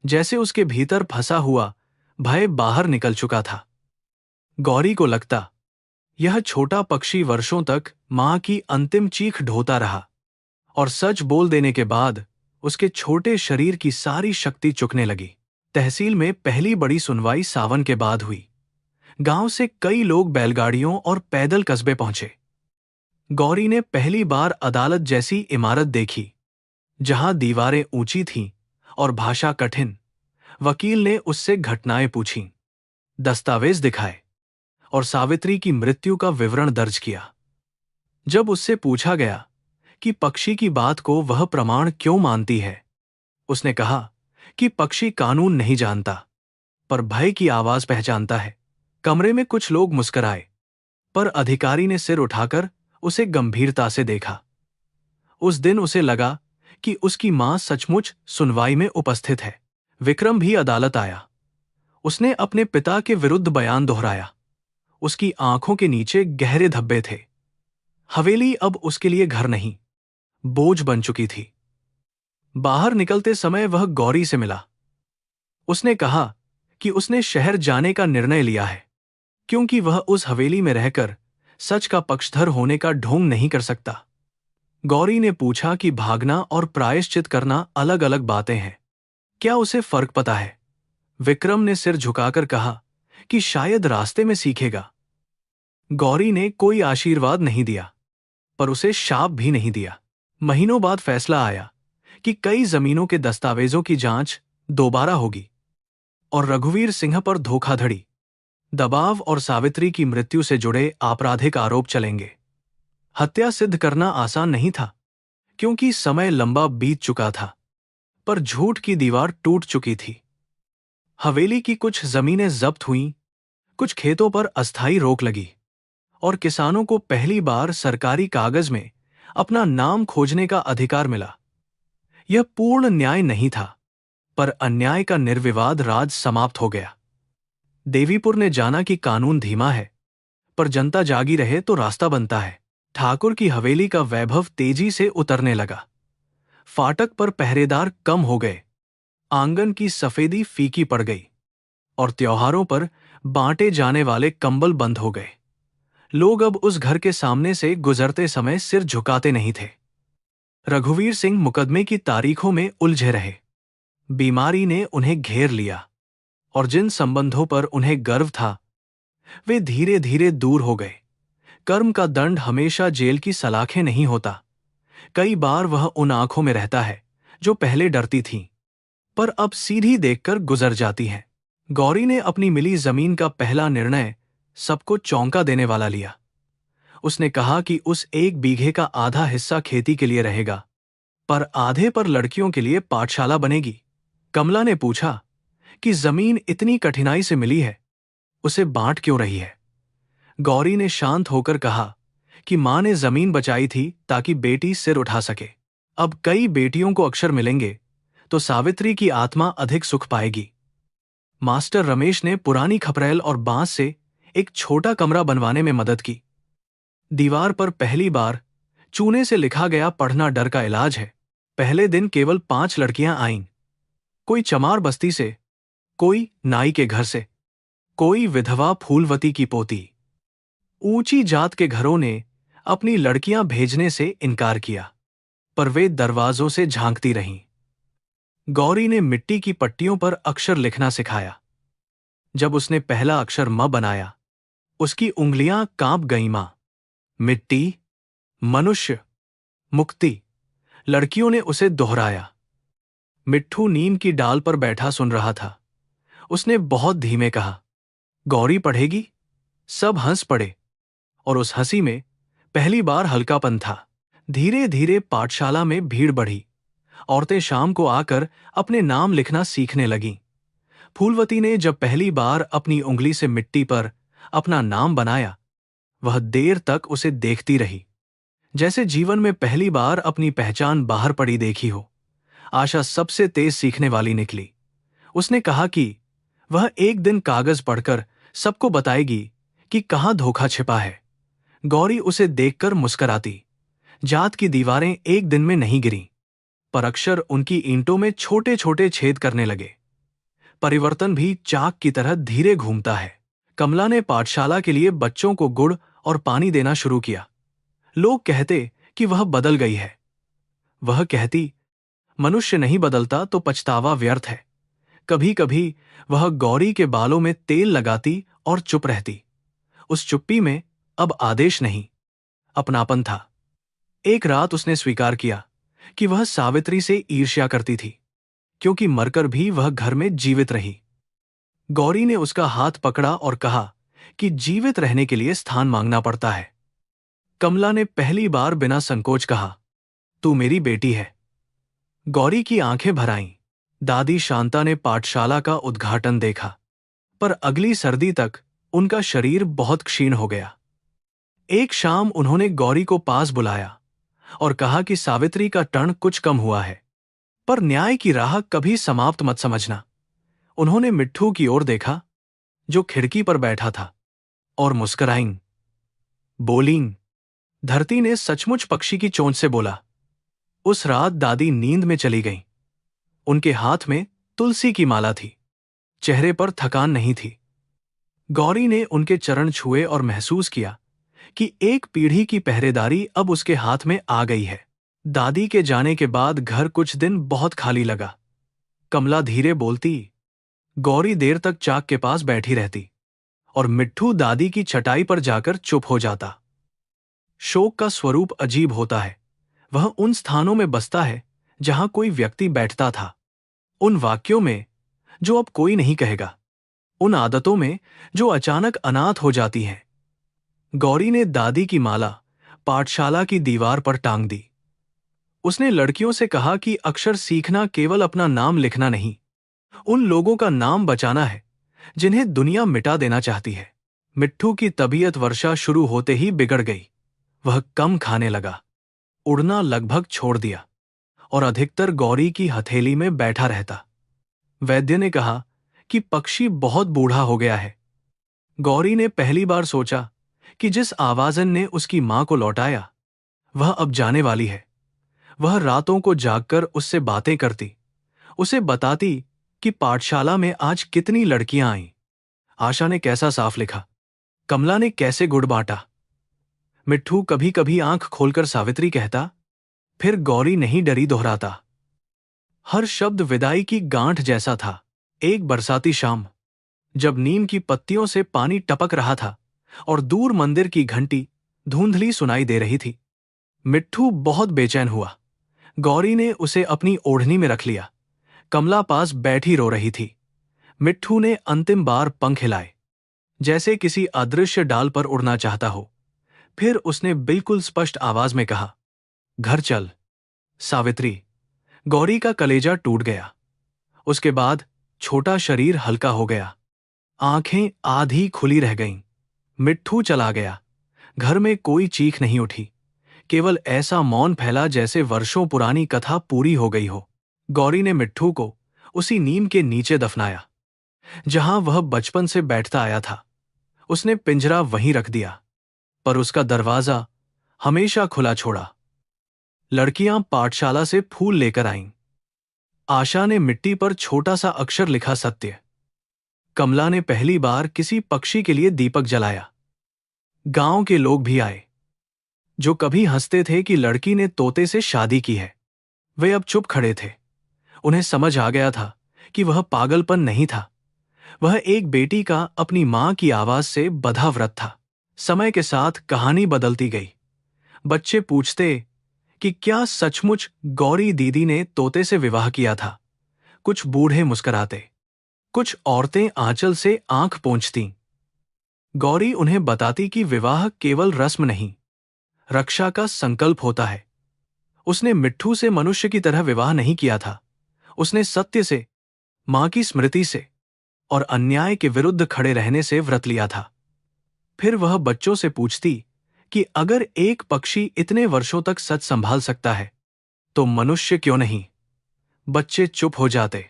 जैसे उसके भीतर फंसा हुआ भय बाहर निकल चुका था। गौरी को लगता यह छोटा पक्षी वर्षों तक मां की अंतिम चीख ढोता रहा, और सच बोल देने के बाद उसके छोटे शरीर की सारी शक्ति चुकने लगी। तहसील में पहली बड़ी सुनवाई सावन के बाद हुई। गांव से कई लोग बैलगाड़ियों और पैदल कस्बे पहुंचे। गौरी ने पहली बार अदालत जैसी इमारत देखी, जहां दीवारें ऊंची थीं और भाषा कठिन। वकील ने उससे घटनाएं पूछीं, दस्तावेज दिखाए और सावित्री की मृत्यु का विवरण दर्ज किया। जब उससे पूछा गया कि पक्षी की बात को वह प्रमाण क्यों मानती है, उसने कहा कि पक्षी कानून नहीं जानता, पर भय की आवाज पहचानता है। कमरे में कुछ लोग मुस्कुराए, पर अधिकारी ने सिर उठाकर उसे गंभीरता से देखा। उस दिन उसे लगा कि उसकी मां सचमुच सुनवाई में उपस्थित है। विक्रम भी अदालत आया। उसने अपने पिता के विरुद्ध बयान दोहराया। उसकी आंखों के नीचे गहरे धब्बे थे। हवेली अब उसके लिए घर नहीं, बोझ बन चुकी थी। बाहर निकलते समय वह गौरी से मिला। उसने कहा कि उसने शहर जाने का निर्णय लिया है, क्योंकि वह उस हवेली में रहकर सच का पक्षधर होने का ढोंग नहीं कर सकता। गौरी ने पूछा कि भागना और प्रायश्चित करना अलग अलग बातें हैं, क्या उसे फर्क पता है? विक्रम ने सिर झुकाकर कहा कि शायद रास्ते में सीखेगा। गौरी ने कोई आशीर्वाद नहीं दिया, पर उसे शाप भी नहीं दिया। महीनों बाद फैसला आया कि कई जमीनों के दस्तावेजों की जांच दोबारा होगी। और रघुवीर सिंह पर धोखाधड़ी, दबाव और सावित्री की मृत्यु से जुड़े आपराधिक आरोप चलेंगे। हत्या सिद्ध करना आसान नहीं था, क्योंकि समय लंबा बीत चुका था, पर झूठ की दीवार टूट चुकी थी। हवेली की कुछ जमीनें जब्त हुईं, कुछ खेतों पर अस्थायी रोक लगी, और किसानों को पहली बार सरकारी कागज में अपना नाम खोजने का अधिकार मिला। यह पूर्ण न्याय नहीं था, पर अन्याय का निर्विवाद राज समाप्त हो गया। देवीपुर ने जाना कि कानून धीमा है, पर जनता जागी रहे तो रास्ता बनता है। ठाकुर की हवेली का वैभव तेजी से उतरने लगा। फाटक पर पहरेदार कम हो गए, आंगन की सफेदी फीकी पड़ गई, और त्योहारों पर बांटे जाने वाले कंबल बंद हो गए। लोग अब उस घर के सामने से गुजरते समय सिर झुकाते नहीं थे। रघुवीर सिंह मुकदमे की तारीखों में उलझे रहे। बीमारी ने उन्हें घेर लिया, और जिन संबंधों पर उन्हें गर्व था वे धीरे धीरे दूर हो गए। कर्म का दंड हमेशा जेल की सलाखें नहीं होता। कई बार वह उन आंखों में रहता है जो पहले डरती थीं, पर अब सीधी देखकर गुजर जाती हैं। गौरी ने अपनी मिली जमीन का पहला निर्णय सबको चौंका देने वाला लिया। उसने कहा कि उस 1 बीघे का आधा हिस्सा खेती के लिए रहेगा, पर आधे पर लड़कियों के लिए पाठशाला बनेगी। कमला ने पूछा कि जमीन इतनी कठिनाई से मिली है, उसे बांट क्यों रही है? गौरी ने शांत होकर कहा कि मां ने जमीन बचाई थी ताकि बेटी सिर उठा सके। अब कई बेटियों को अक्षर मिलेंगे तो सावित्री की आत्मा अधिक सुख पाएगी। मास्टर रमेश ने पुरानी खपरेल और बांस से एक छोटा कमरा बनवाने में मदद की। दीवार पर पहली बार चूने से लिखा गया पढ़ना डर का इलाज है। पहले दिन केवल 5 लड़कियां आईं। कोई चमार बस्ती से, कोई नाई के घर से, कोई विधवा फूलवती की पोती। ऊंची जात के घरों ने अपनी लड़कियां भेजने से इनकार किया, पर वे दरवाजों से झांकती रहीं। गौरी ने मिट्टी की पट्टियों पर अक्षर लिखना सिखाया। जब उसने पहला अक्षर म बनाया, उसकी उंगलियां कांप गईं। मां, मिट्टी, मनुष्य, मुक्ति। लड़कियों ने उसे दोहराया। मिट्ठू नीम की डाल पर बैठा सुन रहा था। उसने बहुत धीमे कहा, गौरी पढ़ेगी? सब हंस पड़े, और उस हंसी में पहली बार हल्कापन था। धीरे धीरे पाठशाला में भीड़ बढ़ी। औरतें शाम को आकर अपने नाम लिखना सीखने लगीं। फूलवती ने जब पहली बार अपनी उंगली से मिट्टी पर अपना नाम बनाया, वह देर तक उसे देखती रही, जैसे जीवन में पहली बार अपनी पहचान बाहर पड़ी देखी हो। आशा सबसे तेज सीखने वाली निकली। उसने कहा कि वह एक दिन कागज पढ़कर सबको बताएगी कि कहाँ धोखा छिपा है। गौरी उसे देखकर मुस्कराती। जात की दीवारें एक दिन में नहीं गिरीं, पर अक्षर उनकी ईंटों में छोटे छोटे छेद करने लगे। परिवर्तन भी चाक की तरह धीरे घूमता है। कमला ने पाठशाला के लिए बच्चों को गुड़ और पानी देना शुरू किया। लोग कहते कि वह बदल गई है। वह कहती, मनुष्य नहीं बदलता तो पछतावा व्यर्थ है। कभी कभी वह गौरी के बालों में तेल लगाती और चुप रहती। उस चुप्पी में अब आदेश नहीं, अपनापन था। एक रात उसने स्वीकार किया कि वह सावित्री से ईर्ष्या करती थी, क्योंकि मरकर भी वह घर में जीवित रही। गौरी ने उसका हाथ पकड़ा और कहा कि जीवित रहने के लिए स्थान मांगना पड़ता है। कमला ने पहली बार बिना संकोच कहा, तू मेरी बेटी है। गौरी की आंखें भर आईं। दादी शांता ने पाठशाला का उद्घाटन देखा, पर अगली सर्दी तक उनका शरीर बहुत क्षीण हो गया। एक शाम उन्होंने गौरी को पास बुलाया और कहा कि सावित्री का टर्न कुछ कम हुआ है, पर न्याय की राह कभी समाप्त मत समझना। उन्होंने मिट्ठू की ओर देखा, जो खिड़की पर बैठा था, और मुस्कुराईं। बोलीं, धरती ने सचमुच पक्षी की चोंच से बोला। उस रात दादी नींद में चली गईं। उनके हाथ में तुलसी की माला थी, चेहरे पर थकान नहीं थी। गौरी ने उनके चरण छुए और महसूस किया कि एक पीढ़ी की पहरेदारी अब उसके हाथ में आ गई है। दादी के जाने के बाद घर कुछ दिन बहुत खाली लगा। कमला धीरे बोलती, गौरी देर तक चाक के पास बैठी रहती, और मिट्ठू दादी की चटाई पर जाकर चुप हो जाता। शोक का स्वरूप अजीब होता है। वह उन स्थानों में बसता है जहां कोई व्यक्ति बैठता था, उन वाक्यों में जो अब कोई नहीं कहेगा, उन आदतों में जो अचानक अनाथ हो जाती हैं। गौरी ने दादी की माला पाठशाला की दीवार पर टांग दी। उसने लड़कियों से कहा कि अक्षर सीखना केवल अपना नाम लिखना नहीं, उन लोगों का नाम बचाना है जिन्हें दुनिया मिटा देना चाहती है। मिट्ठू की तबीयत वर्षा शुरू होते ही बिगड़ गई। वह कम खाने लगा, उड़ना लगभग छोड़ दिया और अधिकतर गौरी की हथेली में बैठा रहता। वैद्य ने कहा कि पक्षी बहुत बूढ़ा हो गया है। गौरी ने पहली बार सोचा कि जिस आवाजन ने उसकी मां को लौटाया, वह अब जाने वाली है। वह रातों को जागकर उससे बातें करती, उसे बताती कि पाठशाला में आज कितनी लड़कियां आईं, आशा ने कैसा साफ लिखा, कमला ने कैसे गुड़ बांटा। मिट्ठू कभी कभी आंख खोलकर सावित्री कहता, फिर गौरी नहीं डरी दोहराता। हर शब्द विदाई की गांठ जैसा था। एक बरसाती शाम, जब नीम की पत्तियों से पानी टपक रहा था और दूर मंदिर की घंटी धुंधली सुनाई दे रही थी, मिट्ठू बहुत बेचैन हुआ। गौरी ने उसे अपनी ओढ़नी में रख लिया। कमला पास बैठी रो रही थी। मिट्ठू ने अंतिम बार पंख हिलाए, जैसे किसी अदृश्य डाल पर उड़ना चाहता हो। फिर उसने बिल्कुल स्पष्ट आवाज में कहा, घर चल। सावित्री। गौरी का कलेजा टूट गया। उसके बाद छोटा शरीर हल्का हो गया, आंखें आधी खुली रह गईं। मिट्ठू चला गया। घर में कोई चीख नहीं उठी, केवल ऐसा मौन फैला जैसे वर्षों पुरानी कथा पूरी हो गई हो। गौरी ने मिट्ठू को उसी नीम के नीचे दफनाया जहां वह बचपन से बैठता आया था। उसने पिंजरा वहीं रख दिया, पर उसका दरवाजा हमेशा खुला छोड़ा। लड़कियां पाठशाला से फूल लेकर आईं। आशा ने मिट्टी पर छोटा सा अक्षर लिखा, सत्य। कमला ने पहली बार किसी पक्षी के लिए दीपक जलाया। गांव के लोग भी आए, जो कभी हंसते थे कि लड़की ने तोते से शादी की है। वे अब चुप खड़े थे। उन्हें समझ आ गया था कि वह पागलपन नहीं था, वह एक बेटी का अपनी मां की आवाज से बंधा व्रत था। समय के साथ कहानी बदलती गई। बच्चे पूछते कि क्या सचमुच गौरी दीदी ने तोते से विवाह किया था। कुछ बूढ़े मुस्कुराते, कुछ औरतें आंचल से आंख पोंछतीं। गौरी उन्हें बताती कि विवाह केवल रस्म नहीं, रक्षा का संकल्प होता है। उसने मिट्ठू से मनुष्य की तरह विवाह नहीं किया था, उसने सत्य से, मां की स्मृति से और अन्याय के विरुद्ध खड़े रहने से व्रत लिया था। फिर वह बच्चों से पूछती कि अगर एक पक्षी इतने वर्षों तक सच संभाल सकता है, तो मनुष्य क्यों नहीं। बच्चे चुप हो जाते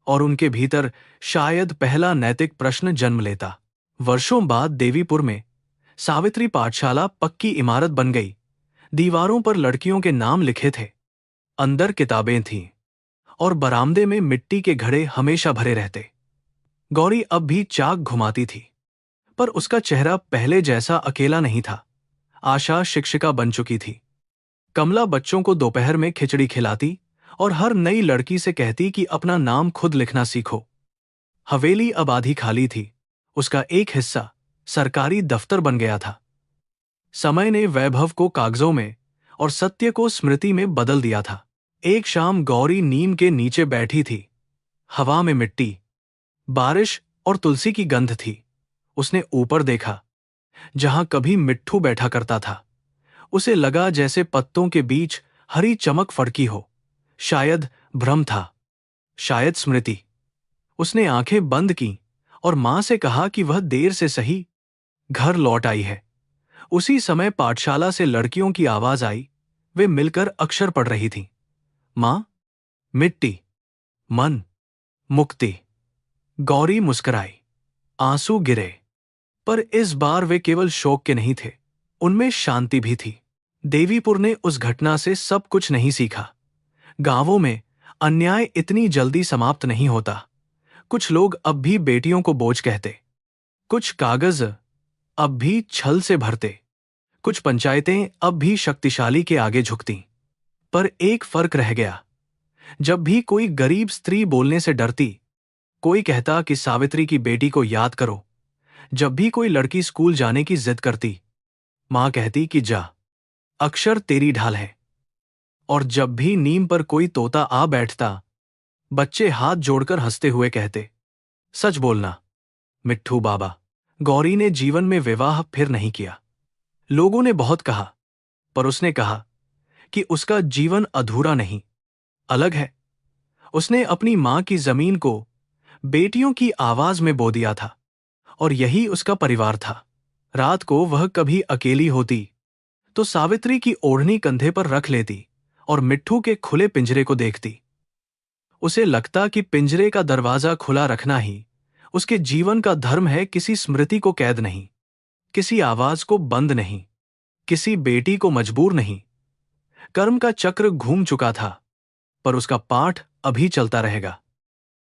और उनके भीतर शायद पहला नैतिक प्रश्न जन्म लेता। वर्षों बाद देवीपुर में सावित्री पाठशाला पक्की इमारत बन गई। दीवारों पर लड़कियों के नाम लिखे थे, अंदर किताबें थीं और बरामदे में मिट्टी के घड़े हमेशा भरे रहते। गौरी अब भी चाक घुमाती थी, पर उसका चेहरा पहले जैसा अकेला नहीं था। आशा शिक्षिका बन चुकी थी। कमला बच्चों को दोपहर में खिचड़ी खिलाती और हर नई लड़की से कहती कि अपना नाम खुद लिखना सीखो। हवेली अब आधी खाली थी, उसका एक हिस्सा सरकारी दफ्तर बन गया था। समय ने वैभव को कागजों में और सत्य को स्मृति में बदल दिया था। एक शाम गौरी नीम के नीचे बैठी थी। हवा में मिट्टी, बारिश और तुलसी की गंध थी। उसने ऊपर देखा, जहां कभी मिट्ठू बैठा करता था। उसे लगा जैसे पत्तों के बीच हरी चमक फड़की हो। शायद भ्रम था, शायद स्मृति। उसने आंखें बंद की और मां से कहा कि वह देर से सही घर लौट आई है। उसी समय पाठशाला से लड़कियों की आवाज आई। वे मिलकर अक्षर पढ़ रही थीं। मां, मिट्टी, मन, मुक्ति। गौरी मुस्कुराई, आंसू गिरे, पर इस बार वे केवल शोक के नहीं थे, उनमें शांति भी थी। देवीपुर ने उस घटना से सब कुछ नहीं सीखा। गांवों में अन्याय इतनी जल्दी समाप्त नहीं होता। कुछ लोग अब भी बेटियों को बोझ कहते, कुछ कागज अब भी छल से भरते, कुछ पंचायतें अब भी शक्तिशाली के आगे झुकती। पर एक फर्क रह गया। जब भी कोई गरीब स्त्री बोलने से डरती, कोई कहता कि सावित्री की बेटी को याद करो। जब भी कोई लड़की स्कूल जाने की जिद करती, मां कहती कि जा, अक्षर तेरी ढाल है। और जब भी नीम पर कोई तोता आ बैठता, बच्चे हाथ जोड़कर हंसते हुए कहते, सच बोलना मिट्ठू बाबा, गौरी ने जीवन में विवाह फिर नहीं किया। लोगों ने बहुत कहा, पर उसने कहा कि उसका जीवन अधूरा नहीं, अलग है। उसने अपनी मां की जमीन को बेटियों की आवाज में बो दिया था, और यही उसका परिवार था। रात को वह कभी अकेली होती तो सावित्री की ओढ़नी कंधे पर रख लेती और मिट्ठू के खुले पिंजरे को देखती। उसे लगता कि पिंजरे का दरवाजा खुला रखना ही उसके जीवन का धर्म है, किसी स्मृति को कैद नहीं, किसी आवाज को बंद नहीं, किसी बेटी को मजबूर नहीं। कर्म का चक्र घूम चुका था, पर उसका पाठ अभी चलता रहेगा।